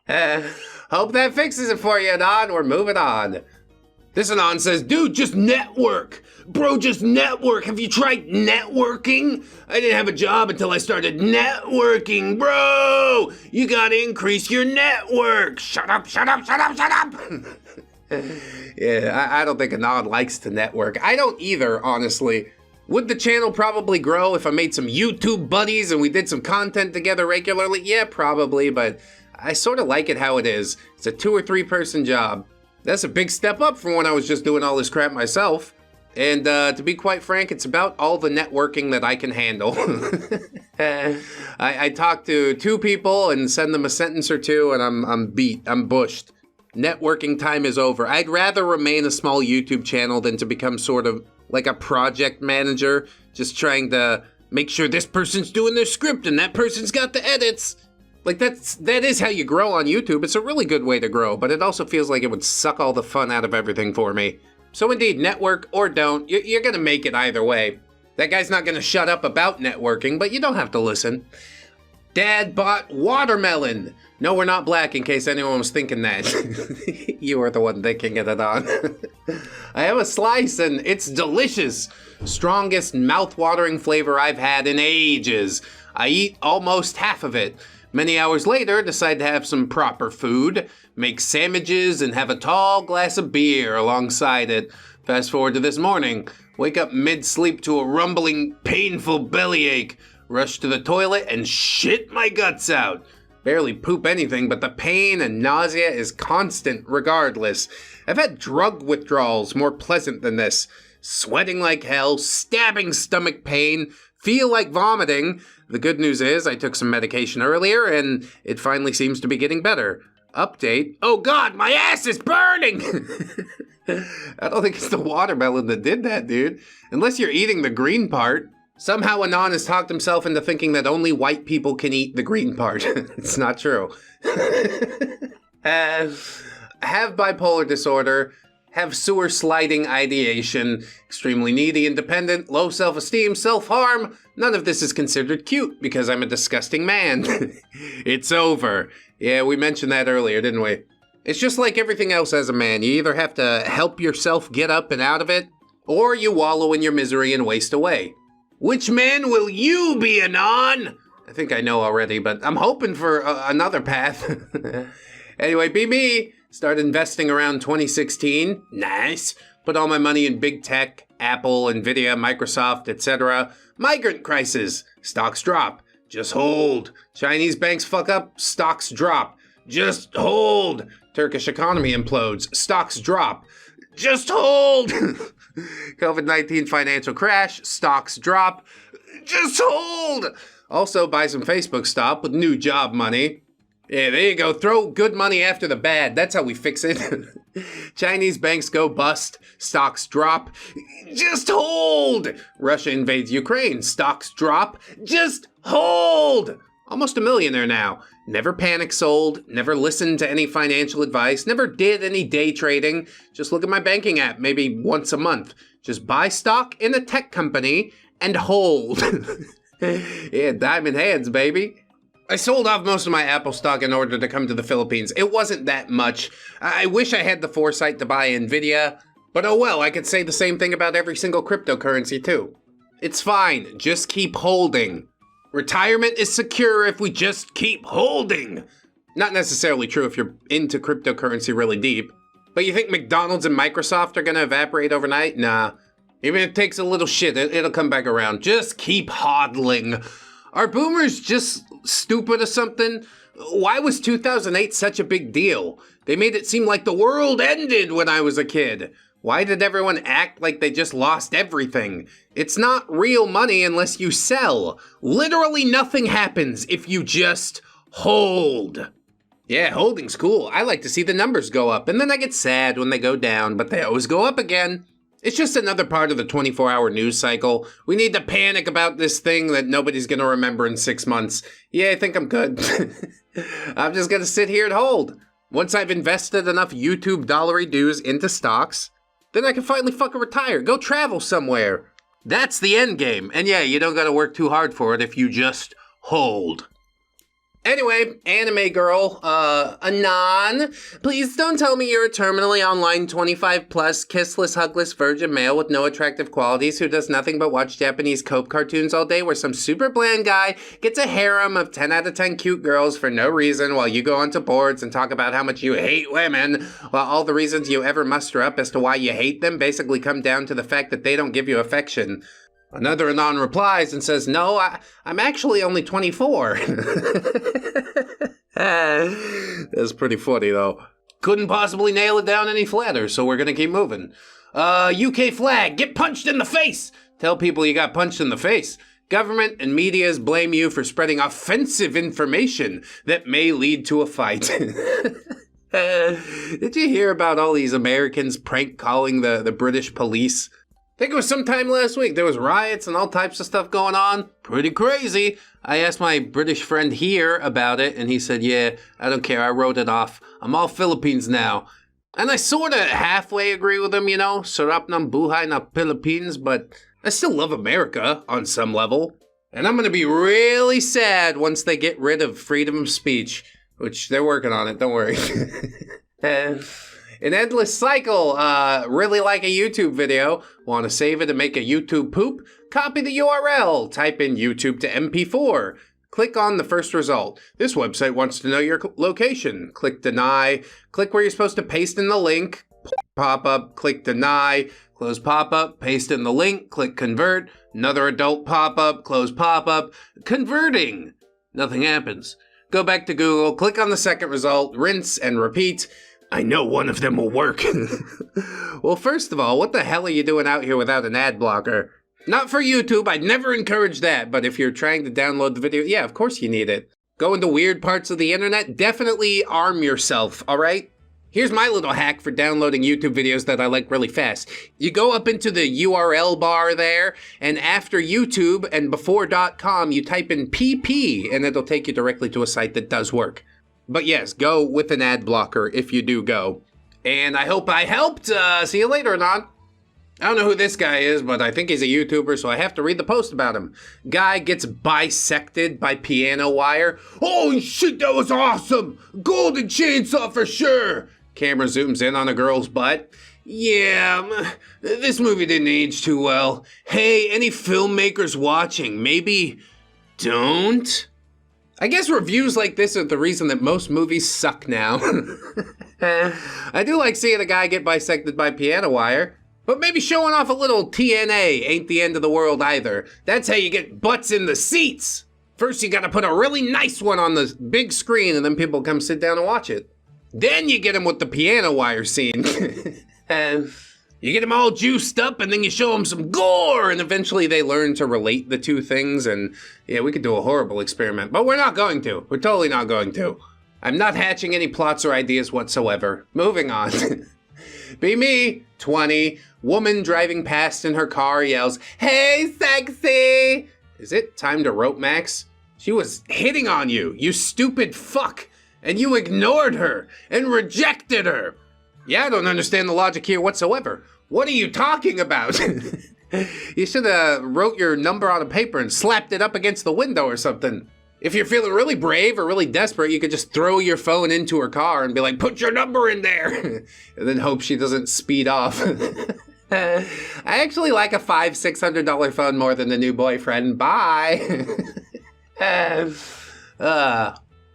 Hope that fixes it for you, Anon. We're moving on. This Anon says, dude, just network. Bro, just network. Have you tried networking? I didn't have a job until I started networking, bro. You gotta increase your network. Shut up, shut up, shut up, shut up. Yeah, I don't think Anon likes to network. I don't either, honestly. Would the channel probably grow if I made some YouTube buddies and we did some content together regularly? Yeah, probably, but I sort of like it how it is. It's a 2 or 3 person job. That's a big step up from when I was just doing all this crap myself. And to be quite frank, it's about all the networking that I can handle. I talk to 2 people and send them a sentence or 2 and I'm beat, I'm bushed. Networking time is over. I'd rather remain a small YouTube channel than to become sort of like a project manager, just trying to make sure this person's doing their script and that person's got the edits. Like that is how you grow on YouTube. It's a really good way to grow, but it also feels like it would suck all the fun out of everything for me. So indeed, network or don't, you're gonna make it either way. That guy's not gonna shut up about networking, but you don't have to listen. Dad bought watermelon. No, we're not black, in case anyone was thinking that. You were the one thinking it, Anon. I have a slice and it's delicious. Strongest mouth-watering flavor I've had in ages. I eat almost half of it. Many hours later, decide to have some proper food, make sandwiches, and have a tall glass of beer alongside it. Fast forward to this morning. Wake up mid-sleep to a rumbling, painful bellyache. Rush to the toilet and shit my guts out. Barely poop anything, but the pain and nausea is constant regardless. I've had drug withdrawals more pleasant than this. Sweating like hell, stabbing stomach pain, feel like vomiting. The good news is I took some medication earlier and it finally seems to be getting better. Update, oh god, my ass is burning! I don't think it's the watermelon that did that, dude. Unless you're eating the green part. Somehow Anon has talked himself into thinking that only white people can eat the green part. It's not true. Have bipolar disorder, have sewer sliding ideation, extremely needy, independent, low self-esteem, self-harm. None of this is considered cute because I'm a disgusting man. It's over. Yeah, we mentioned that earlier, didn't we? It's just like everything else as a man. You either have to help yourself get up and out of it, or you wallow in your misery and waste away. Which man will you be, Anon? I think I know already, but I'm hoping for another path. Anyway, be me. Start investing around 2016. Nice. Put all my money in big tech, Apple, Nvidia, Microsoft, etc. Migrant crisis. Stocks drop. Just hold. Chinese banks fuck up. Stocks drop. Just hold. Turkish economy implodes. Stocks drop. Just hold. COVID-19 financial crash, stocks drop. Just hold. Also buy some Facebook stock with new job money. Yeah, there you go. Throw good money after the bad. That's how we fix it. Chinese banks go bust. Stocks drop. Just hold. Russia invades Ukraine. Stocks drop. Just hold. Almost a millionaire now. Never panic sold, never listened to any financial advice, never did any day trading. Just look at my banking app maybe once a month. Just buy stock in a tech company and hold. Yeah, diamond hands, baby. I sold off most of my Apple stock in order to come to the Philippines. It wasn't that much. I wish I had the foresight to buy Nvidia, but oh well, I could say the same thing about every single cryptocurrency too. It's fine, just keep holding. Retirement is secure if we just keep holding. Not necessarily true if you're into cryptocurrency really deep. But you think McDonald's and Microsoft are gonna evaporate overnight? Nah. Even if it takes a little shit, it'll come back around. Just keep hodling. Are boomers just stupid or something? Why was 2008 such a big deal? They made it seem like the world ended when I was a kid. Why did everyone act like they just lost everything? It's not real money unless you sell. Literally nothing happens if you just hold. Yeah, holding's cool. I like to see the numbers go up, and then I get sad when they go down, but they always go up again. It's just another part of the 24-hour news cycle. We need to panic about this thing that nobody's gonna remember in 6 months. Yeah, I think I'm good. I'm just gonna sit here and hold. Once I've invested enough YouTube dollary dues into stocks, then I can finally fucking retire, go travel somewhere. That's the end game. And yeah, you don't gotta work too hard for it if you just hold. Anyway, anime girl, Anon, please don't tell me you're a terminally online 25 plus kissless, hugless virgin male with no attractive qualities who does nothing but watch Japanese Cope cartoons all day where some super bland guy gets a harem of 10 out of 10 cute girls for no reason while you go onto boards and talk about how much you hate women, while all the reasons you ever muster up as to why you hate them basically come down to the fact that they don't give you affection. Another Anon replies and says, no, I'm actually only 24. That's pretty funny, though. Couldn't possibly nail it down any flatter, so we're gonna keep moving. UK flag, get punched in the face! Tell people you got punched in the face. Government and medias blame you for spreading offensive information that may lead to a fight. Did you hear about all these Americans prank calling the British police? I think it was sometime last week. There was riots and all types of stuff going on. Pretty crazy. I asked my British friend here about it, and he said, yeah, I don't care. I wrote it off. I'm all Philippines now. And I sort of halfway agree with him, you know. Sarap ng buhay na Philippines, but I still love America on some level. And I'm going to be really sad once they get rid of freedom of speech, which they're working on it. Don't worry. An endless cycle, really like a YouTube video, want to save it and make a YouTube poop? Copy the URL, type in YouTube to MP4. Click on the first result. This website wants to know your location. Click deny, click where you're supposed to paste in the link, pop-up, click deny, close pop-up, paste in the link, click convert, another adult pop-up, close pop-up, converting. Nothing happens. Go back to Google, click on the second result, rinse and repeat. I know one of them will work. Well, first of all, what the hell are you doing out here without an ad blocker? Not for YouTube, I'd never encourage that, but if you're trying to download the video, yeah, of course you need it. Go into weird parts of the internet, definitely arm yourself, alright? Here's my little hack for downloading YouTube videos that I like really fast. You go up into the URL bar there, and after YouTube and before.com, you type in PP, and it'll take you directly to a site that does work. But yes, go with an ad blocker if you do go. And I hope I helped. See you later, Anon. I don't know who this guy is, but I think he's a YouTuber, so I have to read the post about him. Guy gets bisected by piano wire. Holy shit, that was awesome! Golden chainsaw for sure! Camera zooms in on a girl's butt. Yeah, this movie didn't age too well. Hey, any filmmakers watching, maybe don't? I guess reviews like this are the reason that most movies suck now. I do like seeing a guy get bisected by piano wire, but maybe showing off a little TNA ain't the end of the world either. That's how you get butts in the seats. First you gotta put a really nice one on the big screen and then people come sit down and watch it. Then you get them with the piano wire scene. You get them all juiced up and then you show them some gore and eventually they learn to relate the two things and yeah, we could do a horrible experiment, but we're not going to. We're totally not going to. I'm not hatching any plots or ideas whatsoever. Moving on. Be me, 20, woman driving past in her car yells, "Hey, sexy!" Is it time to rope Max? She was hitting on you, you stupid fuck, and you ignored her and rejected her. Yeah, I don't understand the logic here whatsoever. What are you talking about? You should have wrote your number on a paper and slapped it up against the window or something. If you're feeling really brave or really desperate, you could just throw your phone into her car and be like, put your number in there, and then hope she doesn't speed off. I actually like a $500-600 phone more than the new boyfriend. Bye.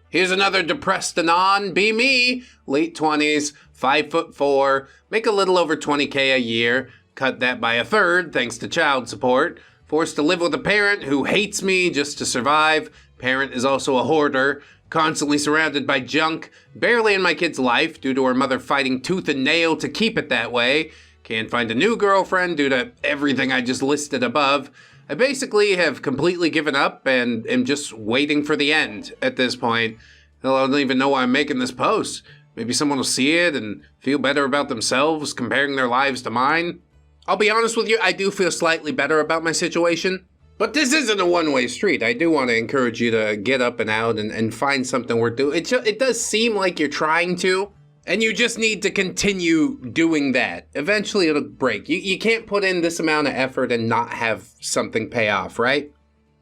Here's another depressed anon. Be me. Late 20s, 5'4", make a little over 20K a year. Cut that by a third thanks to child support. Forced to live with a parent who hates me just to survive. Parent is also a hoarder. Constantly surrounded by junk. Barely in my kid's life due to her mother fighting tooth and nail to keep it that way. Can't find a new girlfriend due to everything I just listed above. I basically have completely given up and am just waiting for the end at this point. Hell, I don't even know why I'm making this post. Maybe someone will see it and feel better about themselves comparing their lives to mine. I'll be honest with you, I do feel slightly better about my situation. But this isn't a one-way street. I do want to encourage you to get up and out and find something worth doing. It does seem like you're trying to. And you just need to continue doing that. Eventually it'll break. You can't put in this amount of effort and not have something pay off, right?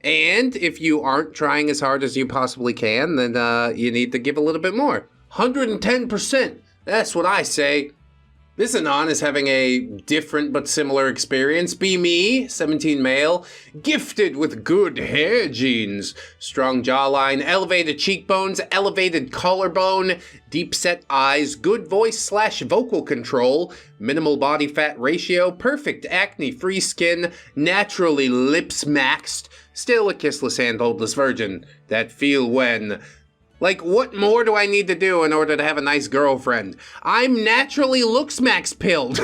And if you aren't trying as hard as you possibly can, then you need to give a little bit more. 110%. That's what I say. This Anon is having a different but similar experience. Be me, 17 male, gifted with good hair genes, strong jawline, elevated cheekbones, elevated collarbone, deep set eyes, good voice / vocal control, minimal body fat ratio, perfect acne-free skin, naturally lips maxed, still a kissless handholdless virgin that feel when... Like, what more do I need to do in order to have a nice girlfriend? I'm naturally looks max pilled.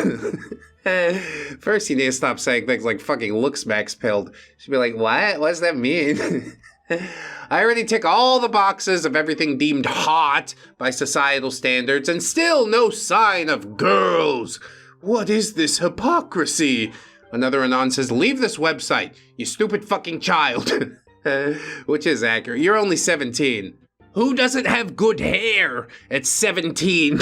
First, you need to stop saying things like fucking looks max pilled. She'd be like, what? What does that mean? I already tick all the boxes of everything deemed hot by societal standards, and still no sign of girls. What is this hypocrisy? Another Anon says, leave this website, you stupid fucking child. Which is accurate. You're only 17. Who doesn't have good hair at 17?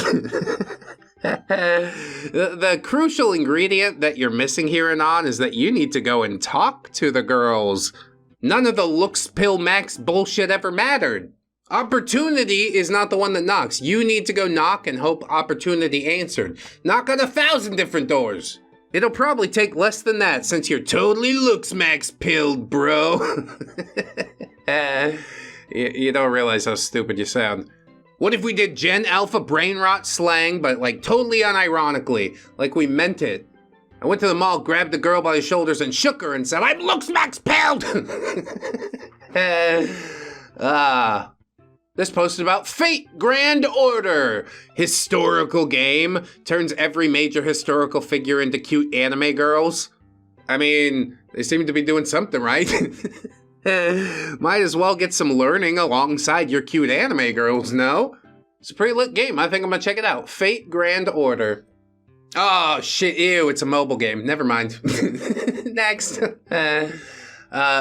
The crucial ingredient that you're missing here, Anon, is that you need to go and talk to the girls. None of the looks pill max bullshit ever mattered. Opportunity is not the one that knocks. You need to go knock and hope opportunity answered. Knock on 1,000 different doors. It'll probably take less than that since you're totally looks max pilled, bro. You don't realize how stupid you sound. What if we did Gen Alpha brain rot slang, but like totally unironically, like we meant it? I went to the mall, grabbed the girl by the shoulders and shook her and said, I'm looks max pilled! This post is about Fate Grand Order. Historical game. Turns every major historical figure into cute anime girls. I mean, they seem to be doing something right. Might as well get some learning alongside your cute anime girls, no? It's a pretty lit game. I think I'm gonna check it out. Fate Grand Order. Oh, shit, ew, it's a mobile game. Never mind. Next.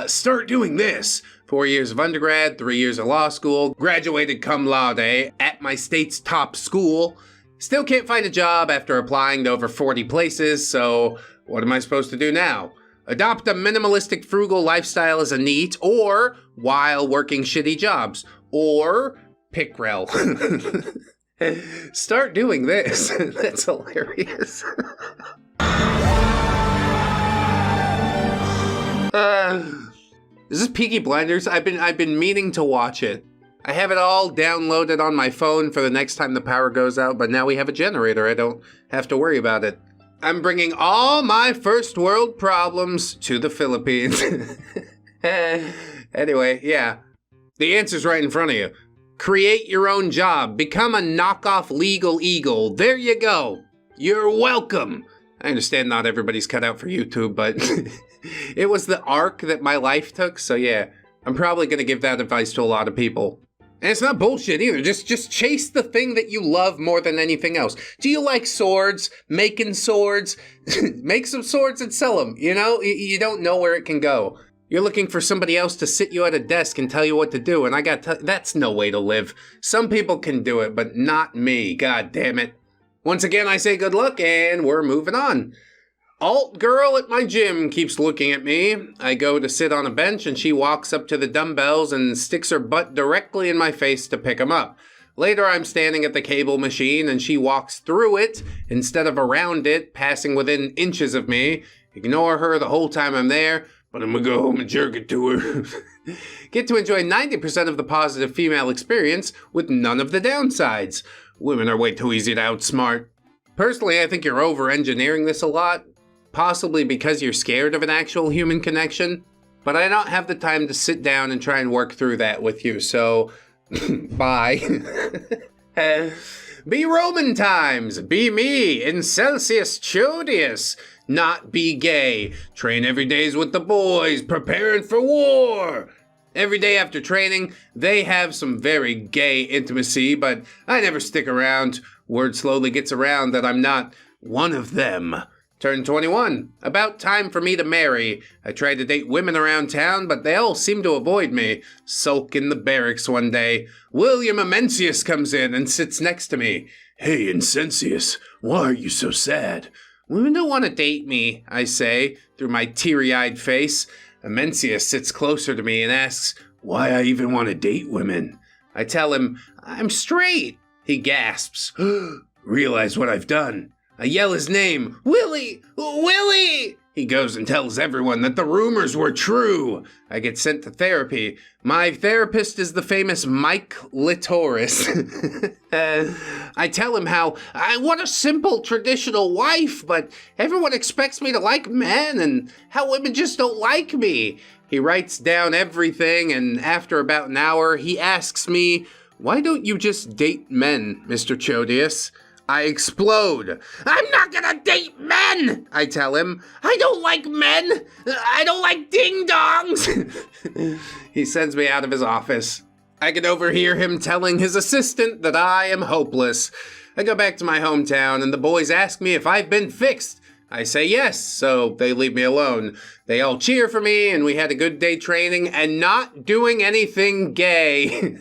Start doing this. 4 years of undergrad, 3 years of law school, graduated cum laude at my state's top school. Still can't find a job after applying to over 40 places, so what am I supposed to do now? Adopt a minimalistic, frugal lifestyle as a NEET, or while working shitty jobs, or pick rel. Start doing this. That's hilarious. Is this Peaky Blinders? I've been meaning to watch it. I have it all downloaded on my phone for the next time the power goes out, but now we have a generator. I don't have to worry about it. I'm bringing all my first world problems to the Philippines. Anyway, yeah. The answer's right in front of you. Create your own job. Become a knockoff legal eagle. There you go. You're welcome. I understand not everybody's cut out for YouTube, but it was the arc that my life took, so yeah. I'm probably going to give that advice to a lot of people. And it's not bullshit either. Just chase the thing that you love more than anything else. Do you like swords? Making swords? Make some swords and sell them. You know, you don't know where it can go. You're looking for somebody else to sit you at a desk and tell you what to do, and that's no way to live. Some people can do it, but not me, god damn it. Once again, I say good luck, and we're moving on. Alt girl at my gym keeps looking at me. I go to sit on a bench, and she walks up to the dumbbells and sticks her butt directly in my face to pick them up. Later, I'm standing at the cable machine, and she walks through it instead of around it, passing within inches of me. Ignore her the whole time I'm there, but I'm gonna go home and jerk it to her. Get to enjoy 90% of the positive female experience with none of the downsides. Women are way too easy to outsmart. Personally, I think you're over-engineering this a lot, possibly because you're scared of an actual human connection, but I don't have the time to sit down and try and work through that with you, so bye. Be Roman times, be me, Incelsius Chodius. Not be gay. Train every days with the boys, preparing for war. Every day after training, they have some very gay intimacy, but I never stick around. Word slowly gets around that I'm not one of them. Turn 21. About time for me to marry. I tried to date women around town, but they all seem to avoid me. Sulk in the barracks one day. William Amencius comes in and sits next to me. Hey, Incensius, why are you so sad? Women don't want to date me, I say, through my teary-eyed face. Amencius sits closer to me and asks why I even want to date women. I tell him, I'm straight. He gasps. Realize what I've done. I yell his name. Willie! Willie! He goes and tells everyone that the rumors were true. I get sent to therapy. My therapist is the famous Mike Litoris. I tell him how I want a simple, traditional wife, but everyone expects me to like men, and how women just don't like me. He writes down everything, and after about an hour, he asks me, why don't you just date men, Mr. Chodius? I explode. I'm not gonna date men, I tell him. I don't like men. I don't like ding-dongs. He sends me out of his office. I can overhear him telling his assistant that I am hopeless. I go back to my hometown, and the boys ask me if I've been fixed. I say yes, so they leave me alone. They all cheer for me, and we had a good day training and not doing anything gay.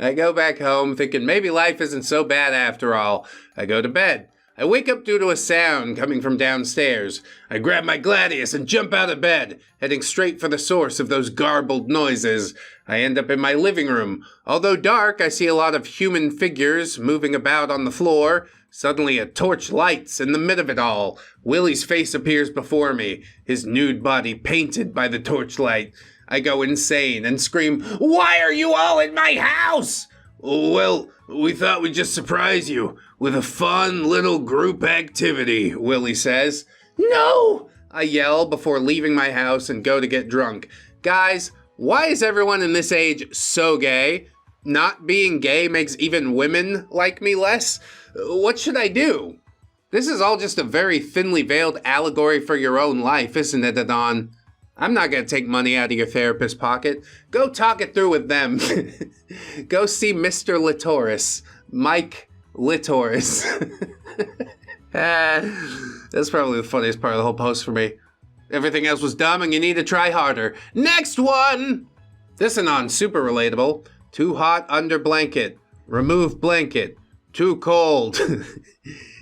I go back home thinking maybe life isn't so bad after all. I go to bed. I wake up due to a sound coming from downstairs. I grab my gladius and jump out of bed, heading straight for the source of those garbled noises. I end up in my living room. Although dark, I see a lot of human figures moving about on the floor. Suddenly a torch lights in the mid of it all. Willie's face appears before me, his nude body painted by the torchlight. I go insane and scream, why are you all in my house? Well, we thought we'd just surprise you with a fun little group activity, Willie says. No! I yell before leaving my house and go to get drunk. Guys, why is everyone in this age so gay? Not being gay makes even women like me less? What should I do? This is all just a very thinly veiled allegory for your own life, isn't it, Adon? I'm not going to take money out of your therapist's pocket. Go talk it through with them. Go see Mr. Litoris. Mike Litoris. That's probably the funniest part of the whole post for me. Everything else was dumb and you need to try harder. Next one! This Anon's super relatable. Too hot under blanket. Remove blanket. Too cold.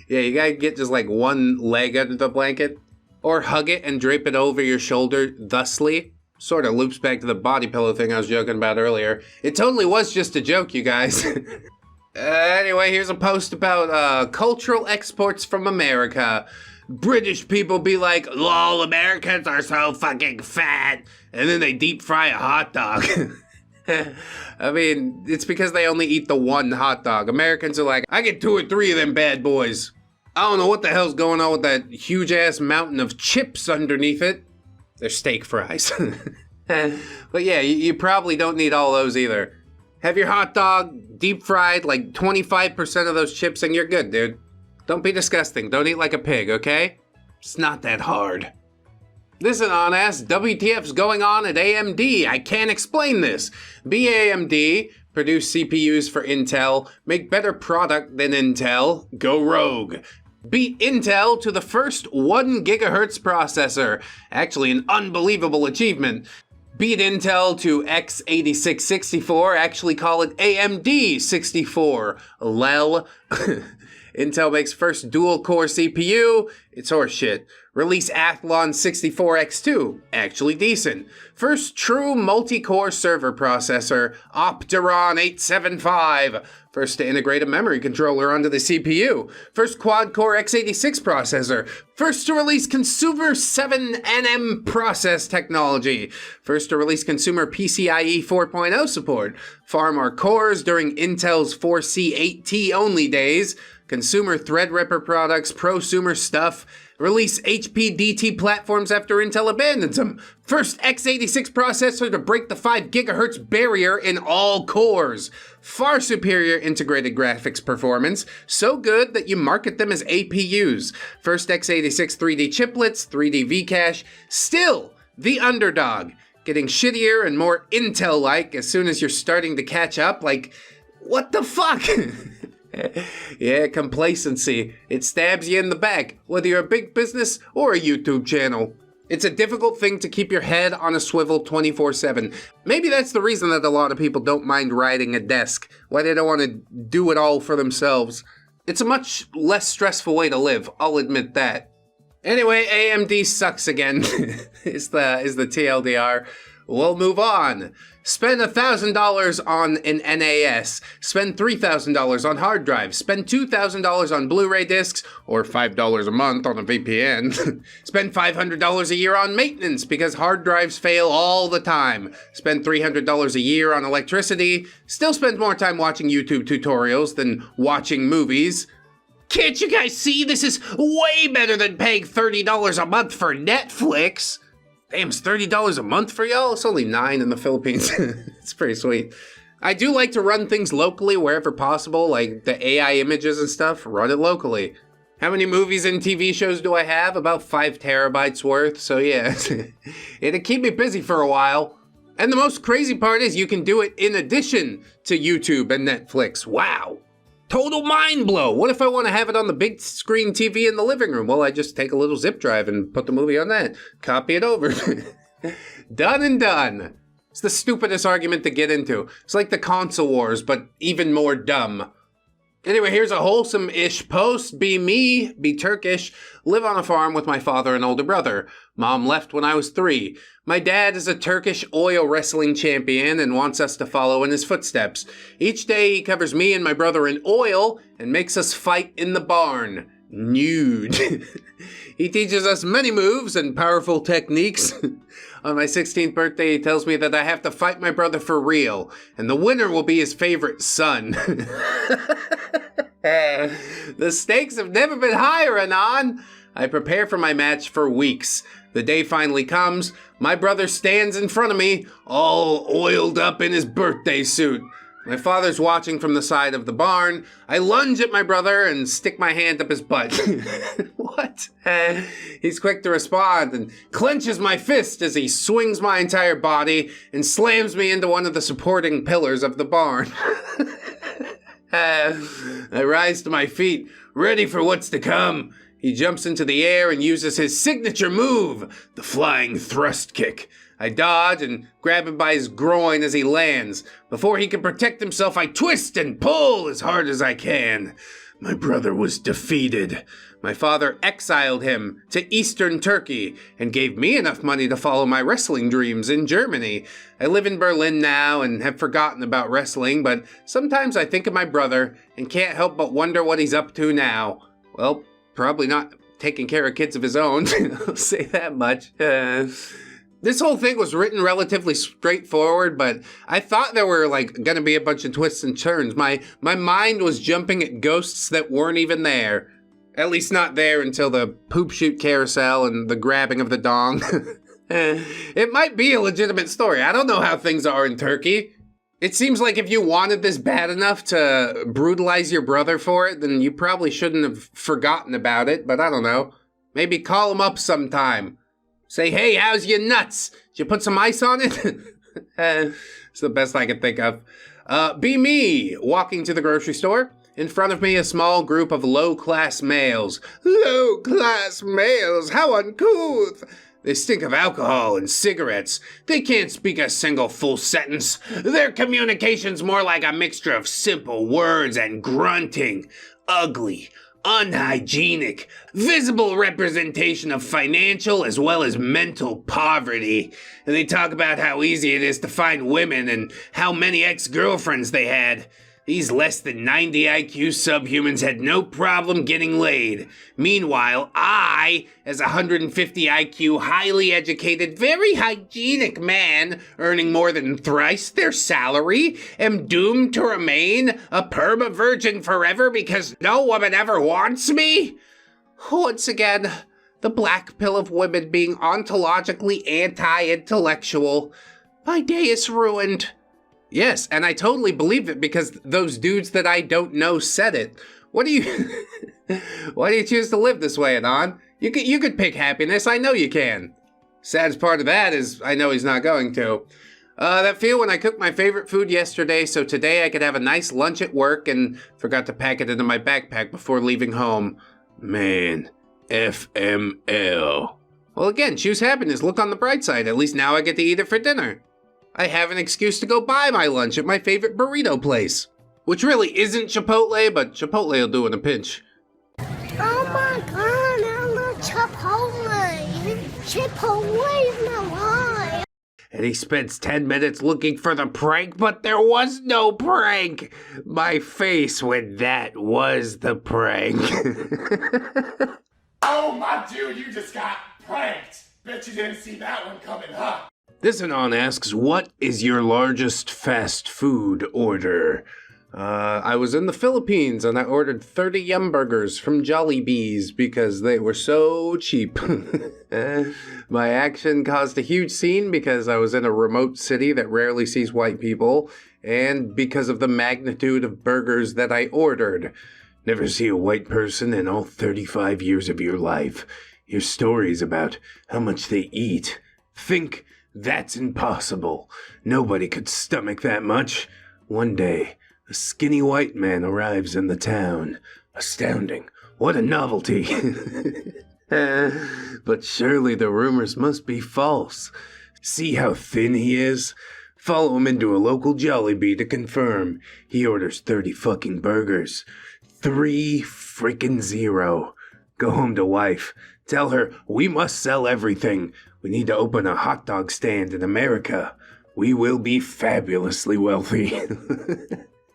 Yeah, you gotta get just like one leg under the blanket. Or hug it and drape it over your shoulder thusly. Sort of loops back to the body pillow thing I was joking about earlier. It totally was just a joke, you guys. Anyway, here's a post about cultural exports from America. British people be like, lol, Americans are so fucking fat. And then they deep fry a hot dog. I mean, it's because they only eat the one hot dog. Americans are like, I get 2 or 3 of them bad boys. I don't know what the hell's going on with that huge-ass mountain of chips underneath it. They're steak fries. But yeah, you probably don't need all those either. Have your hot dog deep fried, like 25% of those chips, and you're good, dude. Don't be disgusting. Don't eat like a pig, okay? It's not that hard. This Anon asks, WTF's going on at AMD? I can't explain this. AMD, produce CPUs for Intel, make better product than Intel, go rogue. Beat Intel to the first 1 gigahertz processor. Actually, an unbelievable achievement. Beat Intel to x86-64, actually call it AMD 64. Lel. Intel makes first dual-core CPU. It's horseshit. Release Athlon 64X2. Actually decent. First true multi-core server processor. Opteron 875. First to integrate a memory controller onto the CPU. First quad-core x86 processor. First to release consumer 7nm process technology. First to release consumer PCIe 4.0 support. Far more cores during Intel's 4C8T only days. Consumer Threadripper products, prosumer stuff. Release HP DT platforms after Intel abandons them. First x86 processor to break the 5 GHz barrier in all cores. Far superior integrated graphics performance, so good that you market them as APUs. First x86 3D chiplets, 3D Vcache, still the underdog. Getting shittier and more Intel-like as soon as you're starting to catch up, like, what the fuck? Yeah, complacency. It stabs you in the back, whether you're a big business or a YouTube channel. It's a difficult thing to keep your head on a swivel 24/7. Maybe that's the reason that a lot of people don't mind riding a desk, why they don't want to do it all for themselves. It's a much less stressful way to live, I'll admit that. Anyway, AMD sucks again, is the TLDR. We'll move on. Spend $1,000 on an NAS. Spend $3,000 on hard drives. Spend $2,000 on Blu-ray discs, or $5 a month on a VPN. Spend $500 a year on maintenance because hard drives fail all the time. Spend $300 a year on electricity. Still spend more time watching YouTube tutorials than watching movies. Can't you guys see this is way better than paying $30 a month for Netflix? Damn, it's $30 a month for y'all? It's only $9 in the Philippines. It's pretty sweet. I do like to run things locally wherever possible, like the AI images and stuff, run it locally. How many movies and TV shows do I have? About 5 terabytes worth, so yeah. It'll keep me busy for a while. And the most crazy part is you can do it in addition to YouTube and Netflix. Wow. Total mind blow. What if I want to have it on the big screen TV in the living room? Well, I just take a little zip drive and put the movie on that. Copy it over. Done and done. It's the stupidest argument to get into. It's like the console wars, but even more dumb. Anyway, here's a wholesome-ish post. Be me, be Turkish, live on a farm with my father and older brother. Mom left when I was 3. My dad is a Turkish oil wrestling champion and wants us to follow in his footsteps. Each day he covers me and my brother in oil and makes us fight in the barn. Nude. He teaches us many moves and powerful techniques. On my 16th birthday, he tells me that I have to fight my brother for real, and the winner will be his favorite son. The stakes have never been higher, Anon. I prepare for my match for weeks. The day finally comes. My brother stands in front of me, all oiled up in his birthday suit. My father's watching from the side of the barn. I lunge at my brother and stick my hand up his butt. What? He's quick to respond and clenches my fist as he swings my entire body and slams me into one of the supporting pillars of the barn. I rise to my feet, ready for what's to come. He jumps into the air and uses his signature move, the flying thrust kick. I dodge and grab him by his groin as he lands. Before he can protect himself, I twist and pull as hard as I can. My brother was defeated. My father exiled him to Eastern Turkey and gave me enough money to follow my wrestling dreams in Germany. I live in Berlin now and have forgotten about wrestling, but sometimes I think of my brother and can't help but wonder what he's up to now. Well, probably not taking care of kids of his own. I'll say that much. This whole thing was written relatively straightforward, but I thought there were gonna be a bunch of twists and turns. My mind was jumping at ghosts that weren't even there. At least not there until the poop shoot carousel and the grabbing of the dong. It might be a legitimate story. I don't know how things are in Turkey. It seems like if you wanted this bad enough to brutalize your brother for it, then you probably shouldn't have forgotten about it, but I don't know. Maybe call him up sometime. Say, hey, how's your nuts? Did you put some ice on it? It's the best I can think of. Be me, walking to the grocery store. In front of me, a small group of low-class males. Low-class males, how uncouth! They stink of alcohol and cigarettes. They can't speak a single full sentence. Their communication's more like a mixture of simple words and grunting. Ugly, unhygienic, visible representation of financial as well as mental poverty. And they talk about how easy it is to find women and how many ex-girlfriends they had. These less than 90 IQ subhumans had no problem getting laid. Meanwhile, I, as a 150 IQ, highly educated, very hygienic man, earning more than thrice their salary, am doomed to remain a perma-virgin forever because no woman ever wants me? Once again, the black pill of women being ontologically anti-intellectual. My day is ruined. Yes, and I totally believe it because those dudes that I don't know said it. What do you... Why do you choose to live this way, Anon? You could pick happiness, I know you can. Saddest part of that is I know he's not going to. That feel when I cooked my favorite food yesterday so today I could have a nice lunch at work and forgot to pack it into my backpack before leaving home. Man, FML. Well again, choose happiness, look on the bright side, at least now I get to eat it for dinner. I have an excuse to go buy my lunch at my favorite burrito place. Which really isn't Chipotle, but Chipotle will do in a pinch. Oh my god, I love Chipotle. Chipotle is my life. And he spends 10 minutes looking for the prank, but there was no prank. My face when that was the prank. Oh my dude, you just got pranked. Bet you didn't see that one coming, huh? This Anon asks, what is your largest fast food order? I was in the Philippines and I ordered 30 yum burgers from Jollibee's because they were so cheap. My action caused a huge scene because I was in a remote city that rarely sees white people and because of the magnitude of burgers that I ordered. Never see a white person in all 35 years of your life. Hear stories about how much they eat. Think that's impossible. Nobody could stomach that much. One day, a skinny white man arrives in the town. Astounding. What a novelty. But surely the rumors must be false. See how thin he is? Follow him into a local Jollibee to confirm. He orders 30 fucking burgers. 3 freaking 0. Go home to wife. Tell her, we must sell everything. We need to open a hot dog stand in America. We will be fabulously wealthy.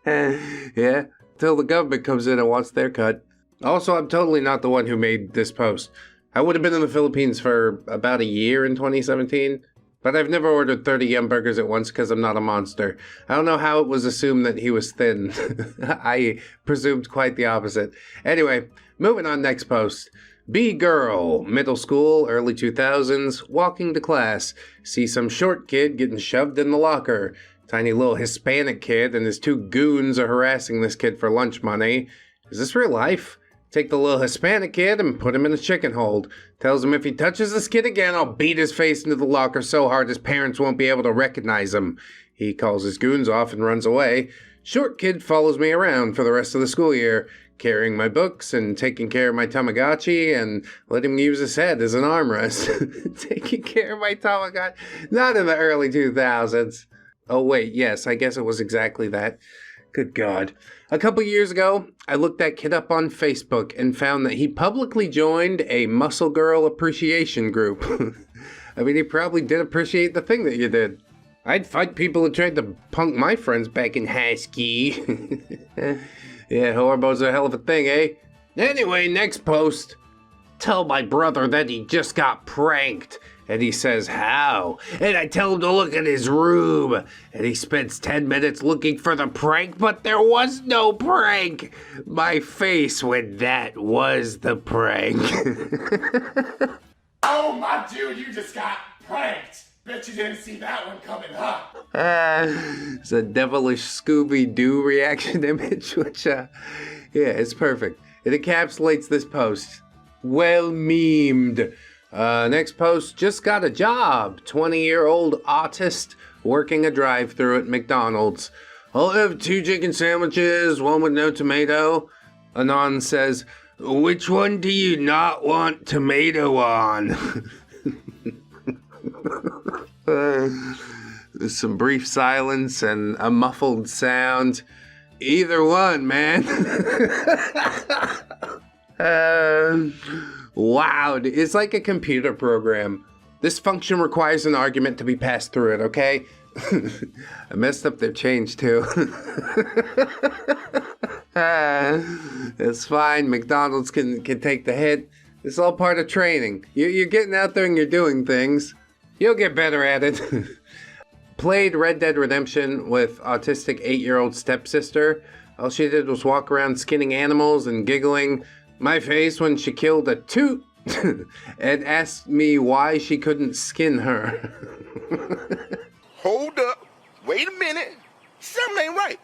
Yeah, till the government comes in and wants their cut. Also, I'm totally not the one who made this post. I would have been in the Philippines for about a year in 2017, but I've never ordered 30 yum burgers at once because I'm not a monster. I don't know how it was assumed that he was thin. I presumed quite the opposite. Anyway, moving on, next post. B-girl, middle school, early 2000s, walking to class. See some short kid getting shoved in the locker. Tiny little Hispanic kid and his 2 goons are harassing this kid for lunch money. Is this real life? Take the little Hispanic kid and put him in a chicken hold. Tells him if he touches this kid again, I'll beat his face into the locker so hard his parents won't be able to recognize him. He calls his goons off and runs away. Short kid follows me around for the rest of the school year, carrying my books and taking care of my Tamagotchi and letting me use his head as an armrest. Taking care of my Tamagotchi. Not in the early 2000s. Oh wait, yes, I guess it was exactly that. Good God. A couple years ago, I looked that kid up on Facebook and found that he publicly joined a muscle girl appreciation group. I mean, he probably did appreciate the thing that you did. I'd fight people who tried to punk my friends back in high school. Yeah, hormones are a hell of a thing, eh? Anyway, next post. Tell my brother that he just got pranked. And he says, how? And I tell him to look at his room. And he spends 10 minutes looking for the prank, but there was no prank. My face when that was the prank. Oh my dude, you just got pranked. Bet you didn't see that one coming, huh? It's a devilish Scooby-Doo reaction image, which, yeah, it's perfect. It encapsulates this post. Well memed. Next post, just got a job. 20-year-old autist working a drive-thru at McDonald's. I'll have 2 chicken sandwiches, one with no tomato. Anon says, which one do you not want tomato on? There's some brief silence and a muffled sound. Either one, man. Wow, it's like a computer program. This function requires an argument to be passed through it, okay? I messed up their change, too. It's fine. McDonald's can take the hit. It's all part of training. You're getting out there and you're doing things. You'll get better at it. Played Red Dead Redemption with autistic 8-year-old stepsister. All she did was walk around skinning animals and giggling my face when she killed a toot and asked me why she couldn't skin her. Hold up. Wait a minute. Something ain't right.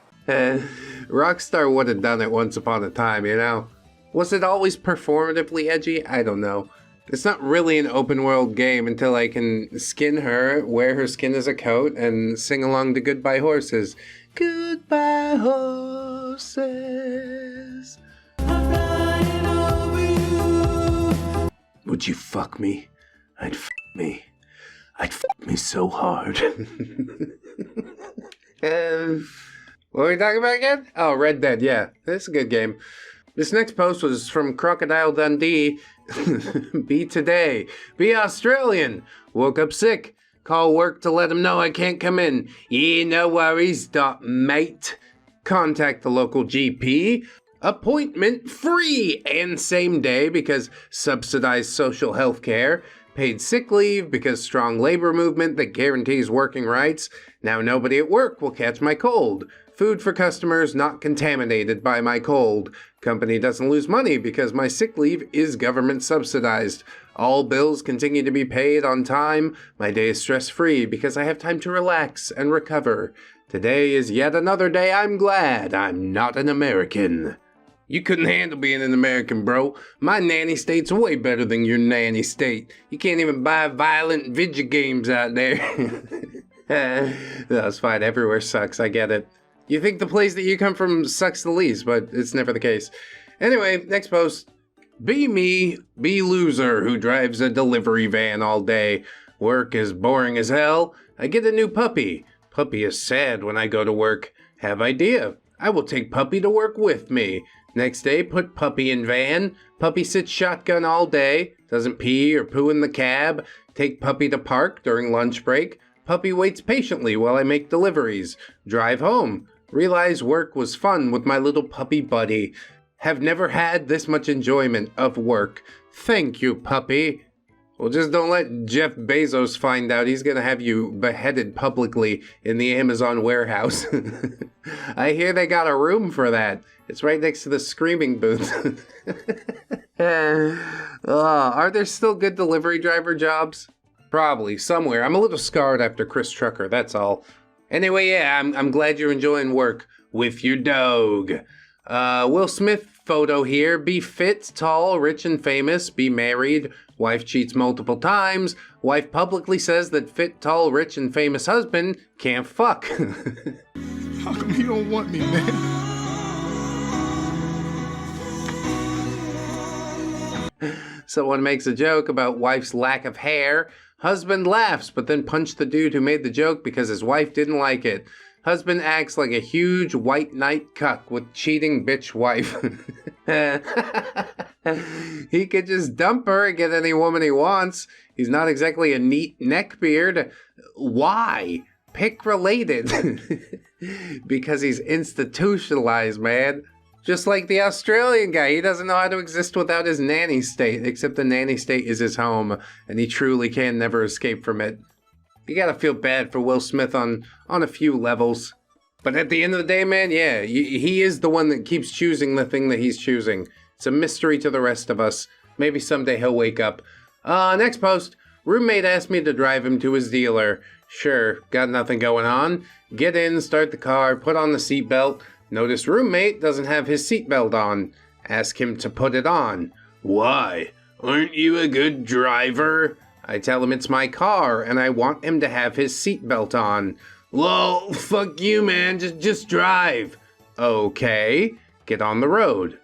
Rockstar would have done it once upon a time, you know? Was it always performatively edgy? I don't know. It's not really an open world game until I can skin her, wear her skin as a coat, and sing along to Goodbye Horses. Goodbye horses. Would you fuck me? I'd fuck me. I'd fuck me so hard. What are we talking about again? Oh, Red Dead, yeah. That's a good game. This next post was from Crocodile Dundee. Be today. Be Australian. Woke up sick. Call work to let them know I can't come in. Yeah, no worries, mate. Contact the local GP. Appointment free and same day because subsidized social health care. Paid sick leave because strong labor movement that guarantees working rights. Now nobody at work will catch my cold. Food for customers not contaminated by my cold. Company doesn't lose money because my sick leave is government subsidized. All bills continue to be paid on time. My day is stress-free because I have time to relax and recover. Today is yet another day I'm glad I'm not an American. You couldn't handle being an American, bro. My nanny state's way better than your nanny state. You can't even buy violent video games out there. That's fine. Everywhere sucks. I get it. You think the place that you come from sucks the least, but it's never the case. Anyway, next post. Be me, be loser who drives a delivery van all day. Work is boring as hell. I get a new puppy. Puppy is sad when I go to work. Have idea. I will take puppy to work with me. Next day, put puppy in van. Puppy sits shotgun all day. Doesn't pee or poo in the cab. Take puppy to park during lunch break. Puppy waits patiently while I make deliveries. Drive home. Realize work was fun with my little puppy buddy. Have never had this much enjoyment of work. Thank you, puppy. Well, just don't let Jeff Bezos find out. He's gonna have you beheaded publicly in the Amazon warehouse. I hear they got a room for that. It's right next to the screaming booth. Are there still good delivery driver jobs? Probably, somewhere. I'm a little scarred after Chris Trucker, that's all. Anyway, yeah, I'm glad you're enjoying work with your dog. Will Smith photo here. Be fit, tall, rich, and famous. Be married. Wife cheats multiple times. Wife publicly says that fit, tall, rich, and famous husband can't fuck. How come you don't want me, man? Someone makes a joke about wife's lack of hair. Husband laughs, but then punched the dude who made the joke because his wife didn't like it. Husband acts like a huge white knight cuck with cheating bitch wife. He could just dump her and get any woman he wants. He's not exactly a neat neckbeard. Why? Pick related. Because he's institutionalized, man. Just like the Australian guy, he doesn't know how to exist without his nanny state, except the nanny state is his home, and he truly can never escape from it. You gotta feel bad for Will Smith on a few levels. But at the end of the day, man, yeah, he is the one that keeps choosing the thing that he's choosing. It's a mystery to the rest of us. Maybe someday he'll wake up. Next post. Roommate asked me to drive him to his dealer. Sure, got nothing going on. Get in, start the car, put on the seatbelt. Notice roommate doesn't have his seatbelt on. Ask him to put it on. Why? Aren't you a good driver? I tell him it's my car and I want him to have his seatbelt on. Well, fuck you, man. Just drive. Okay, get on the road.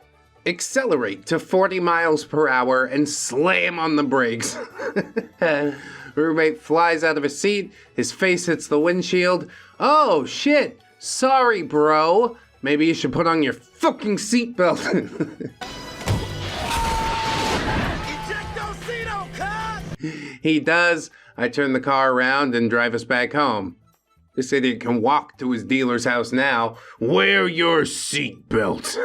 Accelerate to 40 miles per hour and slam on the brakes. Roommate flies out of his seat. His face hits the windshield. Oh, shit. Sorry, bro. Maybe you should put on your fucking seatbelt. He does. I turn the car around and drive us back home. This idiot can walk to his dealer's house now. Wear your seatbelt.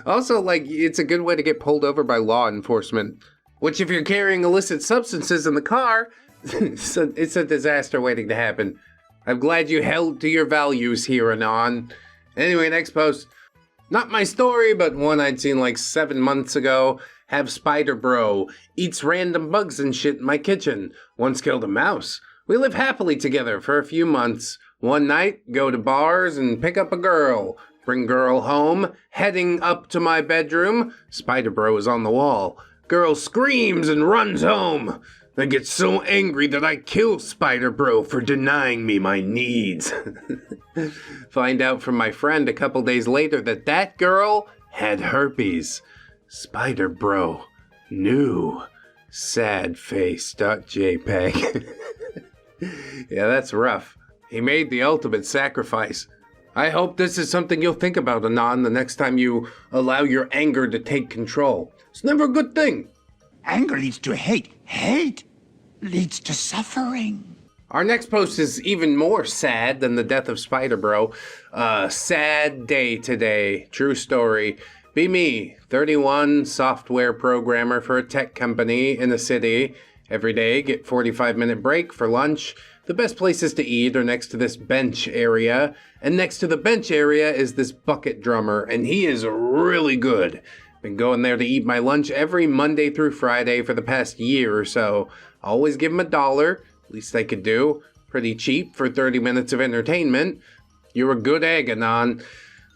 Also, like, it's a good way to get pulled over by law enforcement. Which, if you're carrying illicit substances in the car, it's a disaster waiting to happen. I'm glad you held to your values here, Anon. Anyway, next post. Not my story, but one I'd seen like 7 months ago. Have spider bro. Eats random bugs and shit in my kitchen. Once killed a mouse. We live happily together for a few months. One night, go to bars and pick up a girl. Bring girl home. Heading up to my bedroom. Spider bro is on the wall. Girl screams and runs home. I get so angry that I kill Spider Bro for denying me my needs. Find out from my friend a couple days later that girl had herpes. Spider Bro knew. Sadface.jpg. Yeah, that's rough. He made the ultimate sacrifice. I hope this is something you'll think about, Anon, the next time you allow your anger to take control. It's never a good thing. Anger leads to hate. Hate leads to suffering. Our next post is even more sad than the death of Spider Bro. Sad day today. True story. Be me, 31, software programmer for a tech company in a city. Every day, get 45-minute break for lunch. The best places to eat are next to this bench area. And next to the bench area is this bucket drummer, and he is really good. Been going there to eat my lunch every Monday through Friday for the past year or so. Always give him $1, least I could do. Pretty cheap for 30 minutes of entertainment. You're a good egg, Anon.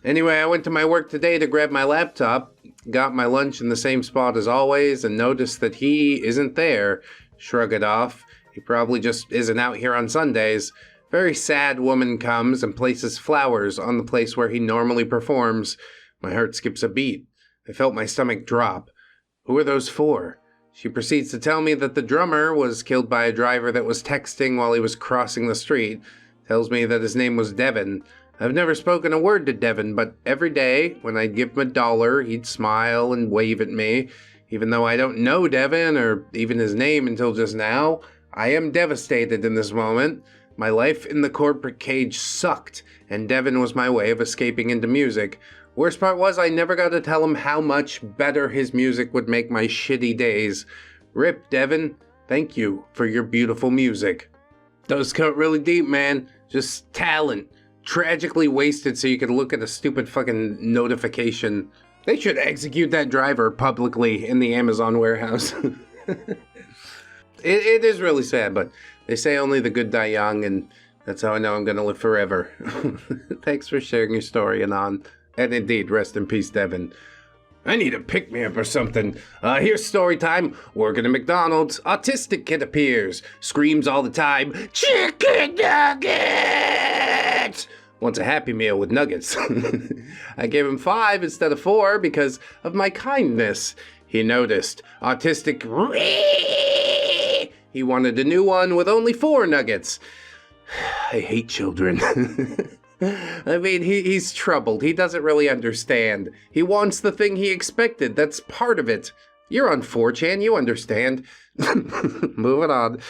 Anyway, I went to my work today to grab my laptop, got my lunch in the same spot as always, and noticed that he isn't there. Shrug it off. He probably just isn't out here on Sundays. Very sad woman comes and places flowers on the place where he normally performs. My heart skips a beat. I felt my stomach drop. Who are those for? She proceeds to tell me that the drummer was killed by a driver that was texting while he was crossing the street. Tells me that his name was Devin. I've never spoken a word to Devin, but every day when I'd give him $1, he'd smile and wave at me. Even though I don't know Devin or even his name until just now, I am devastated in this moment. My life in the corporate cage sucked, and Devin was my way of escaping into music. Worst part was I never got to tell him how much better his music would make my shitty days. Rip, Devin. Thank you for your beautiful music. Those cut really deep, man. Just talent. Tragically wasted so you could look at a stupid fucking notification. They should execute that driver publicly in the Amazon warehouse. It is really sad, but they say only the good die young, and that's how I know I'm gonna live forever. Thanks for sharing your story, Anon. And indeed, rest in peace, Devin. I need a pick-me-up or something. Here's story time. Working at McDonald's. Autistic kid appears. Screams all the time. Chicken nuggets! Wants a Happy Meal with nuggets. I gave him 5 instead of 4 because of my kindness. He noticed. Autistic. He wanted a new one with only 4 nuggets. I hate children. I mean, he's troubled. He doesn't really understand. He wants the thing he expected. That's part of it. You're on 4chan, you understand. Moving on.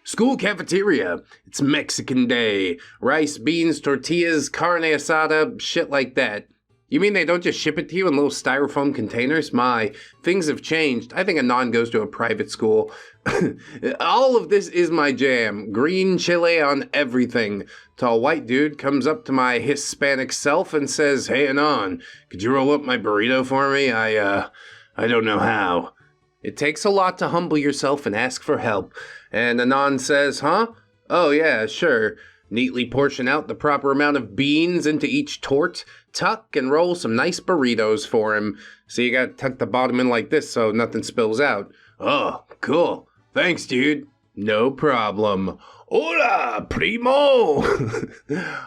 School cafeteria. It's Mexican Day. Rice, beans, tortillas, carne asada, shit like that. You mean they don't just ship it to you in little styrofoam containers? My, things have changed. I think Anon goes to a private school. All of this is my jam. Green chili on everything. Tall white dude comes up to my Hispanic self and says, "Hey Anon, could you roll up my burrito for me? I don't know how." It takes a lot to humble yourself and ask for help. And Anon says, "Huh? Oh yeah, sure." Neatly portion out the proper amount of beans into each tort, tuck and roll some nice burritos for him. So you gotta tuck the bottom in like this so nothing spills out. Oh, cool. Thanks, dude. No problem. Hola, primo!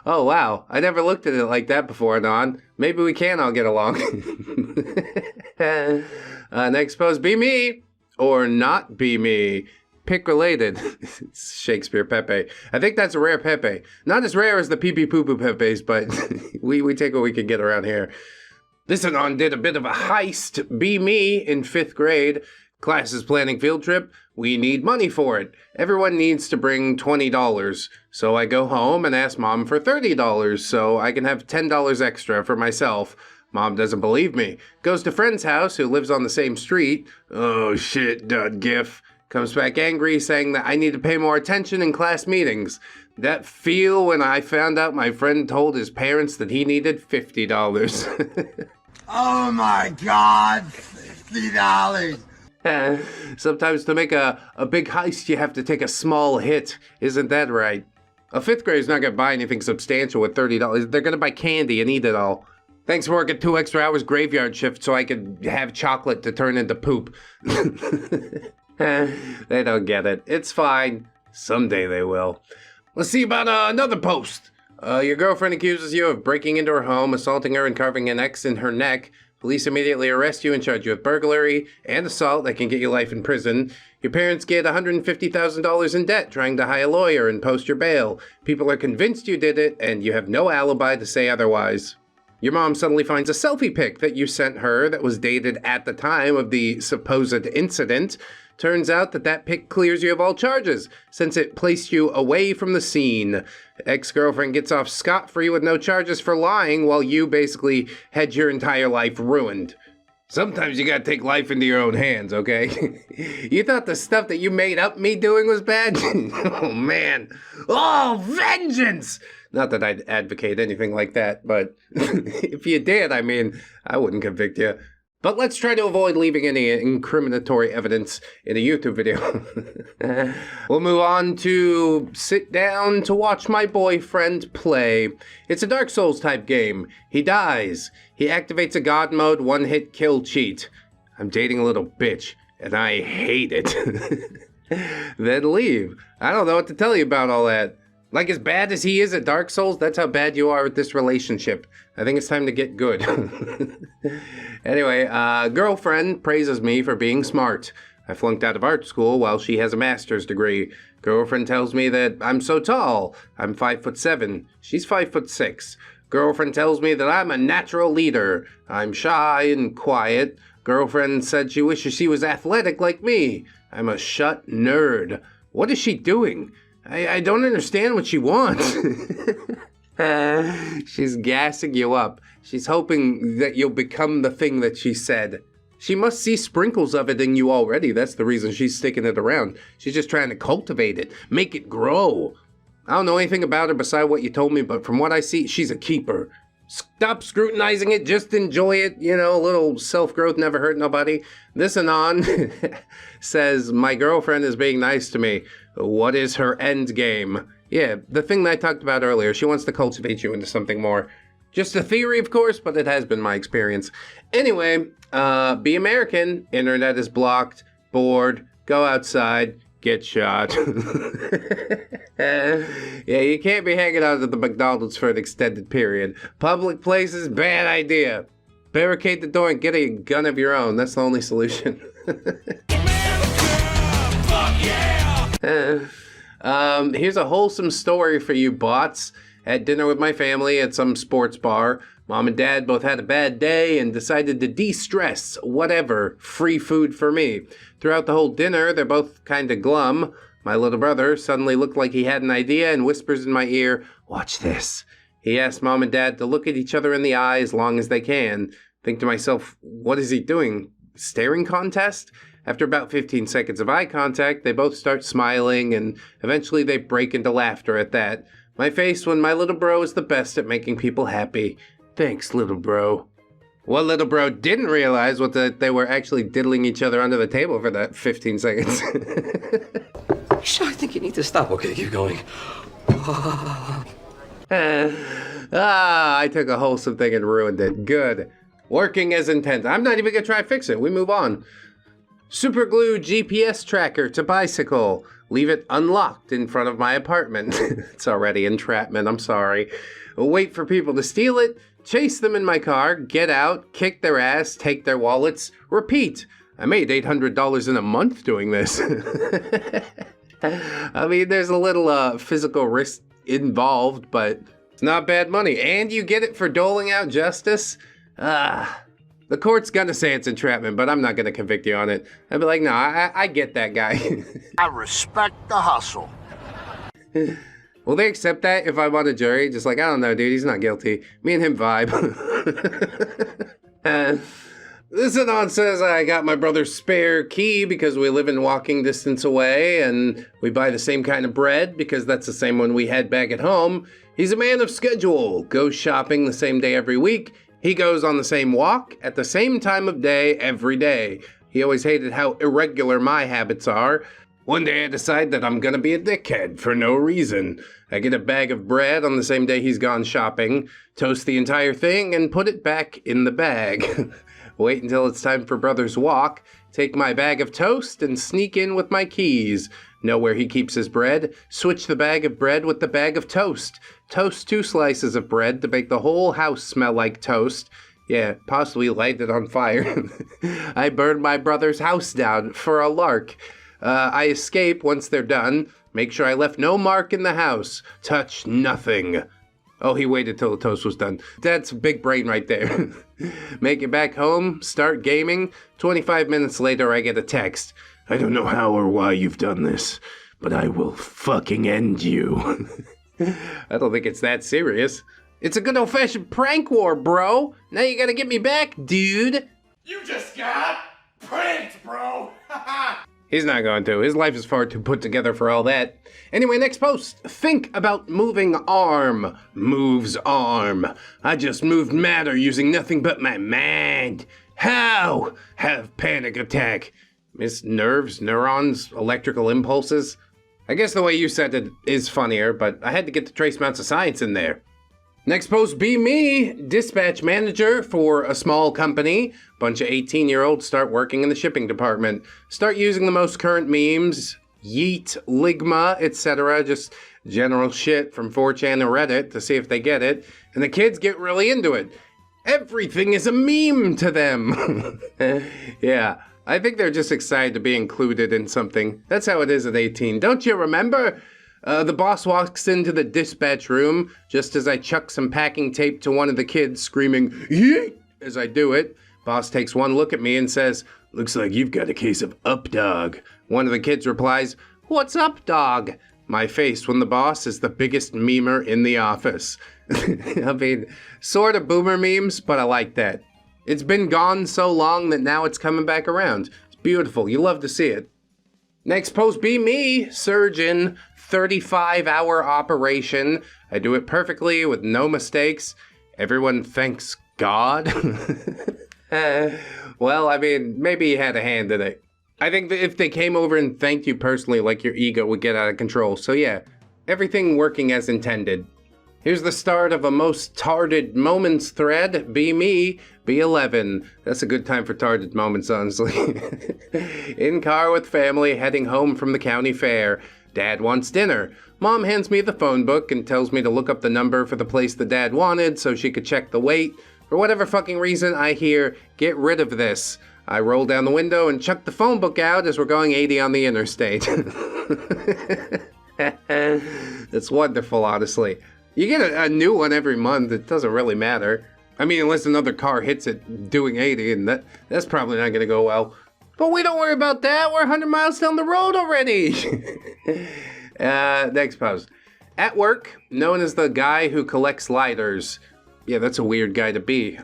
Oh, wow. I never looked at it like that before, Don. Maybe we can all get along. Next pose, be me or not be me. Pick related. It's Shakespeare Pepe. I think that's a rare Pepe. Not as rare as the pee pee poo poo Pepes, but we take what we can get around here. This Anon did a bit of a heist. Be me in 5th grade. Class is planning field trip. We need money for it. Everyone needs to bring $20. So I go home and ask Mom for $30 so I can have $10 extra for myself. Mom doesn't believe me. Goes to friend's house who lives on the same street. Oh shit, .gif. Comes back angry saying that I need to pay more attention in class meetings. That feel when I found out my friend told his parents that he needed $50. Oh my God, $50. Sometimes to make a big heist, you have to take a small hit. Isn't that right? A 5th grader's not going to buy anything substantial with $30. They're going to buy candy and eat it all. Thanks for working 2 extra hours graveyard shift so I could have chocolate to turn into poop. They don't get it. It's fine. Someday they will. Let's see about another post. Your girlfriend accuses you of breaking into her home, assaulting her, and carving an X in her neck. Police immediately arrest you and charge you with burglary and assault that can get you life in prison. Your parents get $150,000 in debt trying to hire a lawyer and post your bail. People are convinced you did it, and you have no alibi to say otherwise. Your mom suddenly finds a selfie pic that you sent her that was dated at the time of the supposed incident. Turns out that pic clears you of all charges, since it placed you away from the scene. Ex-girlfriend gets off scot-free with no charges for lying, while you basically had your entire life ruined. Sometimes you gotta take life into your own hands, okay? You thought the stuff that you made up me doing was bad? Oh, man. Oh, vengeance! Not that I'd advocate anything like that, but if you did, I mean, I wouldn't convict you. But let's try to avoid leaving any incriminatory evidence in a YouTube video. We'll move on to sit down to watch my boyfriend play. It's a Dark Souls type game. He dies. He activates a God mode, one-hit kill cheat. I'm dating a little bitch, and I hate it. Then leave. I don't know what to tell you about all that. Like, as bad as he is at Dark Souls, that's how bad you are with this relationship. I think it's time to get good. Anyway, girlfriend praises me for being smart. I flunked out of art school while she has a master's degree. Girlfriend tells me that I'm so tall. I'm 5'7". She's 5'6". Girlfriend tells me that I'm a natural leader. I'm shy and quiet. Girlfriend said she wishes she was athletic like me. I'm a shut nerd. What is she doing? I don't understand what she wants. She's gassing you up. She's hoping that you'll become the thing that she said. She must see sprinkles of it in you already. That's the reason she's sticking it around. She's just trying to cultivate it, make it grow. I don't know anything about her beside what you told me, but from what I see, she's a keeper. Stop scrutinizing it, just enjoy it. You know, a little self-growth never hurt nobody. This Anon says, my girlfriend is being nice to me. What is her end game? Yeah, the thing that I talked about earlier. She wants to cultivate you into something more. Just a theory, of course, but it has been my experience. Anyway, be American. Internet is blocked. Bored. Go outside. Get shot. Yeah, you can't be hanging out at the McDonald's for an extended period. Public places, bad idea. Barricade the door and get a gun of your own. That's the only solution. Here's a wholesome story for you bots. Had dinner with my family at some sports bar. Mom and Dad both had a bad day and decided to de-stress. Whatever. Free food for me. Throughout the whole dinner, they're both kinda glum. My little brother suddenly looked like he had an idea and whispers in my ear, "Watch this." He asked Mom and Dad to look at each other in the eye as long as they can. Think to myself, what is he doing? Staring contest? After about 15 seconds of eye contact, they both start smiling, and eventually they break into laughter at that. My face when my little bro is the best at making people happy. Thanks, little bro. What little bro didn't realize was that they were actually diddling each other under the table for that 15 seconds. I think you need to stop. Okay, keep going. I took a wholesome thing and ruined it. Good. Working as intent. I'm not even going to try to fix it. We move on. Superglue GPS tracker to bicycle. Leave it unlocked in front of my apartment. It's already entrapment, I'm sorry. Wait for people to steal it. Chase them in my car. Get out. Kick their ass. Take their wallets. Repeat. I made $800 in a month doing this. I mean, there's a little physical risk involved, but it's not bad money. And you get it for doling out justice? The court's gonna say it's entrapment, but I'm not gonna convict you on it. I'd be like, no, I get that guy. I respect the hustle. Will they accept that if I'm on a jury? Just like, I don't know, dude, he's not guilty. Me and him vibe. This anon says I got my brother's spare key because we live in walking distance away, and we buy the same kind of bread because that's the same one we had back at home. He's a man of schedule, goes shopping the same day every week. He goes on the same walk at the same time of day every day. He always hated how irregular my habits are. One day I decide that I'm gonna be a dickhead for no reason. I get a bag of bread on the same day he's gone shopping, toast the entire thing, and put it back in the bag. Wait until it's time for brother's walk, take my bag of toast, and sneak in with my keys. Know where he keeps his bread, switch the bag of bread with the bag of toast. Toast 2 slices of bread to make the whole house smell like toast. Yeah, possibly light it on fire. I burn my brother's house down for a lark. I escape once they're done. Make sure I left no mark in the house. Touch nothing. Oh, he waited till the toast was done. That's big brain right there. Make it back home, start gaming. 25 minutes later, I get a text. I don't know how or why you've done this, but I will fucking end you. I don't think it's that serious. It's a good old-fashioned prank war, bro. Now you gotta get me back, dude. You just got pranked, bro. He's not going to. His life is far too put together for all that. Anyway, next post. Think about moving arm. Moves arm. I just moved matter using nothing but my mind. How? Have panic attack. Miss nerves, neurons, electrical impulses. I guess the way you said it is funnier, but I had to get the trace amounts of science in there. Next post, be me, dispatch manager for a small company. Bunch of 18-year-olds start working in the shipping department. Start using the most current memes, yeet, ligma, etc. Just general shit from 4chan and Reddit to see if they get it. And the kids get really into it. Everything is a meme to them. Yeah, I think they're just excited to be included in something. That's how it is at 18. Don't you remember? The boss walks into the dispatch room just as I chuck some packing tape to one of the kids, screaming, yeet, as I do it. Boss takes one look at me and says, looks like you've got a case of up dog. One of the kids replies, what's up, dog? My face when the boss is the biggest memer in the office. I mean, sort of boomer memes, but I like that. It's been gone so long that now it's coming back around. It's beautiful. You love to see it. Next post, be me, surgeon. 35-hour operation. I do it perfectly with no mistakes. Everyone thanks God. Well, I mean, maybe you had a hand in it. I think that if they came over and thanked you personally, like your ego would get out of control. So yeah, everything working as intended. Here's the start of a most tarded moments thread. Be me, be 11. That's a good time for tarded moments, honestly. In car with family, heading home from the county fair. Dad wants dinner. Mom hands me the phone book and tells me to look up the number for the place the dad wanted so she could check the wait. For whatever fucking reason, I hear, get rid of this. I roll down the window and chuck the phone book out as we're going 80 on the interstate. It's wonderful, honestly. You get a new one every month. It doesn't really matter. I mean, unless another car hits it doing 80, and that's probably not going to go well. But we don't worry about that. We're 100 miles down the road already. Next post. At work, known as the guy who collects lighters. Yeah, that's a weird guy to be.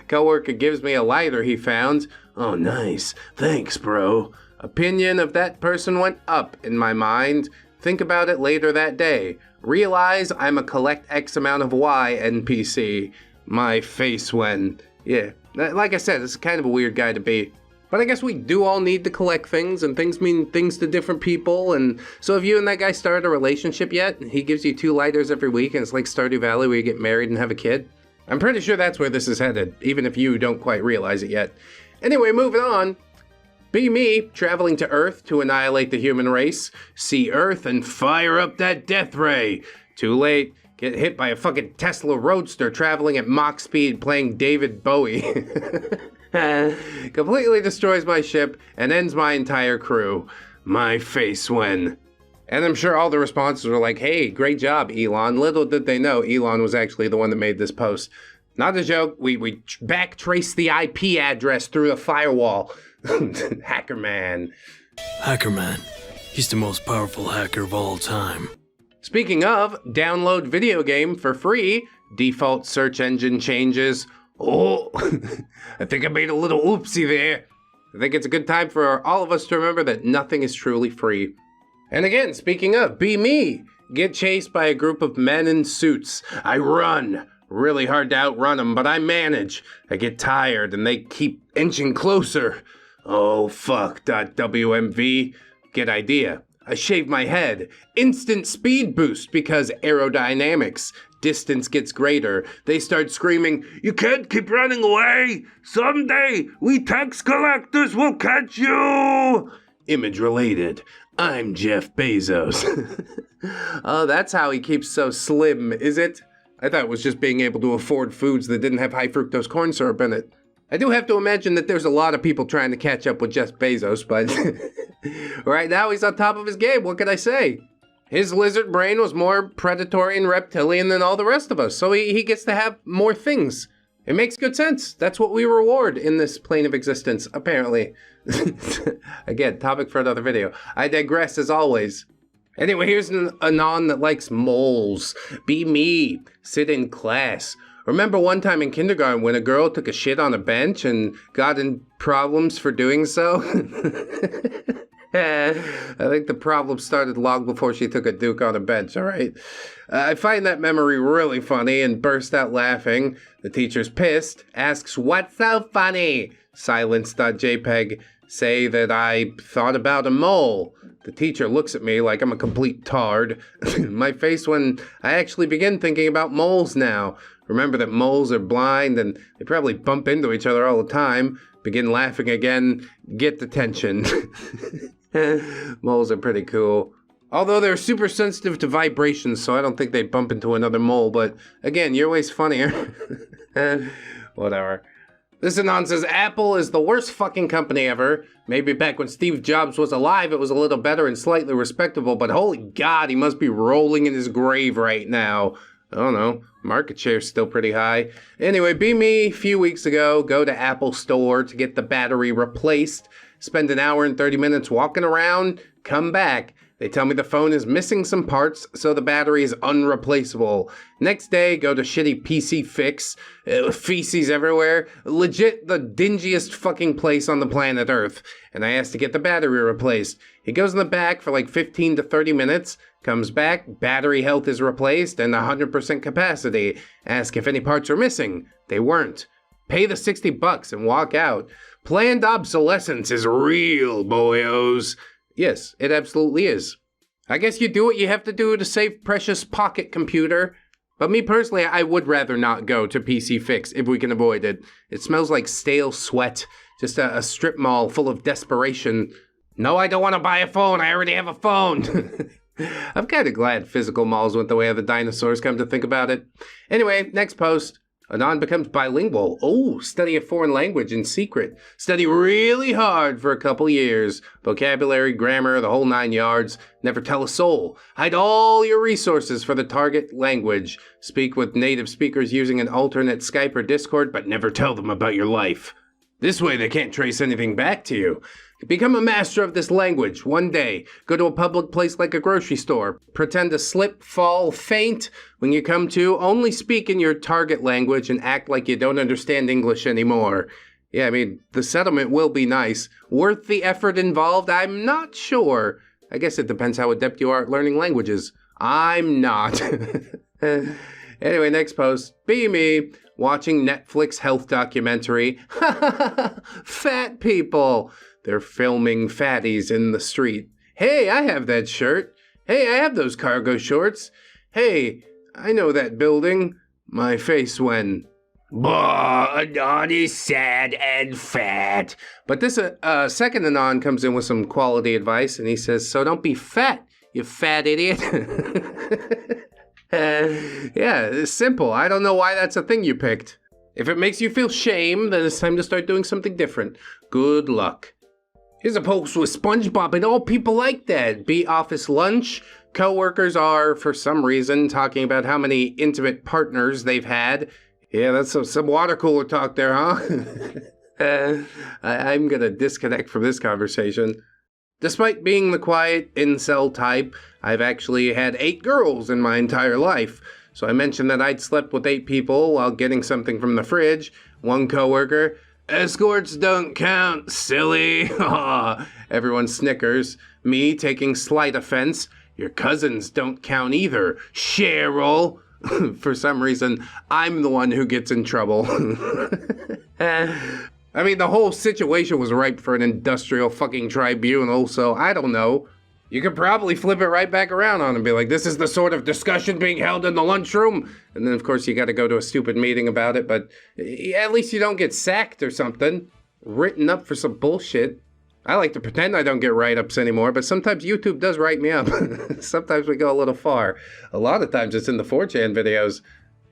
Coworker gives me a lighter he found. Oh, nice. Thanks, bro. Opinion of that person went up in my mind. Think about it later that day. Realize I'm a collect X amount of Y NPC. My face when... Yeah, like I said, it's kind of a weird guy to be. But I guess we do all need to collect things, and things mean things to different people, and so have you and that guy started a relationship yet? He gives you 2 lighters every week, and it's like Stardew Valley where you get married and have a kid? I'm pretty sure that's where this is headed, even if you don't quite realize it yet. Anyway, moving on. Be me, traveling to Earth to annihilate the human race. See Earth and fire up that death ray. Too late. Get hit by a fucking Tesla Roadster traveling at Mach speed playing David Bowie. Completely destroys my ship and ends my entire crew. My face when... And I'm sure all the responses were like, hey, great job, Elon. Little did they know Elon was actually the one that made this post. Not a joke. We backtraced the IP address through the firewall. Hacker man. Hacker man. He's the most powerful hacker of all time. Speaking of, download video game for free. Default search engine changes. Oh, I think I made a little oopsie there. I think it's a good time for all of us to remember that nothing is truly free. And again, speaking of, be me. Get chased by a group of men in suits. I run. Really hard to outrun them, but I manage. I get tired and they keep inching closer. Oh, fuck. .wmv. Get idea. I shave my head. Instant speed boost because aerodynamics. Distance gets greater. They start screaming, you can't keep running away. Someday, we tax collectors will catch you. Image related. I'm Jeff Bezos. Oh, that's how he keeps so slim, is it? I thought it was just being able to afford foods that didn't have high fructose corn syrup in it. I do have to imagine that there's a lot of people trying to catch up with Jeff Bezos, but right now he's on top of his game, what can I say? His lizard brain was more predatory and reptilian than all the rest of us, so he gets to have more things. It makes good sense. That's what we reward in this plane of existence, apparently. Again, topic for another video. I digress as always. Anyway, here's an anon that likes moles. Be me. Sit in class. Remember one time in kindergarten when a girl took a shit on a bench and got in problems for doing so? I think the problem started long before she took a duke on a bench, all right? I find that memory really funny and burst out laughing. The teacher's pissed, asks, what's so funny? Silence.jpg, say that I thought about a mole. The teacher looks at me like I'm a complete tard. My face when I actually begin thinking about moles now. Remember that moles are blind and they probably bump into each other all the time. Begin laughing again, get the tension. Moles are pretty cool. Although they're super sensitive to vibrations, so I don't think they bump into another mole, but again, your way's funnier. Whatever. This anon says, Apple is the worst fucking company ever. Maybe back when Steve Jobs was alive, it was a little better and slightly respectable, but holy God, he must be rolling in his grave right now. I don't know. Market share's still pretty high. Anyway, be me. A few weeks ago, go to Apple Store to get the battery replaced. Spend an hour and 30 minutes walking around. Come back. They tell me the phone is missing some parts, so the battery is unreplaceable. Next day, go to shitty PC Fix. Feces everywhere. Legit the dingiest fucking place on the planet Earth. And I asked to get the battery replaced. He goes in the back for like 15 to 30 minutes. Comes back, battery health is replaced and 100% capacity. Ask if any parts are missing. They weren't. Pay the $60 and walk out. Planned obsolescence is real, boyos. Yes, it absolutely is. I guess you do what you have to do to save precious pocket computer. But me personally, I would rather not go to PC Fix if we can avoid it. It smells like stale sweat. Just a strip mall full of desperation. No, I don't want to buy a phone. I already have a phone. I'm kind of glad physical malls went the way of the dinosaurs, come to think about it. Anyway, next post. Anon becomes bilingual. Oh, study a foreign language in secret. Study really hard for a couple years. Vocabulary, grammar, the whole 9 yards. Never tell a soul. Hide all your resources for the target language. Speak with native speakers using an alternate Skype or Discord, but never tell them about your life. This way they can't trace anything back to you. Become a master of this language one day. Go to a public place like a grocery store. Pretend to slip, fall, faint. When you come to, only speak in your target language and act like you don't understand English anymore. Yeah, I mean, the settlement will be nice. Worth the effort involved? I'm not sure. I guess it depends how adept you are at learning languages. I'm not. Anyway, next post. Be me. Watching Netflix health documentary. Fat people. They're filming fatties in the street. Hey, I have that shirt. Hey, I have those cargo shorts. Hey, I know that building. My face when... Anon is sad and fat. But this second Anon comes in with some quality advice, and he says, so don't be fat, you fat idiot. Yeah, it's simple. I don't know why that's a thing you picked. If it makes you feel shame, then it's time to start doing something different. Good luck. Here's a post with SpongeBob and all people like that. Be office lunch. Co-workers are, for some reason, talking about how many intimate partners they've had. Yeah, that's some water cooler talk there, huh? I'm gonna disconnect from this conversation. Despite being the quiet incel type, I've actually had 8 girls in my entire life. So I mentioned that I'd slept with 8 people while getting something from the fridge. One coworker, escorts don't count, silly. Everyone snickers. Me taking slight offense. Your cousins don't count either, Cheryl. For some reason, I'm the one who gets in trouble. I mean, the whole situation was ripe for an industrial fucking tribunal, so I don't know. You could probably flip it right back around on and be like, this is the sort of discussion being held in the lunchroom. And then, of course, you got to go to a stupid meeting about it, but at least you don't get sacked or something. Written up for some bullshit. I like to pretend I don't get write-ups anymore, but sometimes YouTube does write me up. Sometimes we go a little far. A lot of times it's in the 4chan videos.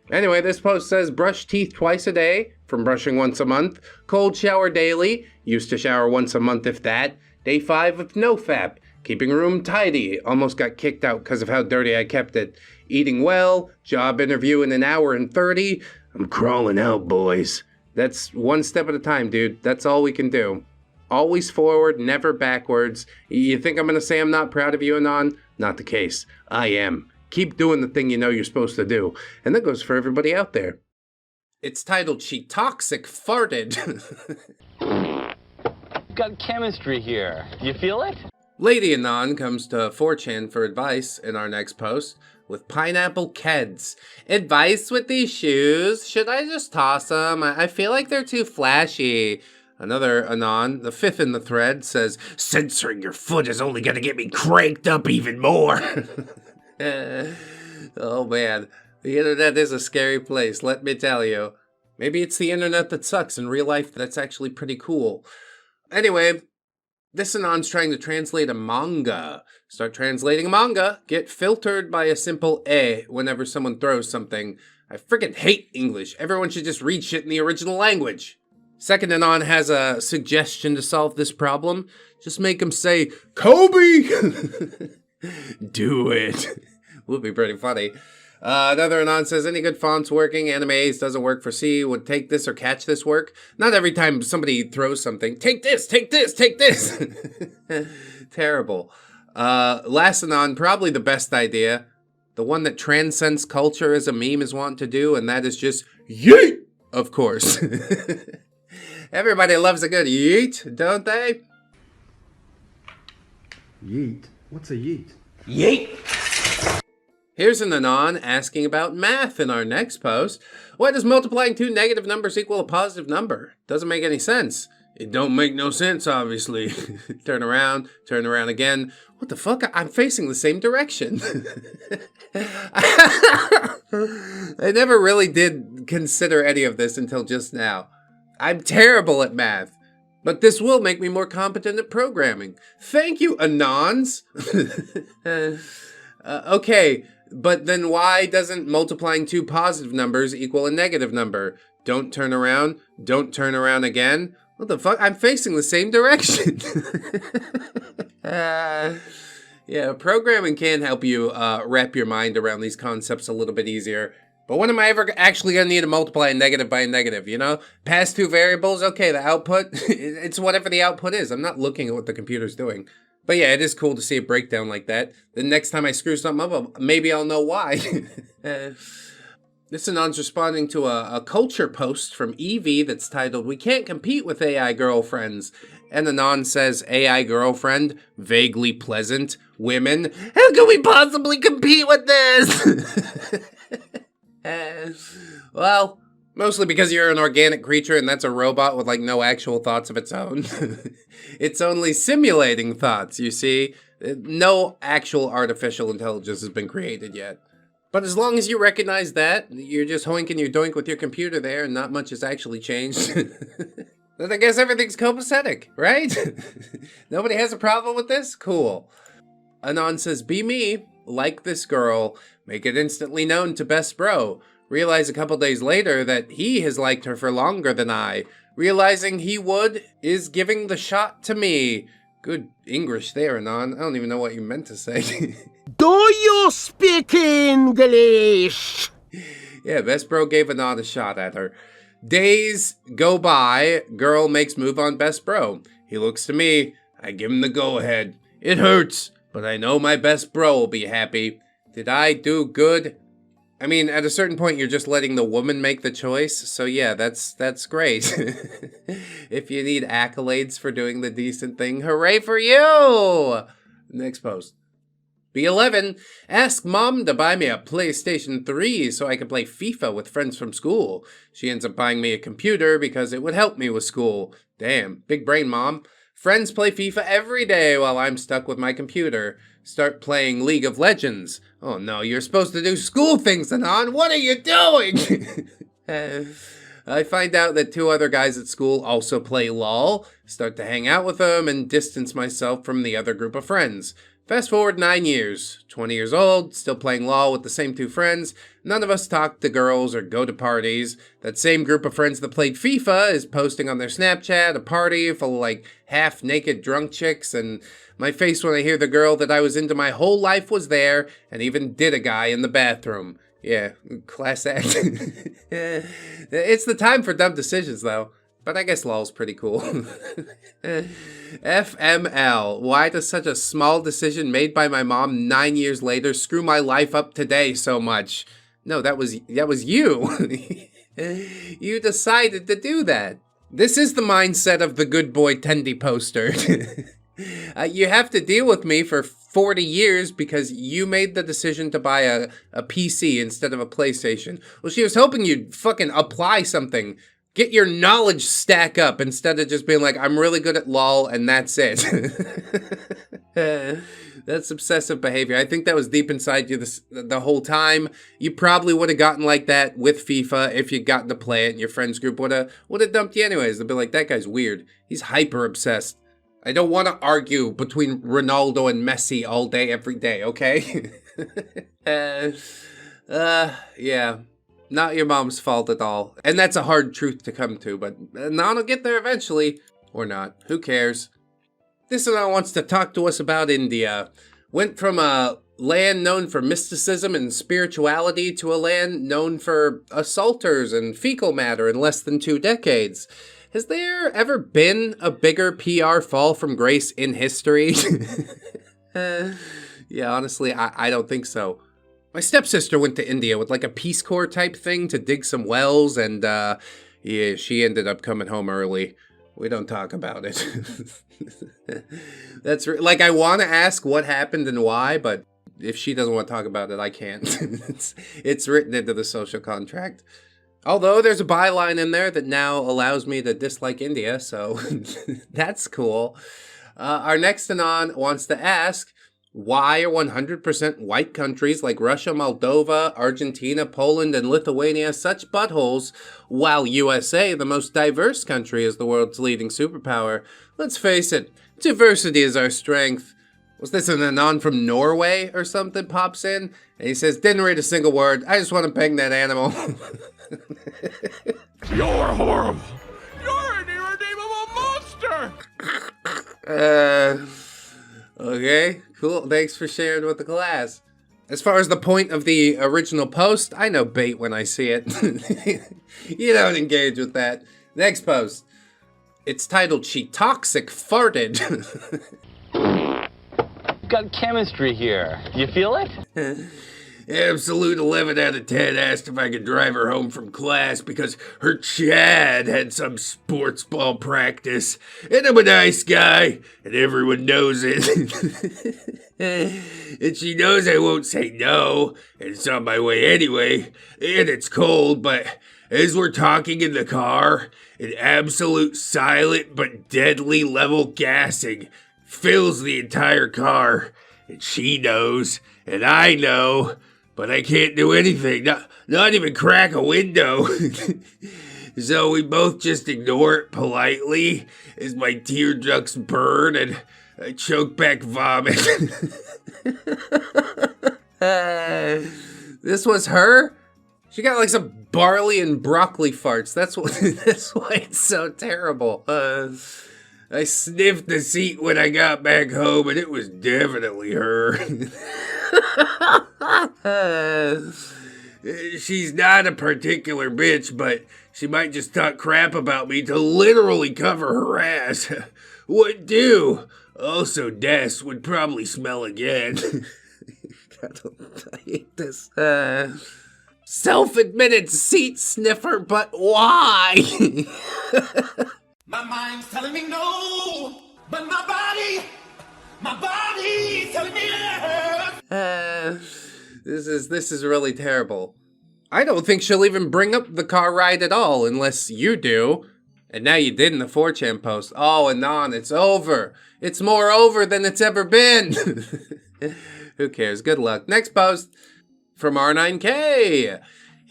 Anyway, this post says, brush teeth twice a day, from brushing once a month. Cold shower daily, used to shower once a month if that. Day 5 of nofap. Keeping room tidy, almost got kicked out because of how dirty I kept it. Eating well, job interview in an hour and 30. I'm crawling out, boys. That's one step at a time, dude. That's all we can do. Always forward, never backwards. You think I'm going to say I'm not proud of you, Anon? Not the case. I am. Keep doing the thing you know you're supposed to do. And that goes for everybody out there. It's titled, She Toxic Farted. Got chemistry here. You feel it? Lady Anon comes to 4chan for advice in our next post with pineapple keds. Advice with these shoes? Should I just toss them? I feel like they're too flashy. Another Anon, the 5th in the thread, says, censoring your foot is only going to get me cranked up even more. Oh man, the internet is a scary place, let me tell you. Maybe it's the internet that sucks. In real life, that's actually pretty cool. Anyway, this Anon's trying to translate a manga. Start translating a manga. Get filtered by a simple "e" whenever someone throws something. I freaking hate English. Everyone should just read shit in the original language. Second Anon has a suggestion to solve this problem. Just make him say, Kobe! Do it. Would be pretty funny. Another Anon says, any good fonts working? Animes doesn't work for C. Would take this or catch this work? Not every time somebody throws something. Take this, take this, take this. Terrible. Last Anon, probably the best idea. The one that transcends culture as a meme is wanting to do, and that is just yeet, of course. Everybody loves a good yeet, don't they? Yeet? What's a yeet? Yeet! Here's an Anon asking about math in our next post. Why does multiplying 2 negative numbers equal a positive number? Doesn't make any sense. It don't make no sense, obviously. Turn around again. What the fuck? I'm facing the same direction. I never really did consider any of this until just now. I'm terrible at math, but this will make me more competent at programming. Thank you, Anons. Okay, but then why doesn't multiplying 2 positive numbers equal a negative number? Don't turn around again. What the fuck? I'm facing the same direction. Yeah, programming can help you wrap your mind around these concepts a little bit easier. But when am I ever actually going to need to multiply a negative by a negative, you know? Past 2 variables, okay, the output, it's whatever the output is. I'm not looking at what the computer's doing. But yeah, it is cool to see a breakdown like that. The next time I screw something up, maybe I'll know why. This Anon's responding to a culture post from Evie that's titled, We Can't Compete with AI Girlfriends. And Anon says, AI girlfriend, vaguely pleasant, women. How can we possibly compete with this? Well, mostly because you're an organic creature and that's a robot with like no actual thoughts of its own. It's only simulating thoughts, you see. No actual artificial intelligence has been created yet. But as long as you recognize that, you're just hoinking your doink with your computer there and not much has actually changed, then I guess everything's copacetic, right? Nobody has a problem with this? Cool. Anon says, be me, like this girl, make it instantly known to best bro. Realize a couple days later that he has liked her for longer than I. Realizing he would is giving the shot to me. Good English there, Anon. I don't even know what you meant to say. Do you speak English? Yeah, best bro gave Anon a shot at her. Days go by, girl makes move on best bro. He looks to me, I give him the go ahead. It hurts, but I know my best bro will be happy. Did I do good? I mean, at a certain point, you're just letting the woman make the choice. So yeah, that's great. If you need accolades for doing the decent thing, hooray for you! Next post. B11, ask mom to buy me a PlayStation 3 so I can play FIFA with friends from school. She ends up buying me a computer because it would help me with school. Damn, big brain mom. Friends play FIFA every day while I'm stuck with my computer. Start playing League of Legends. Oh no, you're supposed to do school things, Anon. What are you doing? I find out that 2 other guys at school also play LOL. Start to hang out with them and distance myself from the other group of friends. Fast forward 9 years, 20 years old, still playing LOL with the same 2 friends. None of us talk to girls or go to parties. That same group of friends that played FIFA is posting on their Snapchat a party full of like half-naked drunk chicks, and my face when I hear the girl that I was into my whole life was there and even did a guy in the bathroom. Yeah, class act. It's the time for dumb decisions though. But I guess LOL's pretty cool. FML. Why does such a small decision made by my mom 9 years later screw my life up today so much? No, that was you. You decided to do that. This is the mindset of the good boy Tendy poster. You have to deal with me for 40 years because you made the decision to buy a PC instead of a PlayStation. Well, she was hoping you'd fucking apply something. Get your knowledge stack up instead of just being like, I'm really good at LOL and that's it. That's obsessive behavior. I think that was deep inside you the whole time. You probably would have gotten like that with FIFA if you'd gotten to play it and your friends group would have dumped you anyways. They'd be like, that guy's weird. He's hyper obsessed. I don't want to argue between Ronaldo and Messi all day, every day, okay? Yeah. Not your mom's fault at all. And that's a hard truth to come to, but Anon will get there eventually. Or not. Who cares? This Anon wants to talk to us about India. Went from a land known for mysticism and spirituality to a land known for assaulters and fecal matter in less than 2 decades. Has there ever been a bigger PR fall from grace in history? Yeah, honestly, I don't think so. My stepsister went to India with like a Peace Corps type thing to dig some wells, and yeah, she ended up coming home early. We don't talk about it. That's like, I want to ask what happened and why, but if she doesn't want to talk about it, I can't. It's written into the social contract. Although there's a byline in there that now allows me to dislike India, so that's cool. Our next Anon wants to ask, why are 100% white countries like Russia, Moldova, Argentina, Poland, and Lithuania such buttholes, while USA, the most diverse country, is the world's leading superpower? Let's face it, diversity is our strength. Was this an Anon from Norway or something pops in? And he says, didn't read a single word, I just want to bang that animal. You're horrible. You're an irredeemable monster! Okay, cool. Thanks for sharing with the class. As far as the point of the original post, I know bait when I see it. You don't engage with that. Next post. It's titled, She Toxic Farted. Got chemistry here. You feel it? Absolute 11 out of 10 asked if I could drive her home from class because her Chad had some sports ball practice. And I'm a nice guy, and everyone knows it. And she knows I won't say no, and it's on my way anyway, and it's cold, but as we're talking in the car, an absolute silent but deadly level gassing fills the entire car. And she knows, and I know. but I can't do anything, not even crack a window. So we both just ignore it politely as my tear ducts burn and I choke back vomit. This was her? She got like some barley and broccoli farts. That's why it's so terrible. I sniffed the seat when I got back home, and it was definitely her. She's not a particular bitch, but she might just talk crap about me to literally cover her ass. Would do. Also, Des would probably smell again. I hate this. Self-admitted seat sniffer, but why? My mind's telling me no, but my body's telling me yes. This is really terrible. I don't think she'll even bring up the car ride at all, unless you do. And now you did in the 4chan post. Oh, Anon, it's over. It's more over than it's ever been. Who cares? Good luck. Next post from R9K.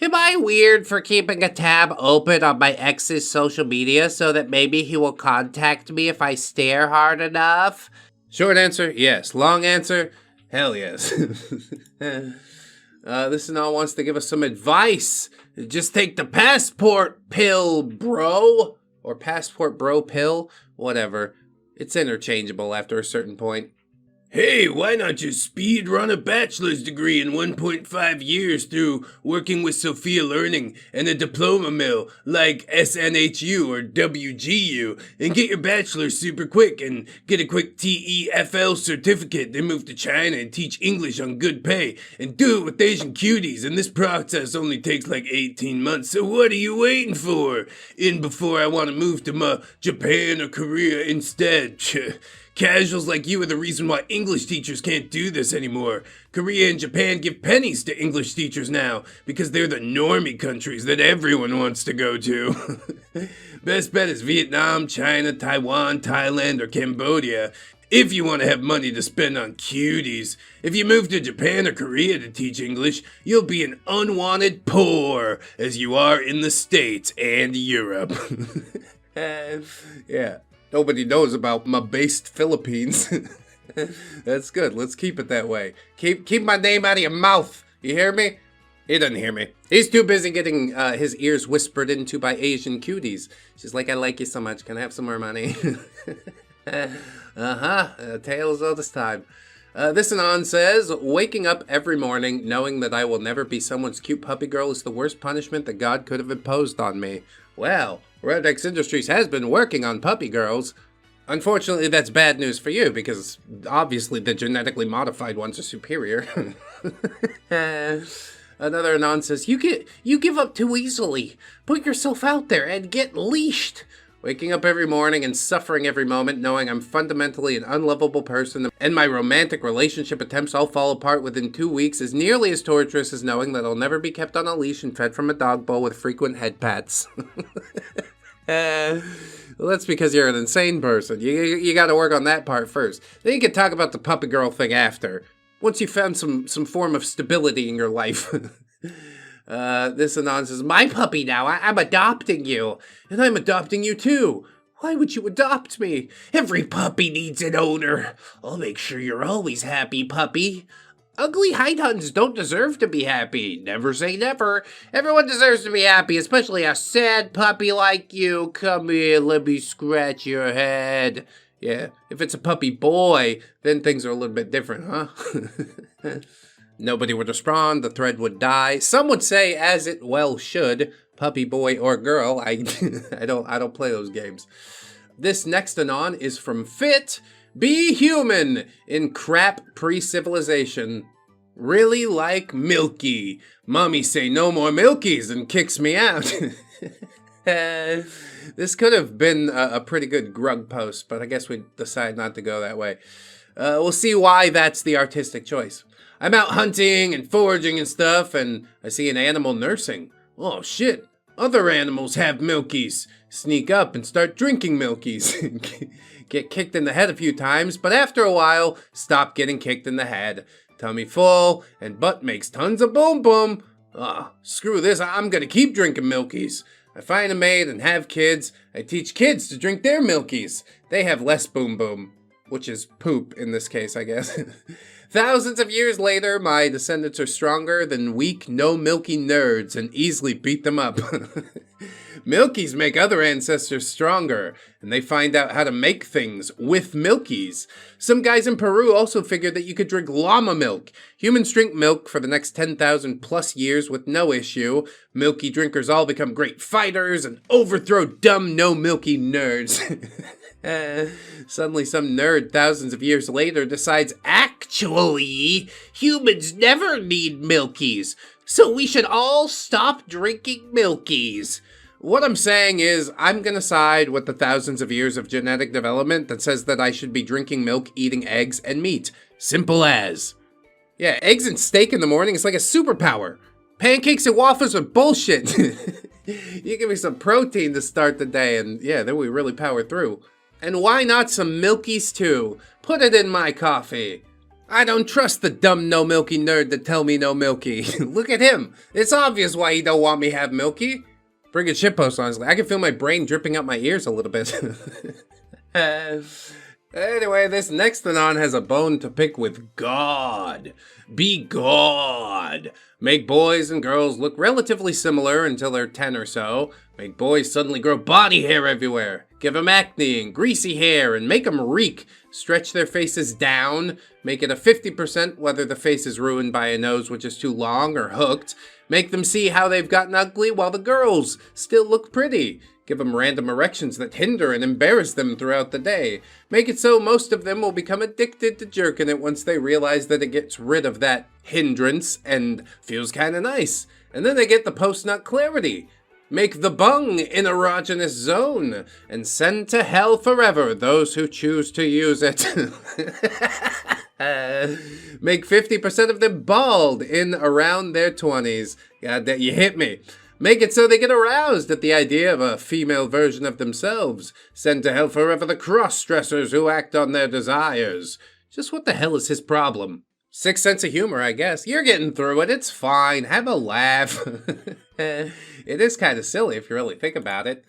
Am I weird for keeping a tab open on my ex's social media so that maybe he will contact me if I stare hard enough? Short answer, yes. Long answer, hell yes. This Anon wants to give us some advice. Just take the passport pill, bro. Or passport bro pill. Whatever. It's interchangeable after a certain point. Hey, why not just speed run a bachelor's degree in 1.5 years through working with Sophia Learning and a diploma mill like SNHU or WGU and get your bachelor's super quick and get a quick TEFL certificate, then move to China and teach English on good pay and do it with Asian cuties, and this process only takes like 18 months, so what are you waiting for? In before I want to move to Japan or Korea instead. Casuals like you are the reason why English teachers can't do this anymore. Korea and Japan give pennies to English teachers now because they're the normie countries that everyone wants to go to. Best bet is Vietnam, China, Taiwan, Thailand, or Cambodia if you want to have money to spend on cuties. If you move to Japan or Korea to teach English, you'll be an unwanted poor as you are in the States and Europe. Yeah. Nobody knows about my based Philippines. That's good. Let's keep it that way. Keep my name out of your mouth. You hear me? He doesn't hear me. He's too busy getting his ears whispered into by Asian cuties. She's like, I like you so much. Can I have some more money? Tales all this time. This Anon says, waking up every morning knowing that I will never be someone's cute puppy girl is the worst punishment that God could have imposed on me. Well, ReddX Industries has been working on puppy girls. Unfortunately, that's bad news for you, because obviously the genetically modified ones are superior. Another Anon says, you give up too easily. Put yourself out there and get leashed. Waking up every morning and suffering every moment, knowing I'm fundamentally an unlovable person and my romantic relationship attempts all fall apart within 2 weeks is nearly as torturous as knowing that I'll never be kept on a leash and fed from a dog bowl with frequent head pats. Well, that's because you're an insane person. You gotta work on that part first. Then you can talk about the puppy girl thing after. Once you found some form of stability in your life. This Anon says, my puppy now, I'm adopting you. And I'm adopting you too. Why would you adopt me? Every puppy needs an owner. I'll make sure you're always happy, puppy. Ugly hightuns don't deserve to be happy. Never say never. Everyone deserves to be happy, especially a sad puppy like you. Come here, let me scratch your head. Yeah, if it's a puppy boy, then things are a little bit different, huh? Nobody would respond, the thread would die. Some would say, as it well should, puppy boy or girl. I don't play those games. This next Anon is from Fit. Be human in crap pre-civilization. Really like Milky. Mommy say no more Milkies and kicks me out. This could have been a pretty good grug post, but I guess we decided not to go that way. We'll see why that's the artistic choice. I'm out hunting and foraging and stuff, and I see an animal nursing. Oh shit, other animals have Milkies. Sneak up and start drinking Milkies. get kicked in the head a few times, but after a while, stop getting kicked in the head. Tummy full, and butt makes tons of boom boom. Screw this, I'm gonna keep drinking milkies. I find a maid and have kids. I teach kids to drink their milkies. They have less boom boom, which is poop in this case, I guess. Thousands of years later, my descendants are stronger than weak, no-milky nerds and easily beat them up. Milkies make other ancestors stronger, and they find out how to make things with milkies. Some guys in Peru also figured that you could drink llama milk. Humans drink milk for the next 10,000 plus years with no issue. Milky drinkers all become great fighters and overthrow dumb, no-milky nerds. Suddenly some nerd thousands of years later decides, actually, humans never need milkies, so we should all stop drinking milkies. What I'm saying is, I'm gonna side with the thousands of years of genetic development that says that I should be drinking milk, eating eggs, and meat. Simple as. Yeah, eggs and steak in the morning is like a superpower. Pancakes and waffles are bullshit. You give me some protein to start the day, and yeah, then we really power through. And why not some milkies too? Put it in my coffee. I don't trust the dumb no milky nerd that tell me no milky. Look at him. It's obvious why he don't want me have milky. Bring a shitpost, honestly. I can feel my brain dripping out my ears a little bit. Anyway, this next anon has a bone to pick with God. Be God. Make boys and girls look relatively similar until they're 10 or so. Make boys suddenly grow body hair everywhere. Give them acne and greasy hair and make them reek. Stretch their faces down. Make it a 50% whether the face is ruined by a nose which is too long or hooked. Make them see how they've gotten ugly while the girls still look pretty. Give them random erections that hinder and embarrass them throughout the day. Make it so most of them will become addicted to jerking it once they realize that it gets rid of that hindrance and feels kinda nice. And then they get the post-nut clarity. Make the bung an erogenous zone and send to hell forever those who choose to use it. Make 50% of them bald in around their 20s. God, that you hit me. Make it so they get aroused at the idea of a female version of themselves. Send to hell forever the cross-dressers who act on their desires. Just what the hell is his problem? Sick sense of humor, I guess. You're getting through it. It's fine. Have a laugh. It is kind of silly if you really think about it.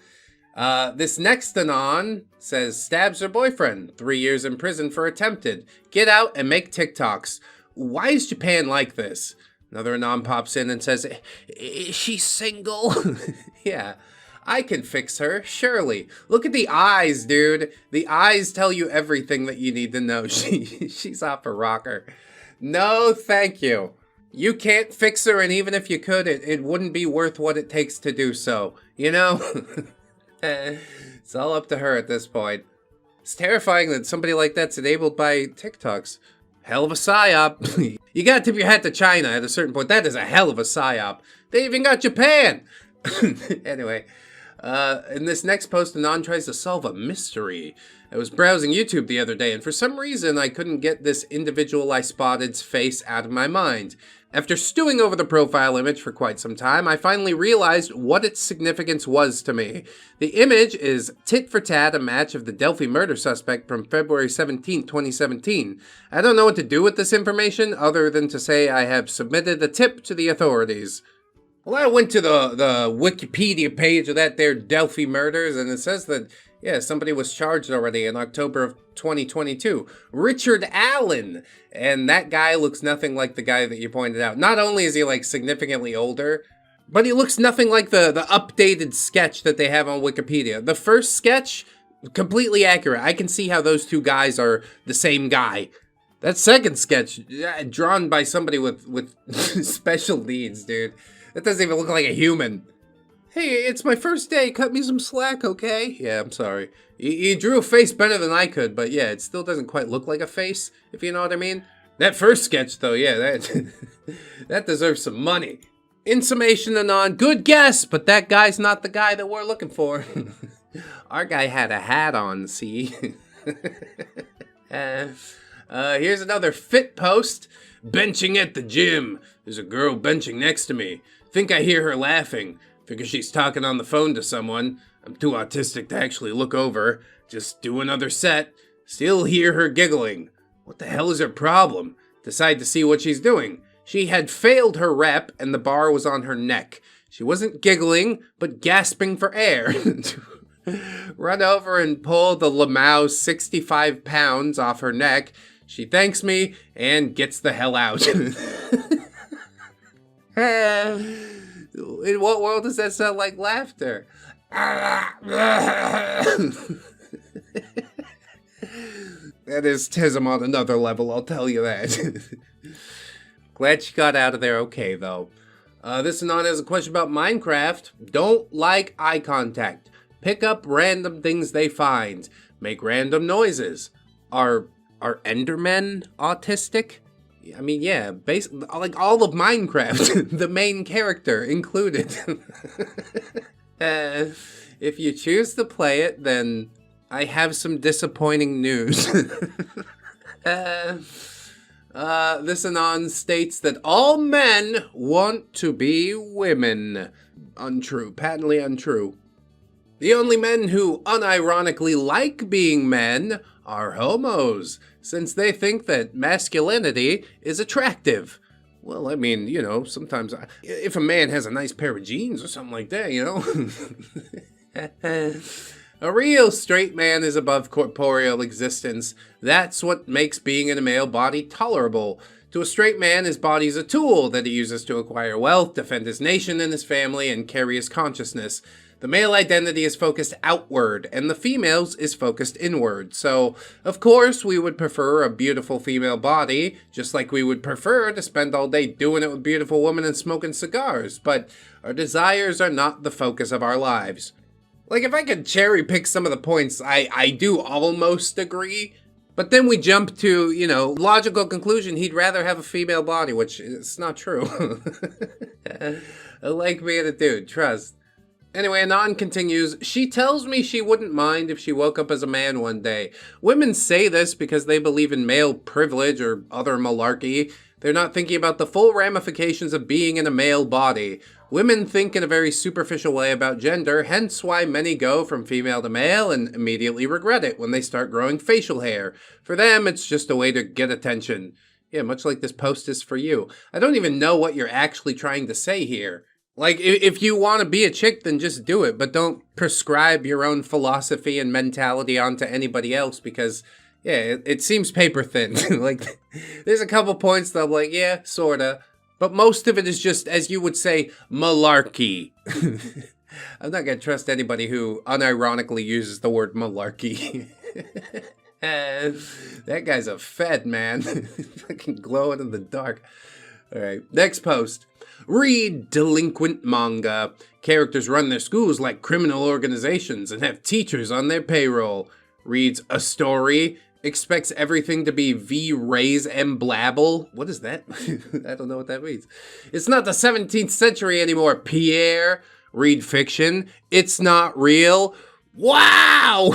This next anon says, stabs her boyfriend. 3 years in prison for attempted. Get out and make TikToks. Why is Japan like this? Another anon pops in and says, is she single? Yeah, I can fix her, surely. Look at the eyes, dude. The eyes tell you everything that you need to know. She's off a rocker. No, thank you. You can't fix her, and even if you could, it wouldn't be worth what it takes to do so. You know? It's all up to her at this point. It's terrifying that somebody like that's enabled by TikToks. Hell of a psyop. You gotta tip your hat to China at a certain point. That is a hell of a psyop. They even got Japan. Anyway, in this next post, Anon tries to solve a mystery. I was browsing YouTube the other day, and for some reason, I couldn't get this individual I spotted's face out of my mind. After stewing over the profile image for quite some time, I finally realized what its significance was to me. The image is tit for tat a match of the Delphi murder suspect from February 17, 2017. I don't know what to do with this information other than to say I have submitted a tip to the authorities. Well, I went to the Wikipedia page of that there Delphi murders, and it says that, yeah, somebody was charged already in October of 2022. Richard Allen. And that guy looks nothing like the guy that you pointed out. Not only is he, like, significantly older, but he looks nothing like the updated sketch that they have on Wikipedia. The first sketch, completely accurate. I can see how those two guys are the same guy. That second sketch, drawn by somebody with special needs, dude. That doesn't even look like a human. Hey, it's my first day. Cut me some slack, okay? Yeah, I'm sorry. You drew a face better than I could, but yeah, it still doesn't quite look like a face, if you know what I mean. That first sketch, though, yeah, that deserves some money. In summation, Anon, good guess, but that guy's not the guy that we're looking for. Our guy had a hat on, see? Here's another fit post. Benching at the gym. There's a girl benching next to me. Think I hear her laughing. Figure she's talking on the phone to someone. I'm too autistic to actually look over. Just do another set. Still hear her giggling. What the hell is her problem? Decide to see what she's doing. She had failed her rep and the bar was on her neck. She wasn't giggling, but gasping for air. Run over and pull the Lamau 65 pounds off her neck. She thanks me and gets the hell out. In what world does that sound like laughter? That is tism on another level, I'll tell you that. Glad she got out of there okay, though. This Anon has a question about Minecraft. Don't like eye contact. Pick up random things they find. Make random noises. Are Endermen autistic? I mean, yeah, like all of Minecraft, the main character included. If you choose to play it, then I have some disappointing news. This Anon states that all men want to be women. Untrue, patently untrue. The only men who unironically like being men are homos, since they think that masculinity is attractive. Well, I mean, you know, sometimes if a man has a nice pair of jeans or something like that, you know. A real straight man is above corporeal existence. That's what makes being in a male body tolerable. To a straight man, his body is a tool that he uses to acquire wealth, defend his nation and his family, and carry his consciousness. The male identity is focused outward, and the female's is focused inward. So, of course, we would prefer a beautiful female body, just like we would prefer to spend all day doing it with beautiful women and smoking cigars, but our desires are not the focus of our lives. Like, if I could cherry pick some of the points, I do almost agree, but then we jump to, you know, logical conclusion, he'd rather have a female body, which is not true. I like being a dude, trust. Anyway, Anon continues, she tells me she wouldn't mind if she woke up as a man one day. Women say this because they believe in male privilege or other malarkey. They're not thinking about the full ramifications of being in a male body. Women think in a very superficial way about gender, hence why many go from female to male and immediately regret it when they start growing facial hair. For them, it's just a way to get attention. Yeah, much like this post is for you. I don't even know what you're actually trying to say here. Like, if you want to be a chick, then just do it, but don't prescribe your own philosophy and mentality onto anybody else because, yeah, it seems paper thin. Like, there's a couple points that I'm like, yeah, sorta, but most of it is just, as you would say, malarkey. I'm not gonna trust anybody who unironically uses the word malarkey. That guy's a fed, man. Fucking glowing in the dark. Alright, next post. Read delinquent manga. Characters run their schools like criminal organizations and have teachers on their payroll. Reads a story. Expects everything to be V-raise and blabble. What is that? I don't know what that means. It's not the 17th century anymore, Pierre. Read fiction. It's not real. Wow!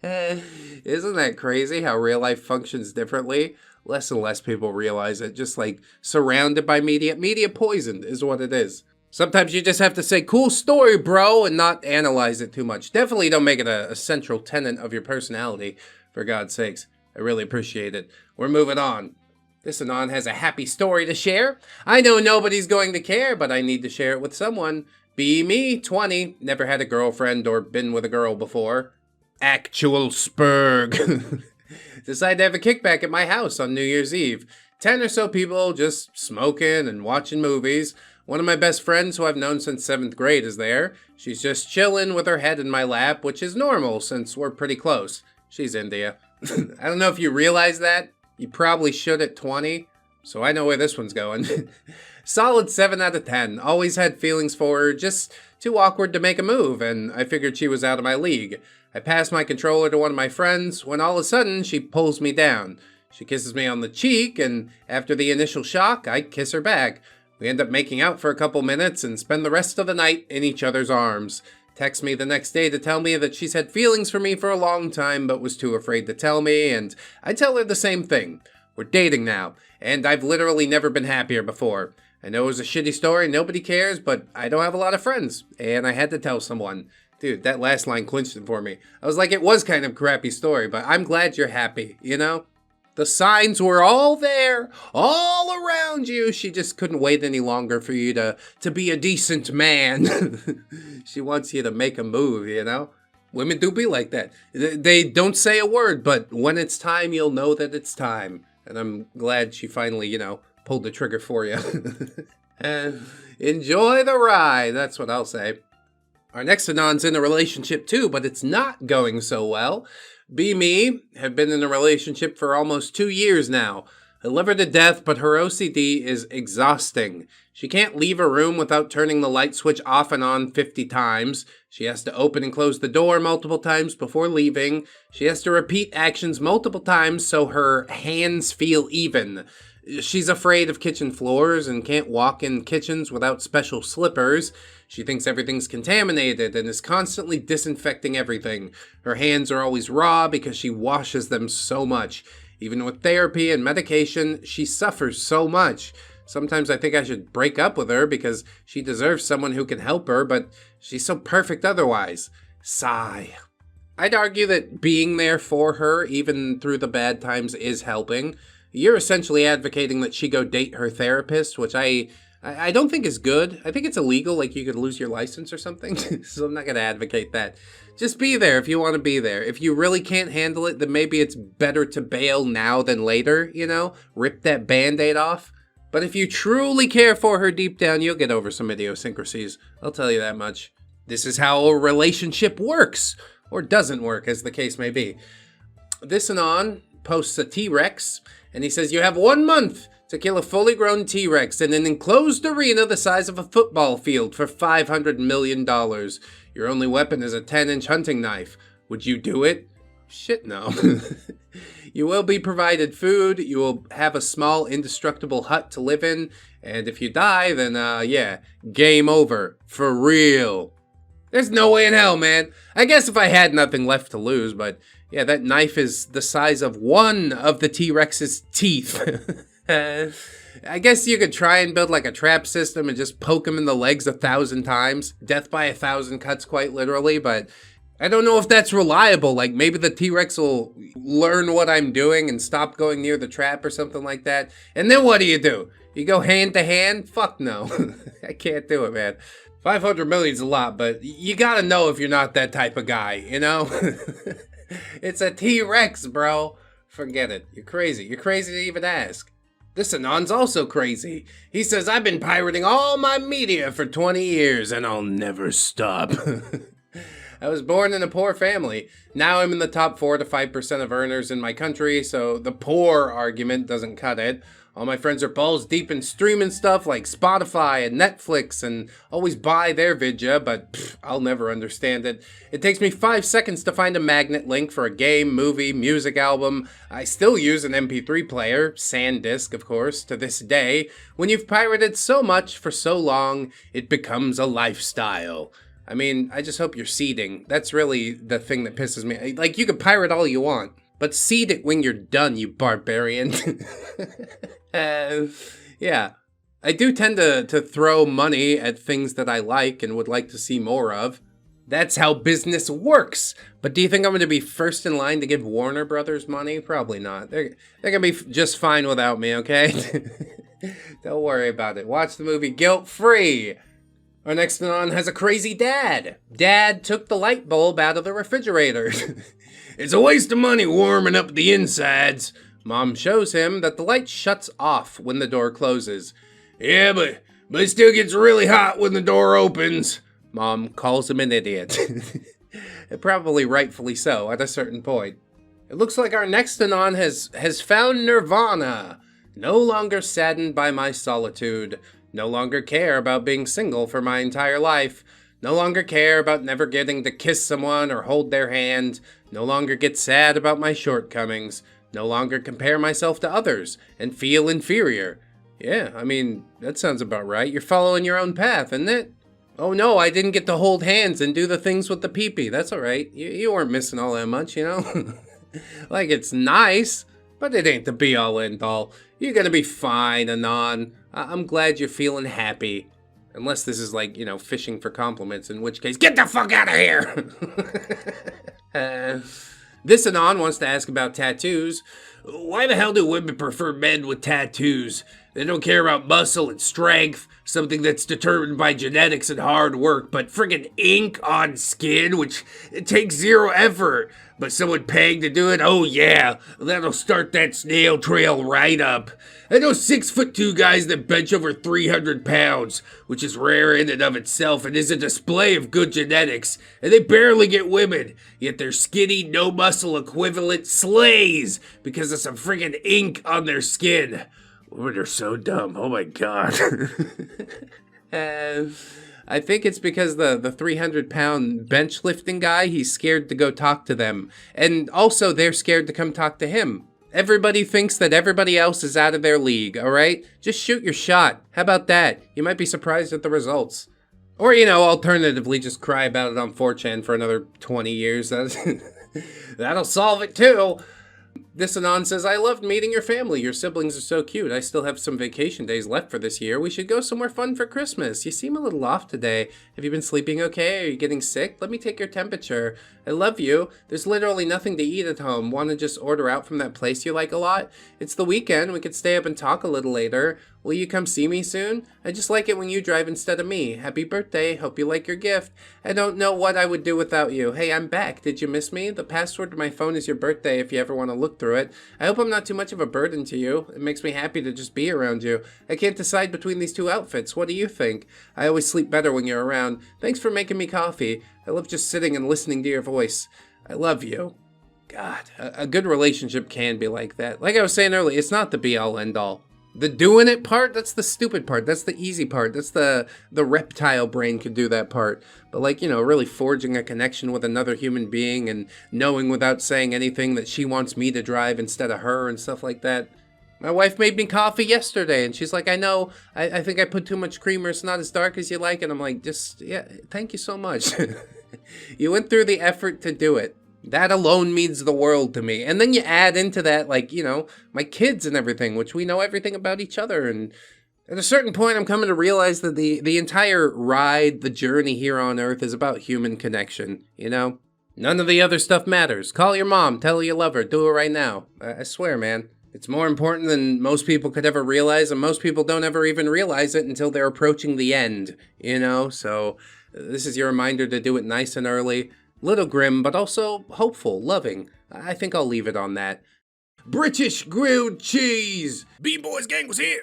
Isn't that crazy how real life functions differently? Less and less people realize it. Just like surrounded by media. Media poisoned is what it is. Sometimes you just have to say, cool story, bro, and not analyze it too much. Definitely don't make it a central tenet of your personality, for God's sakes. I really appreciate it. We're moving on. This Anon has a happy story to share. I know nobody's going to care, but I need to share it with someone. Be me, 20, never had a girlfriend or been with a girl before. Actual spurg. Decided to have a kickback at my house on New Year's Eve. 10 or so people just smoking and watching movies. One of my best friends who I've known since 7th grade is there. She's just chilling with her head in my lap, which is normal since we're pretty close. She's India. I don't know if you realize that. You probably should at 20. So I know where this one's going. Solid 7 out of 10. Always had feelings for her, just too awkward to make a move, and I figured she was out of my league. I pass my controller to one of my friends, when all of a sudden, she pulls me down. She kisses me on the cheek, and after the initial shock, I kiss her back. We end up making out for a couple minutes and spend the rest of the night in each other's arms. Texts me the next day to tell me that she's had feelings for me for a long time, but was too afraid to tell me, and I tell her the same thing. We're dating now, and I've literally never been happier before. I know it was a shitty story, nobody cares, but I don't have a lot of friends, and I had to tell someone. Dude, that last line clinched it for me. I was like, it was kind of a crappy story, but I'm glad you're happy, you know? The signs were all there, all around you. She just couldn't wait any longer for you to be a decent man. She wants you to make a move, you know? Women do be like that. They don't say a word, but when it's time, you'll know that it's time. And I'm glad she finally, you know, pulled the trigger for you. And enjoy the ride, that's what I'll say. Our next Anon's in a relationship too, but it's not going so well. Be Me have been in a relationship for almost 2 years now. I love her to death, but her OCD is exhausting. She can't leave a room without turning the light switch off and on 50 times. She has to open and close the door multiple times before leaving. She has to repeat actions multiple times so her hands feel even. She's afraid of kitchen floors and can't walk in kitchens without special slippers. She thinks everything's contaminated and is constantly disinfecting everything. Her hands are always raw because she washes them so much. Even with therapy and medication, she suffers so much. Sometimes I think I should break up with her because she deserves someone who can help her, but she's so perfect otherwise. Sigh. I'd argue that being there for her, even through the bad times, is helping. You're essentially advocating that she go date her therapist, which I don't think is good. I think it's illegal, like you could lose your license or something. So I'm not going to advocate that. Just be there if you want to be there. If you really can't handle it, then maybe it's better to bail now than later, you know? Rip that Band-Aid off. But if you truly care for her deep down, you'll get over some idiosyncrasies. I'll tell you that much. This is how a relationship works, or doesn't work, as the case may be. This Anon posts a T-Rex, and he says, you have 1 month to kill a fully grown T-Rex in an enclosed arena the size of a football field for $500 million. Your only weapon is a 10-inch hunting knife. Would you do it? Shit, no. You will be provided food, you will have a small indestructible hut to live in, and if you die, then, yeah, game over. For real. There's no way in hell, man. I guess if I had nothing left to lose, but yeah, that knife is the size of one of the T-Rex's teeth. I guess you could try and build like a trap system and just poke him in the legs 1,000 times. Death by 1,000 cuts, quite literally, but I don't know if that's reliable. Like, maybe the T-Rex will learn what I'm doing and stop going near the trap or something like that. And then what do? You go hand to hand? Fuck no. I can't do it, man. 500 million's a lot, but you gotta know if you're not that type of guy, you know? It's a T-Rex, bro. Forget it. You're crazy. You're crazy to even ask. This Anon's also crazy. He says, I've been pirating all my media for 20 years and I'll never stop. I was born in a poor family. Now I'm in the top 4 to 5% of earners in my country, so the poor argument doesn't cut it. All my friends are balls deep in streaming stuff like Spotify and Netflix and always buy their vidya, but I'll never understand it. It takes me 5 seconds to find a magnet link for a game, movie, music album. I still use an MP3 player, SanDisk of course, to this day. When you've pirated so much for so long, it becomes a lifestyle. I mean, I just hope you're seeding. That's really the thing that pisses me. Like, you can pirate all you want, but seed it when you're done, you barbarian. Yeah, I do tend to throw money at things that I like and would like to see more of. That's how business works. But do you think I'm going to be first in line to give Warner Brothers money? Probably not. They're going to be just fine without me, okay? Don't worry about it. Watch the movie guilt-free. Our next Anon has a crazy dad. Dad took the light bulb out of the refrigerator. It's a waste of money warming up the insides. Mom shows him that the light shuts off when the door closes. Yeah, but it still gets really hot when the door opens. Mom calls him an idiot. Probably rightfully so at a certain point. It looks like our next Anon has found nirvana. No longer saddened by my solitude. No longer care about being single for my entire life. No longer care about never getting to kiss someone or hold their hand. No longer get sad about my shortcomings. No longer compare myself to others and feel inferior. Yeah, I mean, that sounds about right. You're following your own path, isn't it? Oh no, I didn't get to hold hands and do the things with the pee-pee. That's alright. You weren't missing all that much, you know? Like, it's nice, but it ain't the be-all end-all. You're gonna be fine, Anon. I'm glad you're feeling happy. Unless this is like, fishing for compliments, in which case, get the fuck out of here! This Anon wants to ask about tattoos. Why the hell do women prefer men with tattoos? They don't care about muscle and strength, something that's determined by genetics and hard work, but friggin' ink on skin, which it takes zero effort. But someone paying to do it, oh yeah, that'll start that snail trail right up. I know 6'2" guys that bench over 300 pounds, which is rare in and of itself and is a display of good genetics, and they barely get women, yet their skinny, no muscle equivalent slays because of some friggin' ink on their skin. Women are so dumb, oh my god. I think it's because the 300-pound bench lifting guy, he's scared to go talk to them. And also, they're scared to come talk to him. Everybody thinks that everybody else is out of their league, alright? Just shoot your shot. How about that? You might be surprised at the results. Or, alternatively, just cry about it on 4chan for another 20 years. That'll solve it too. This Anon says, I loved meeting your family. Your siblings are so cute. I still have some vacation days left for this year. We should go somewhere fun for Christmas. You seem a little off today. Have you been sleeping okay? Are you getting sick? Let me take your temperature. I love you. There's literally nothing to eat at home. Want to just order out from that place you like a lot? It's the weekend. We could stay up and talk a little later. Will you come see me soon? I just like it when you drive instead of me. Happy birthday. Hope you like your gift. I don't know what I would do without you. Hey, I'm back. Did you miss me? The password to my phone is your birthday if you ever want to look through it. I hope I'm not too much of a burden to you. It makes me happy to just be around you. I can't decide between these two outfits. What do you think? I always sleep better when you're around. Thanks for making me coffee. I love just sitting and listening to your voice. I love you. God, a good relationship can be like that. Like I was saying earlier, it's not the be-all, end-all. The doing it part, that's the stupid part. That's the easy part. That's the reptile brain could do that part. But really forging a connection with another human being and knowing without saying anything that she wants me to drive instead of her and stuff like that. My wife made me coffee yesterday and she's like, I know, I think I put too much creamer. It's not as dark as you like. And I'm like, yeah, thank you so much. You went through the effort to do it. That alone means the world to me. And then you add into that, my kids and everything, which we know everything about each other. And at a certain point, I'm coming to realize that the entire ride, the journey here on Earth is about human connection, None of the other stuff matters. Call your mom, tell her you love her, do it right now. I swear, man. It's more important than most people could ever realize, and most people don't ever even realize it until they're approaching the end, So this is your reminder to do it nice and early. Little grim, but also hopeful, loving. I think I'll leave it on that. British grilled cheese! B-Boys Gang was here!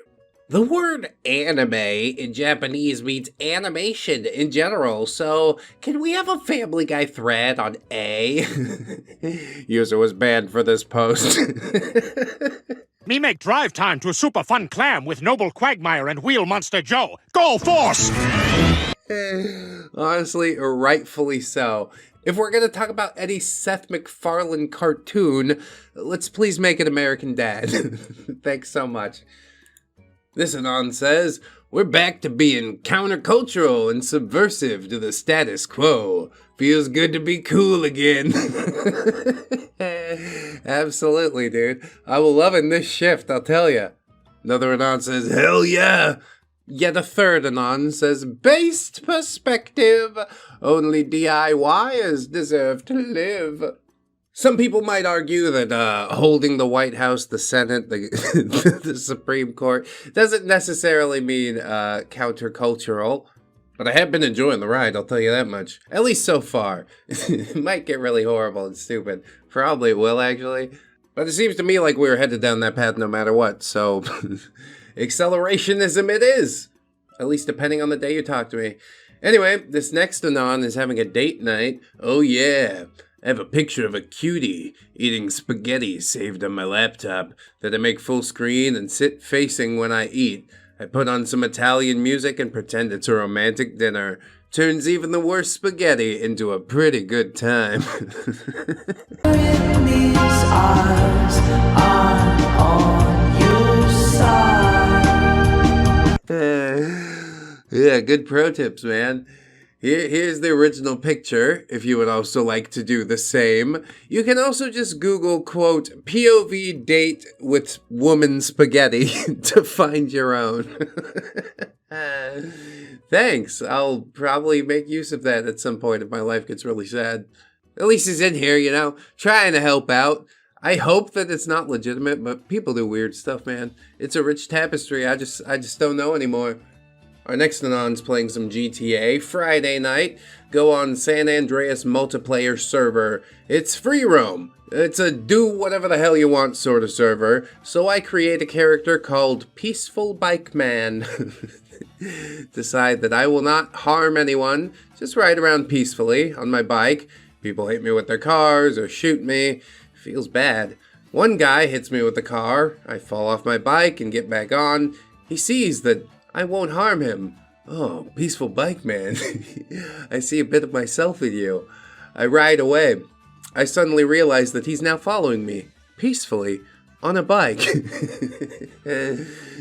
The word anime in Japanese means animation in general, so can we have a Family Guy thread on A? User was banned for this post. Me make drive time to a super fun clam with Noble Quagmire and Wheel Monster Joe. Go Force! Honestly, rightfully so. If we're going to talk about any Seth MacFarlane cartoon, let's please make it American Dad. Thanks so much. This Anon says, we're back to being countercultural and subversive to the status quo. Feels good to be cool again. Absolutely, dude. I will love in this shift, I'll tell you. Another Anon says, hell yeah. Yet a third Anon says, based perspective. Only DIYers deserve to live. Some people might argue that holding the White House, the Senate, the Supreme Court doesn't necessarily mean countercultural. But I have been enjoying the ride, I'll tell you that much. At least so far. It might get really horrible and stupid. Probably it will, actually. But it seems to me like we were headed down that path no matter what, so... Accelerationism it is. At least depending on the day you talk to me. Anyway, this next Anon is having a date night. Oh yeah. I have a picture of a cutie eating spaghetti saved on my laptop that I make full screen and sit facing when I eat. I put on some Italian music and pretend it's a romantic dinner. Turns even the worst spaghetti into a pretty good time. Yeah, good pro tips, man. Here's the original picture, if you would also like to do the same. You can also just Google, quote, POV date with woman spaghetti to find your own. Thanks. I'll probably make use of that at some point if my life gets really sad. At least he's in here, you know, trying to help out. I hope that it's not legitimate, but people do weird stuff, man. It's a rich tapestry. I just don't know anymore. Our next Anon's playing some GTA Friday night. Go on San Andreas multiplayer server. It's free roam. It's a do whatever the hell you want sort of server. So I create a character called Peaceful Bike Man. Decide that I will not harm anyone. Just ride around peacefully on my bike. People hit me with their cars or shoot me. Feels bad. One guy hits me with the car. I fall off my bike and get back on. He sees that I won't harm him. Oh, Peaceful Bike Man. I see a bit of myself in you. I ride away. I suddenly realize that he's now following me, peacefully, on a bike.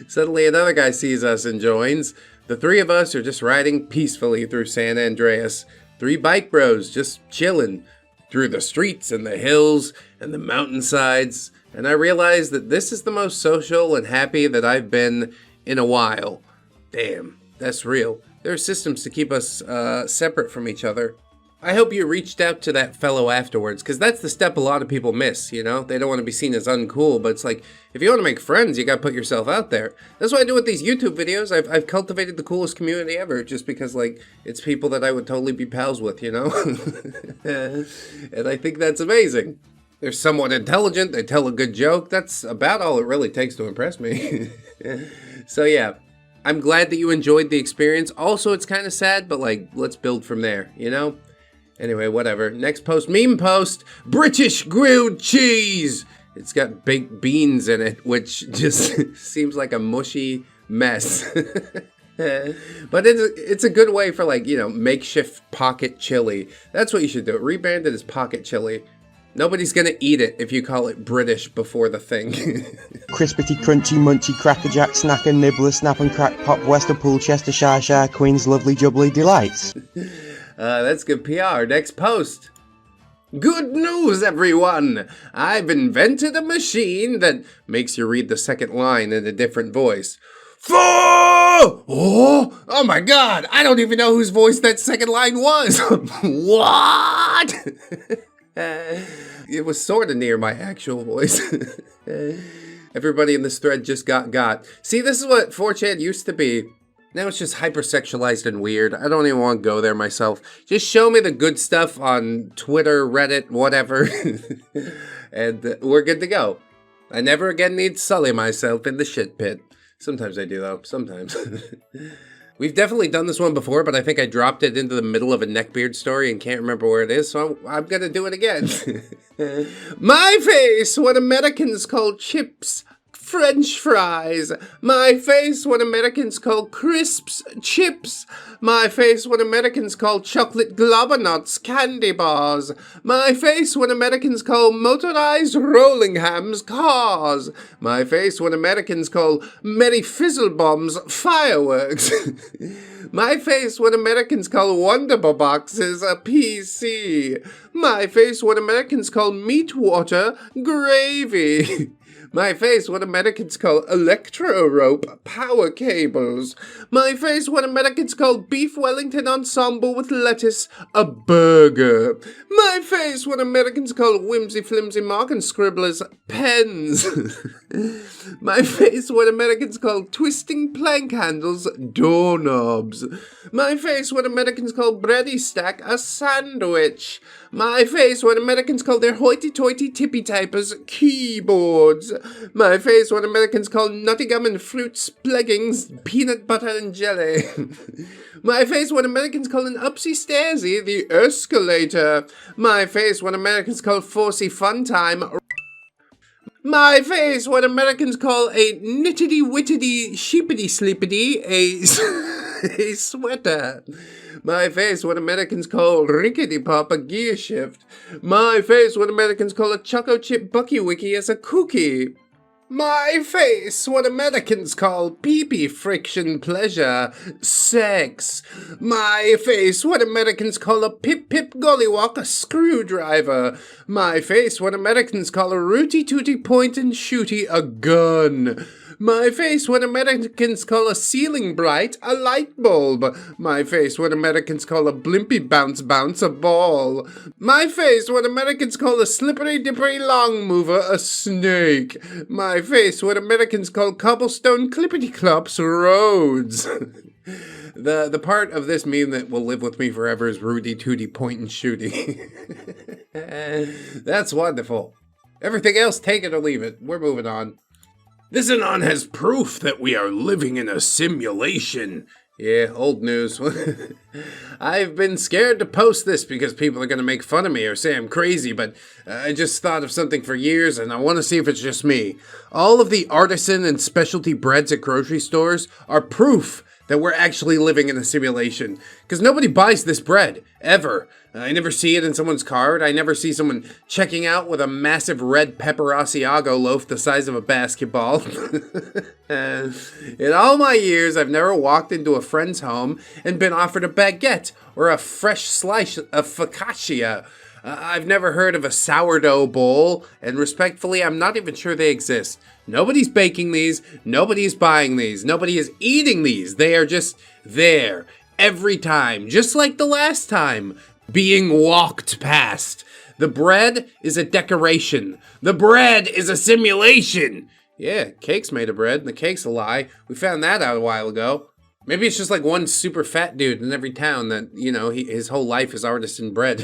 Suddenly another guy sees us and joins. The three of us are just riding peacefully through San Andreas. 3 bike bros just chilling through the streets and the hills and the mountainsides. And I realize that this is the most social and happy that I've been in a while. Damn, that's real. There are systems to keep us separate from each other. I hope you reached out to that fellow afterwards, because that's the step a lot of people miss, you know? They don't want to be seen as uncool, but it's like, if you want to make friends, you gotta put yourself out there. That's what I do with these YouTube videos. I've cultivated the coolest community ever, just because, like, it's people that I would totally be pals with, you know? And I think that's amazing. They're somewhat intelligent, they tell a good joke. That's about all it really takes to impress me. So yeah, I'm glad that you enjoyed the experience. Also, it's kind of sad, but like, let's build from there, you know? Anyway, whatever. Next post, meme post, British grilled cheese. It's got baked beans in it, which just seems like a mushy mess. But it's a good way for, like, you know, makeshift pocket chili. That's what you should do. Rebrand it as pocket chili. Nobody's gonna eat it if you call it British before the thing. Crispity, crunchy, munchy, crackerjack, snacker, nibbler, snap and crack, pop, Wester, Poolchester, Shire, Queen's lovely jubbly delights. That's good PR. Next post. Good news, everyone! I've invented a machine that makes you read the second line in a different voice. Oh my god! I don't even know whose voice that second line was! What? It was sort of near my actual voice. Everybody in this thread just got. See, this is what 4chan used to be. Now it's just hypersexualized and weird. I don't even want to go there myself. Just show me the good stuff on Twitter, Reddit, whatever. And we're good to go. I never again need to sully myself in the shit pit. Sometimes I do, though. Sometimes. We've definitely done this one before, but I think I dropped it into the middle of a Neckbeard story and can't remember where it is, so I'm gonna do it again. My face, what Americans call chips. French fries. My face, what Americans call crisps, chips. My face, what Americans call chocolate globbernuts, candy bars. My face, what Americans call motorized rolling hams, cars. My face, what Americans call Merry Fizzle Bombs, fireworks. My face, what Americans call Wonderbar boxes, a PC. My face, what Americans call meat water, gravy. My face, what Americans call electro rope, power cables. My face, what Americans call beef Wellington ensemble with lettuce, a burger. My face, what Americans call whimsy flimsy mark and scribblers, pens. My face, what Americans call twisting plank handles, doorknobs. My face, what Americans call bready stack, a sandwich. My face, what Americans call their hoity-toity tippy-typers, keyboards. My face, what Americans call nutty gum and fruit spleggings, peanut butter and jelly. My face, what Americans call an upsy-stairsy, the escalator. My face, what Americans call forcey fun time. My face, what Americans call a knittity-wittity sheepity-sleepity, a sweater. My face, what Americans call rickety-pop, a gear shift. My face, what Americans call a choco chip bucky wiki as a cookie. My face, what Americans call pee-pee friction pleasure, sex. My face, what Americans call a pip-pip gollywalk, a screwdriver. My face, what Americans call a rooty-tooty point-and-shooty, a gun. My face, what Americans call a ceiling bright, a light bulb. My face, what Americans call a blimpy bounce, a ball. My face, what Americans call a slippery dippery long mover, a snake. My face, what Americans call cobblestone clippity clops, roads. The part of this meme that will live with me forever is Rudy Tooty point and shooty. That's wonderful. Everything else, take it or leave it. We're moving on. This anon has proof that we are living in a simulation. Yeah, old news. I've been scared to post this because people are going to make fun of me or say I'm crazy, but I just thought of something for years and I want to see if it's just me. All of the artisan and specialty breads at grocery stores are proof that we're actually living in a simulation. Because nobody buys this bread, ever. I never see it in someone's cart. I never see someone checking out with a massive red pepper Asiago loaf the size of a basketball. In all my years, I've never walked into a friend's home and been offered a baguette or a fresh slice of focaccia. I've never heard of a sourdough bowl, and respectfully, I'm not even sure they exist. Nobody's baking these, nobody's buying these, nobody is eating these. They are just there, every time, just like the last time, being walked past. The bread is a decoration. The bread is a simulation. Yeah, cake's made of bread, and the cake's a lie. We found that out a while ago. Maybe it's just like one super fat dude in every town that, you know, his whole life is artisan bread.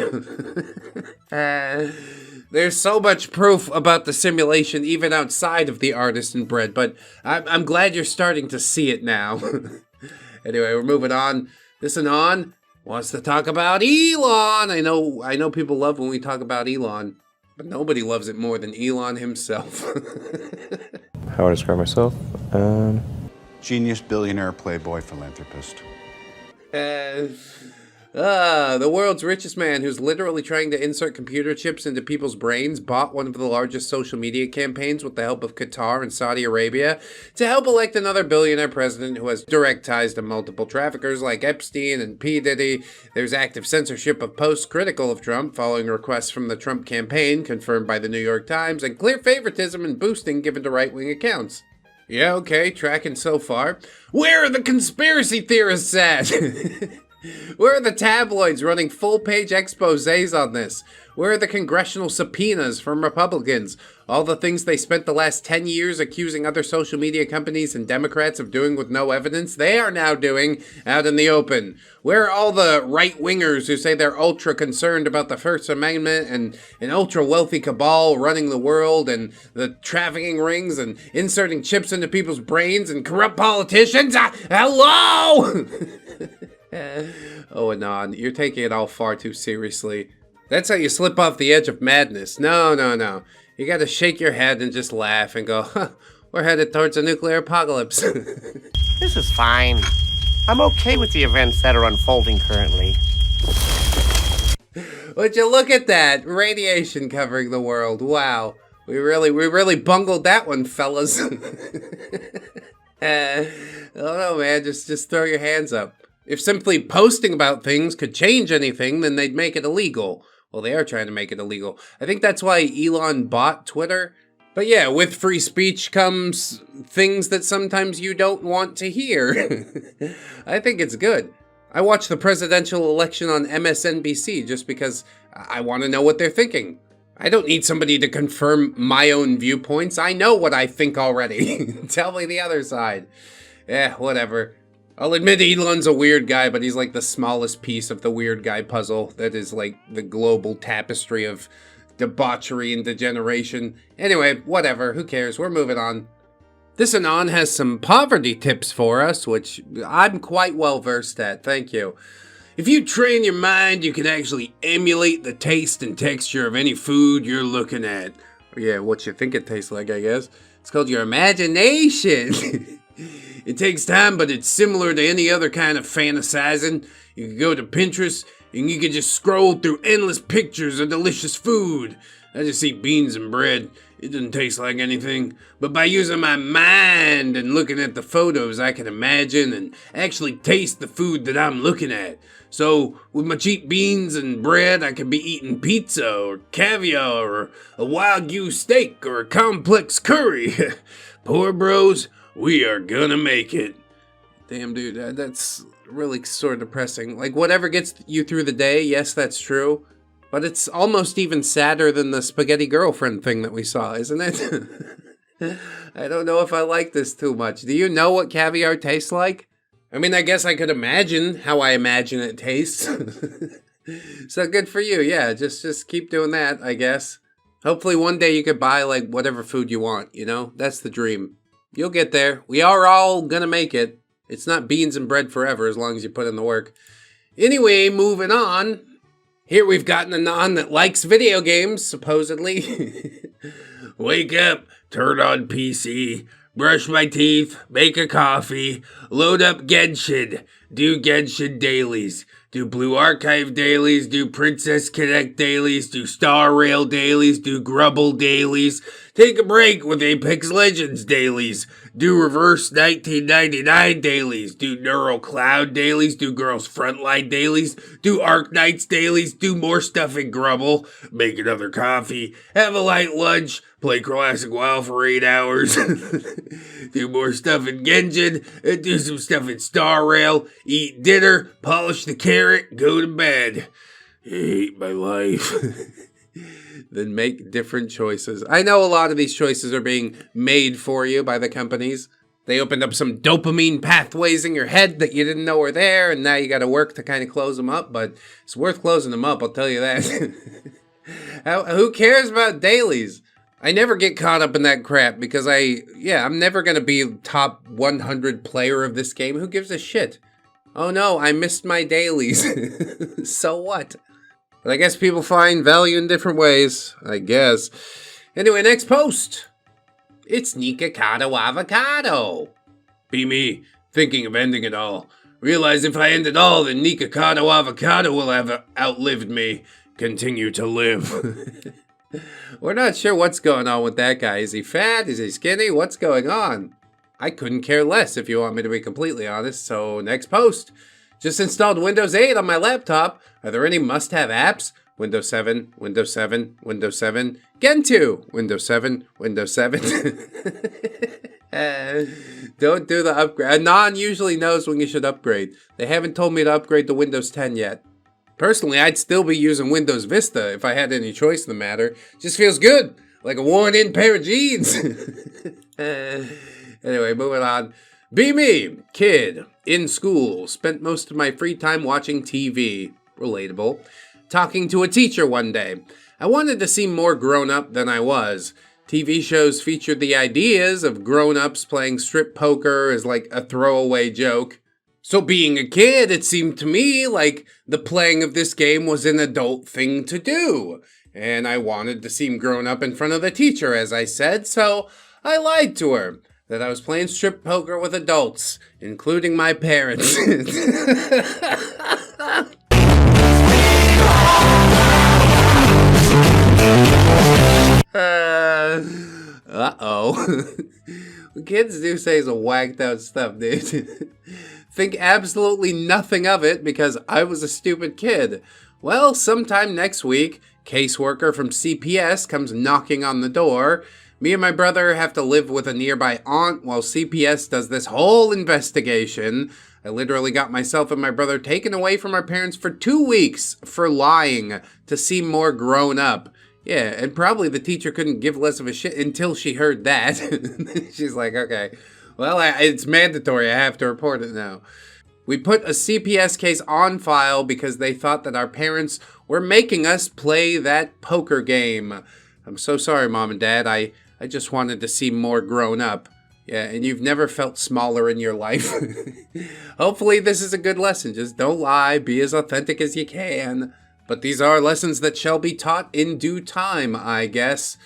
There's so much proof about the simulation even outside of the artisan bread, but I'm glad you're starting to see it now. Anyway, we're moving on. This anon wants to talk about Elon. I know people love when we talk about Elon, but nobody loves it more than Elon himself. How would I describe myself? Genius, billionaire, playboy, philanthropist. The world's richest man who's literally trying to insert computer chips into people's brains bought one of the largest social media campaigns with the help of Qatar and Saudi Arabia to help elect another billionaire president who has direct ties to multiple traffickers like Epstein and P. Diddy. There's active censorship of posts critical of Trump following requests from the Trump campaign, confirmed by the New York Times, and clear favoritism and boosting given to right-wing accounts. Yeah, okay, tracking so far. Where are the conspiracy theorists at? Where are the tabloids running full-page exposés on this? Where are the congressional subpoenas from Republicans? All the things they spent the last 10 years accusing other social media companies and Democrats of doing with no evidence, they are now doing out in the open. Where are all the right-wingers who say they're ultra-concerned about the First Amendment and an ultra-wealthy cabal running the world and the trafficking rings and inserting chips into people's brains and corrupt politicians? Hello! Oh, Anon, you're taking it all far too seriously. That's how you slip off the edge of madness. No. You gotta shake your head and just laugh and go, huh, we're headed towards a nuclear apocalypse. This is fine. I'm okay with the events that are unfolding currently. Would you look at that? Radiation covering the world. Wow. We really bungled that one, fellas. I don't know, man. Just throw your hands up. If simply posting about things could change anything, then they'd make it illegal. Well, they are trying to make it illegal. I think that's why Elon bought Twitter. But yeah, with free speech comes things that sometimes you don't want to hear. I think it's good. I watch the presidential election on MSNBC just because I want to know what they're thinking. I don't need somebody to confirm my own viewpoints. I know what I think already. Tell me the other side. Whatever. I'll admit Elon's a weird guy, but he's like the smallest piece of the weird guy puzzle that is like the global tapestry of debauchery and degeneration. Anyway, whatever, who cares, we're moving on. This Anon has some poverty tips for us, which I'm quite well versed at, thank you. If you train your mind, you can actually emulate the taste and texture of any food you're looking at. Yeah, what you think it tastes like, I guess. It's called your imagination. It takes time, but it's similar to any other kind of fantasizing. You can go to Pinterest, and you can just scroll through endless pictures of delicious food. I just eat beans and bread. It doesn't taste like anything, but by using my mind and looking at the photos, I can imagine and actually taste the food that I'm looking at. So, with my cheap beans and bread, I could be eating pizza or caviar or a Wagyu steak or a complex curry. Poor bros, we are gonna make it. Damn, dude, that's really sort of depressing. Like, whatever gets you through the day, yes, that's true. But it's almost even sadder than the spaghetti girlfriend thing that we saw, isn't it? I don't know if I like this too much. Do you know what caviar tastes like? I mean, I guess I could imagine how I imagine it tastes. So good for you. Yeah, just keep doing that, I guess. Hopefully one day you could buy, like, whatever food you want, you know? That's the dream. You'll get there. We are all gonna make it. It's not beans and bread forever as long as you put in the work. Anyway, moving on. Here we've got an Anon that likes video games, supposedly. Wake up, turn on PC, brush my teeth, make a coffee, load up Genshin, do Genshin dailies, do Blue Archive dailies, do Princess Connect dailies, do Star Rail dailies, do Grubble dailies, take a break with Apex Legends dailies, do Reverse 1999 dailies, do Neural Cloud dailies, do Girls Frontline dailies, do Arc Knights dailies, do more stuff in Grubble, make another coffee, have a light lunch, play Classic WoW for 8 hours, do more stuff in Genshin, and do some stuff in Star Rail, eat dinner, polish the carrot, go to bed. I hate my life. Then make different choices. I know a lot of these choices are being made for you by the companies. They opened up some dopamine pathways in your head that you didn't know were there, and now you got to work to kind of close them up, but it's worth closing them up, I'll tell you that. Who cares about dailies? I never get caught up in that crap because I'm never going to be top 100 player of this game. Who gives a shit? Oh no, I missed my dailies. So what? But I guess people find value in different ways, I guess. Anyway, next post. It's Nikocado Avocado. Be me, thinking of ending it all. Realize if I end it all, then Nikocado Avocado will have outlived me. Continue to live. We're not sure what's going on with that guy. Is he fat? Is he skinny? What's going on? I couldn't care less if you want me to be completely honest. So next post. Just installed Windows 8 on my laptop. Are there any must-have apps? Windows 7, Windows 7, Windows 7, Gentoo, Windows 7, Windows 7. Don't do the upgrade. Anon usually knows when you should upgrade. They haven't told me to upgrade to Windows 10 yet. Personally, I'd still be using Windows Vista if I had any choice in the matter. Just feels good, like a worn-in pair of jeans. Anyway, moving on. Be me, kid, in school, spent most of my free time watching TV. Relatable. Talking to a teacher one day. I wanted to seem more grown-up than I was. TV shows featured the ideas of grown-ups playing strip poker as like a throwaway joke. So being a kid, it seemed to me like the playing of this game was an adult thing to do. And I wanted to seem grown up in front of the teacher, as I said, so I lied to her that I was playing strip poker with adults, including my parents. Uh-oh. Kids do say some whacked out stuff, dude. Think absolutely nothing of it because I was a stupid kid. Well, sometime next week, caseworker from CPS comes knocking on the door. Me and my brother have to live with a nearby aunt while CPS does this whole investigation. I literally got myself and my brother taken away from our parents for 2 weeks for lying to seem more grown up. Yeah, and probably the teacher couldn't give less of a shit until she heard that. She's like, okay, well, it's mandatory. I have to report it now. We put a CPS case on file because they thought that our parents were making us play that poker game. I'm so sorry, Mom and Dad. I just wanted to seem more grown up. Yeah, and you've never felt smaller in your life. Hopefully this is a good lesson. Just don't lie. Be as authentic as you can. But these are lessons that shall be taught in due time, I guess.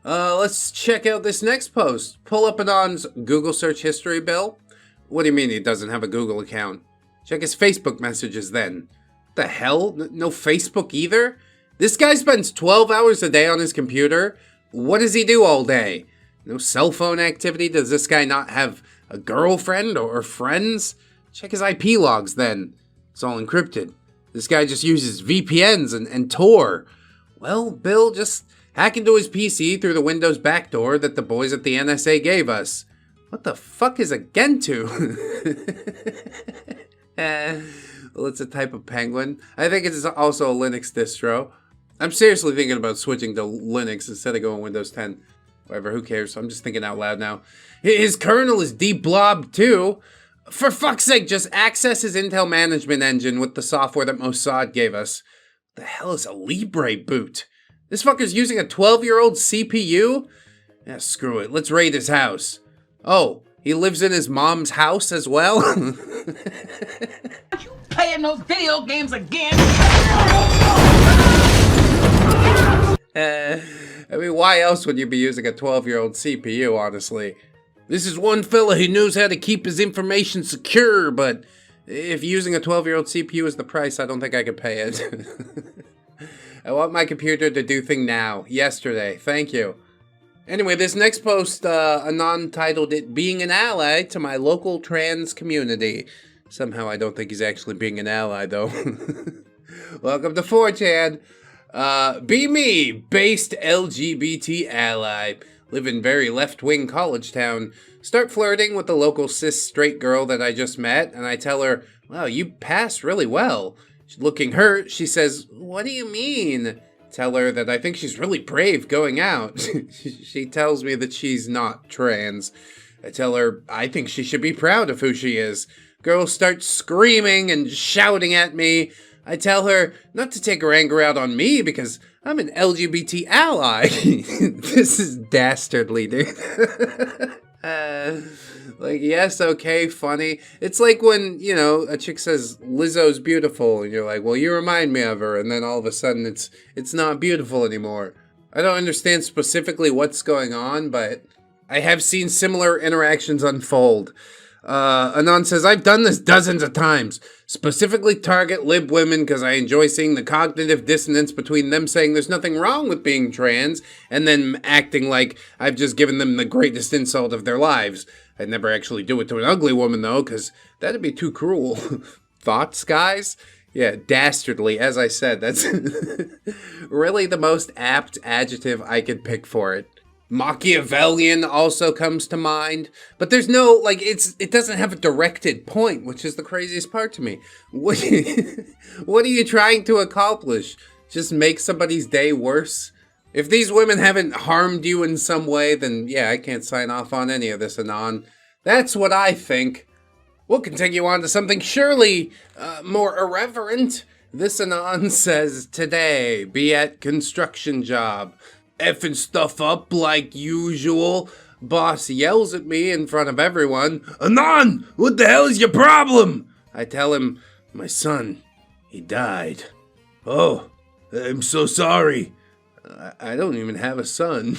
Let's check out this next post. Pull up Anon's Google search history, Bill. What do you mean he doesn't have a Google account? Check his Facebook messages then. The hell? No Facebook either? This guy spends 12 hours a day on his computer, What does he do all day? No cell phone activity? Does this guy not have a girlfriend or friends? Check his IP logs then. It's all encrypted. This guy just uses VPNs and Tor. Well, Bill, just hack into his PC through the Windows backdoor that the boys at the NSA gave us. What the fuck is a Gentoo? Well, it's a type of penguin. I think it's also a Linux distro. I'm seriously thinking about switching to Linux instead of going Windows 10. Whatever, who cares? I'm just thinking out loud now. His kernel is deblobbed too. For fuck's sake, just access his Intel management engine with the software that Mossad gave us. What the hell is a Libre boot? This fucker's using a 12-year-old CPU? Yeah, screw it. Let's raid his house. Oh, he lives in his mom's house as well? You playing those video games again? I mean, why else would you be using a 12-year-old CPU, honestly? This is one fella who knows how to keep his information secure, but if using a 12-year-old CPU is the price, I don't think I could pay it. I want my computer to do thing now, yesterday. Thank you. Anyway, this next post, Anon titled it, Being an Ally to My Local Trans Community. Somehow I don't think he's actually being an ally, though. Welcome to 4chan. Be me, based LGBT ally. Live in very left-wing college town. Start flirting with the local cis straight girl that I just met, and I tell her, wow, you passed really well. She's looking hurt. She says, what do you mean? Tell her that I think she's really brave going out. She tells me that she's not trans. I tell her I think she should be proud of who she is. Girl starts screaming and shouting at me. I tell her not to take her anger out on me because I'm an LGBT ally. This is dastardly, dude. Like, yes, okay, funny. It's like when, you know, a chick says Lizzo's beautiful, and you're like, well, you remind me of her, and then all of a sudden it's not beautiful anymore. I don't understand specifically what's going on, but I have seen similar interactions unfold. Anon says, I've done this dozens of times. Specifically target lib women because I enjoy seeing the cognitive dissonance between them saying there's nothing wrong with being trans and then acting like I've just given them the greatest insult of their lives. I'd never actually do it to an ugly woman though, because that'd be too cruel. Thoughts, guys? Yeah, dastardly, as I said. That's really the most apt adjective I could pick for it. Machiavellian also comes to mind, but there's no, like, it doesn't have a directed point, which is the craziest part to me. What are you trying to accomplish? Just make somebody's day worse? If these women haven't harmed you in some way, then yeah, I can't sign off on any of this, Anon. That's what I think. We'll continue on to something surely more irreverent. This Anon says, today, be at construction job. Effing stuff up like usual. Boss yells at me in front of everyone. Anon, what the hell is your problem? I tell him, my son, he died. Oh, I'm so sorry. I don't even have a son.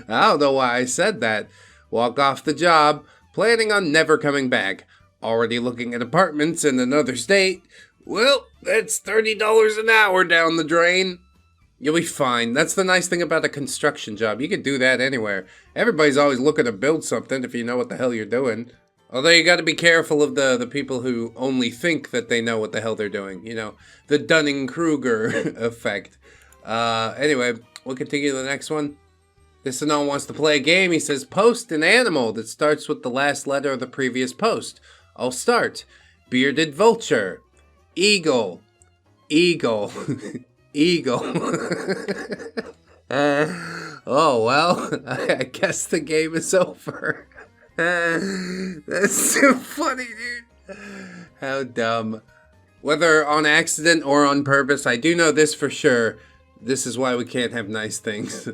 I don't know why I said that. Walk off the job, planning on never coming back. Already looking at apartments in another state. Well, that's $30 an hour down the drain. You'll be fine. That's the nice thing about a construction job. You can do that anywhere. Everybody's always looking to build something if you know what the hell you're doing. Although you gotta be careful of the people who only think that they know what the hell they're doing. You know, the Dunning-Kruger effect. Anyway, we'll continue to the next one. This Anon wants to play a game. He says, post an animal that starts with the last letter of the previous post. I'll start. Bearded vulture. Eagle. Eagle. Eagle. Oh, well, I guess the game is over. That's so funny, dude. How dumb. Whether on accident or on purpose, I do know this for sure. This is why we can't have nice things.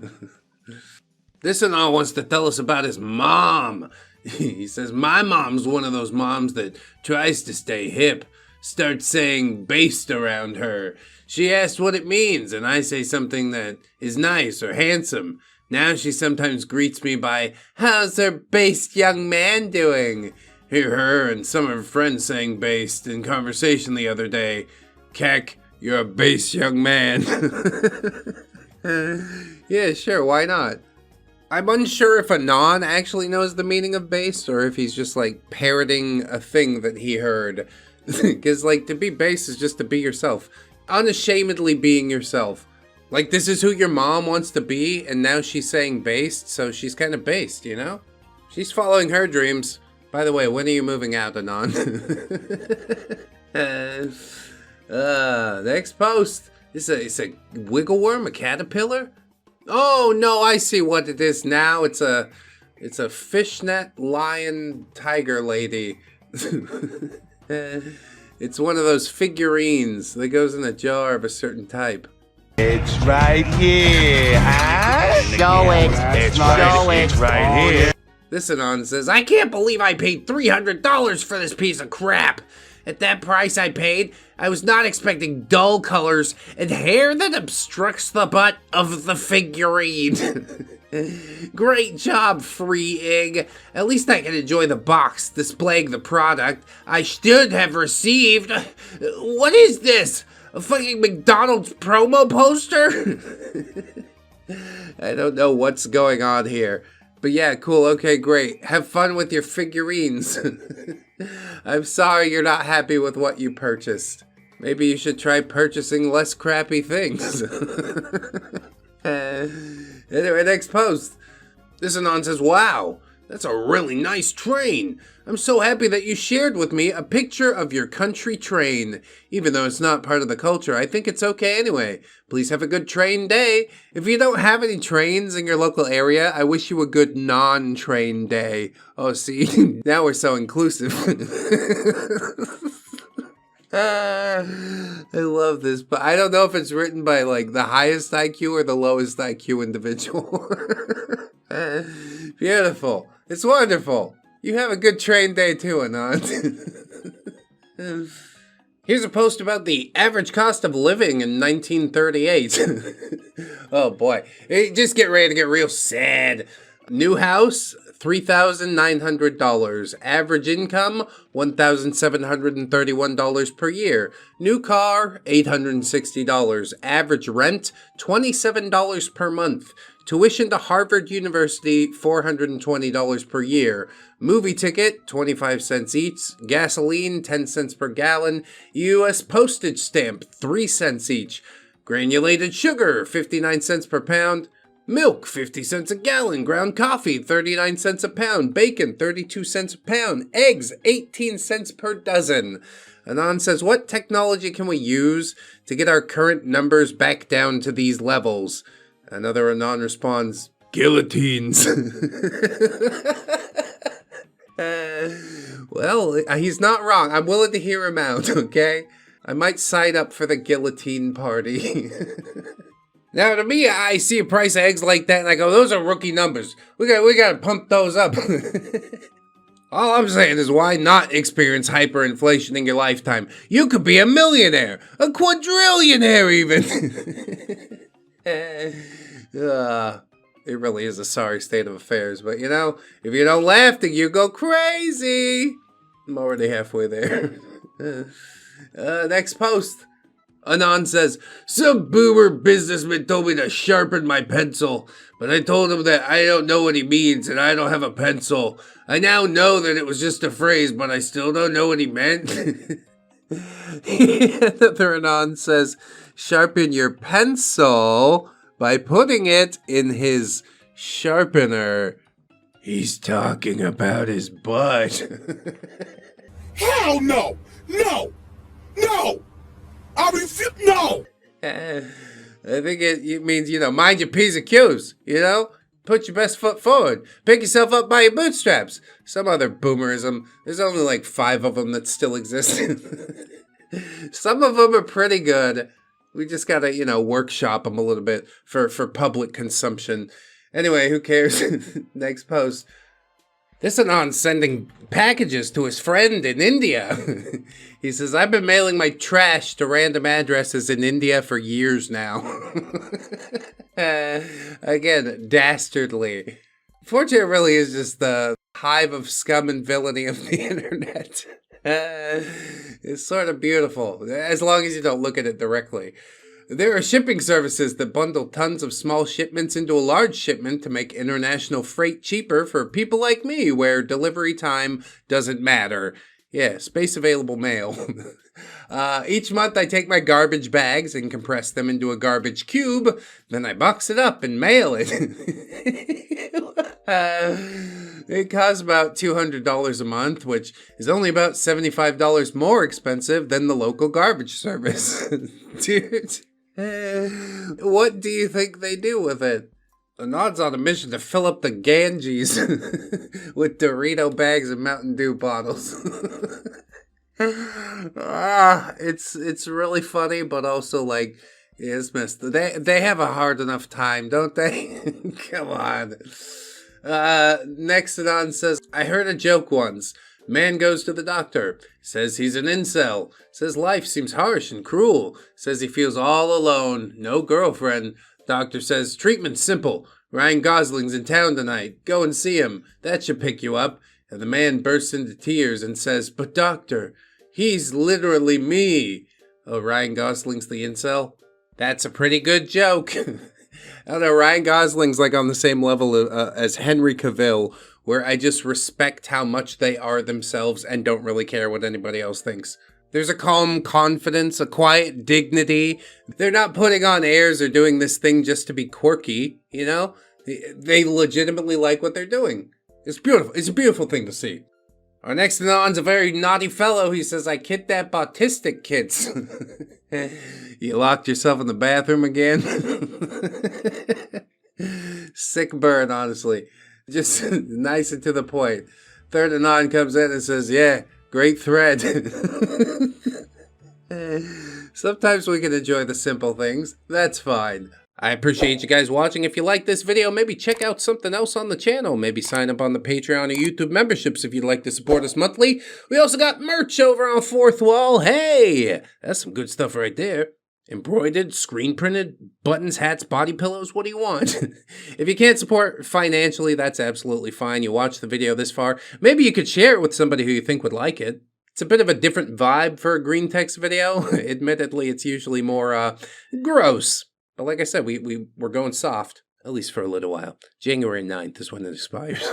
This Anon wants to tell us about his mom. He says, my mom's one of those moms that tries to stay hip. Starts saying based around her. She asks what it means, and I say something that is nice or handsome. Now she sometimes greets me by, how's her based young man doing? Hear her and some of her friends saying based in conversation the other day. Keck, you're a based young man. Yeah, sure, why not? I'm unsure if Anon actually knows the meaning of based, or if he's just, like, parroting a thing that he heard. Because, like, to be based is just to be yourself. Unashamedly being yourself. Like, this is who your mom wants to be, and now she's saying based, so she's kind of based, you know? She's following her dreams. By the way, when are you moving out, Anon? Next post. It's a wiggle worm, a caterpillar? Oh, no, I see what it is now. It's a fishnet lion tiger lady. It's one of those figurines that goes in a jar of a certain type. It's right here, huh? Show it. Show it. It's right here. This Anon says, I can't believe I paid $300 for this piece of crap. At that price I paid, I was not expecting dull colors and hair that obstructs the butt of the figurine. Great job, Free Ig. At least I can enjoy the box displaying the product I should have received. What is this? A fucking McDonald's promo poster? I don't know what's going on here. But yeah, cool, okay, great. Have fun with your figurines. I'm sorry you're not happy with what you purchased. Maybe you should try purchasing less crappy things. Anyway, next post. This Anon says, wow, that's a really nice train. I'm so happy that you shared with me a picture of your country train. Even though it's not part of the culture, I think it's okay anyway. Please have a good train day. If you don't have any trains in your local area, I wish you a good non-train day. Oh, see, now we're so inclusive. I love this, but I don't know if it's written by, like, the highest IQ or the lowest IQ individual. Beautiful. It's wonderful. You have a good train day too, Anon. Here's a post about the average cost of living in 1938. Oh boy. Just get ready to get real sad. New house, $3,900. Average income, $1,731 per year. New car, $860. Average rent, $27 per month. Tuition to Harvard University, $420 per year. Movie ticket, 25 cents each. Gasoline, 10 cents per gallon. U.S. postage stamp, 3 cents each. Granulated sugar, 59 cents per pound. Milk, 50 cents a gallon. Ground coffee, 39 cents a pound. Bacon, 32 cents a pound. Eggs, 18 cents per dozen. Anon says, what technology can we use to get our current numbers back down to these levels? Another Anon responds, guillotines. Well, he's not wrong. I'm willing to hear him out, okay? I might sign up for the guillotine party. Now, to me, I see a price of eggs like that, and I go, those are rookie numbers. We got to pump those up. All I'm saying is, why not experience hyperinflation in your lifetime? You could be a millionaire, a quadrillionaire even. It really is a sorry state of affairs, but you know, if you don't laugh, then you go crazy. I'm already halfway there. Next post. Anon says, some boomer businessman told me to sharpen my pencil, but I told him that I don't know what he means and I don't have a pencil. I now know that it was just a phrase, but I still don't know what he meant. Another Anon says, sharpen your pencil by putting it in his sharpener. He's talking about his butt. Hell no! No! No! I refuse. No! I think it means, you know, mind your P's and Q's, you know? Put your best foot forward. Pick yourself up by your bootstraps. Some other boomerism. There's only like 5 of them that still exist. Some of them are pretty good. We just gotta, you know, workshop them a little bit for public consumption. Anyway, who cares? Next post. This Anon's sending packages to his friend in India. He says, I've been mailing my trash to random addresses in India for years now. Again, dastardly. Fortunately, it really is just the hive of scum and villainy of the internet. It's sort of beautiful, as long as you don't look at it directly. There are shipping services that bundle tons of small shipments into a large shipment to make international freight cheaper for people like me, where delivery time doesn't matter. Yeah, space available mail. Each month I take my garbage bags and compress them into a garbage cube, then I box it up and mail it. It costs about $200 a month, which is only about $75 more expensive than the local garbage service. Dude, what do you think they do with it? The Nod's on a mission to fill up the Ganges with Dorito bags and Mountain Dew bottles. It's really funny, but also like it's missed. They have a hard enough time, don't they? Come on. Nexodon says, I heard a joke once. Man goes to the doctor, says he's an incel, says life seems harsh and cruel, says he feels all alone, no girlfriend. Doctor says, treatment's simple. Ryan Gosling's in town tonight. Go and see him. That should pick you up. And the man bursts into tears and says, but doctor, he's literally me. Oh, Ryan Gosling's the incel? That's a pretty good joke. I don't know, Ryan Gosling's like on the same level as Henry Cavill, where I just respect how much they are themselves and don't really care what anybody else thinks. There's a calm confidence, a quiet dignity. They're not putting on airs or doing this thing just to be quirky, you know? They legitimately like what they're doing. It's beautiful. It's a beautiful thing to see. Our next Anon's a very naughty fellow. He says, I kidnapped autistic kids. You locked yourself in the bathroom again? Sick burn, honestly. Just nice and to the point. Third Anon comes in and says, yeah, great thread. Sometimes we can enjoy the simple things. That's fine. I appreciate you guys watching. If you like this video, maybe check out something else on the channel. Maybe sign up on the Patreon or YouTube memberships if you'd like to support us monthly. We also got merch over on Fourth Wall. Hey, that's some good stuff right there. Embroidered, screen printed, buttons, hats, body pillows, what do you want? If you can't support financially, that's absolutely fine. You watched the video this far. Maybe you could share it with somebody who you think would like it. It's a bit of a different vibe for a Greentext video. Admittedly, it's usually more gross. But like I said, we're going soft, at least for a little while. January 9th is when it expires.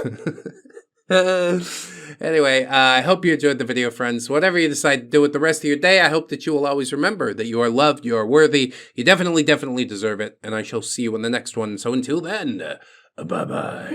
Anyway, I hope you enjoyed the video, friends. Whatever you decide to do with the rest of your day, I hope that you will always remember that you are loved, you are worthy, you definitely deserve it, and I shall see you in the next one. So until then, bye-bye.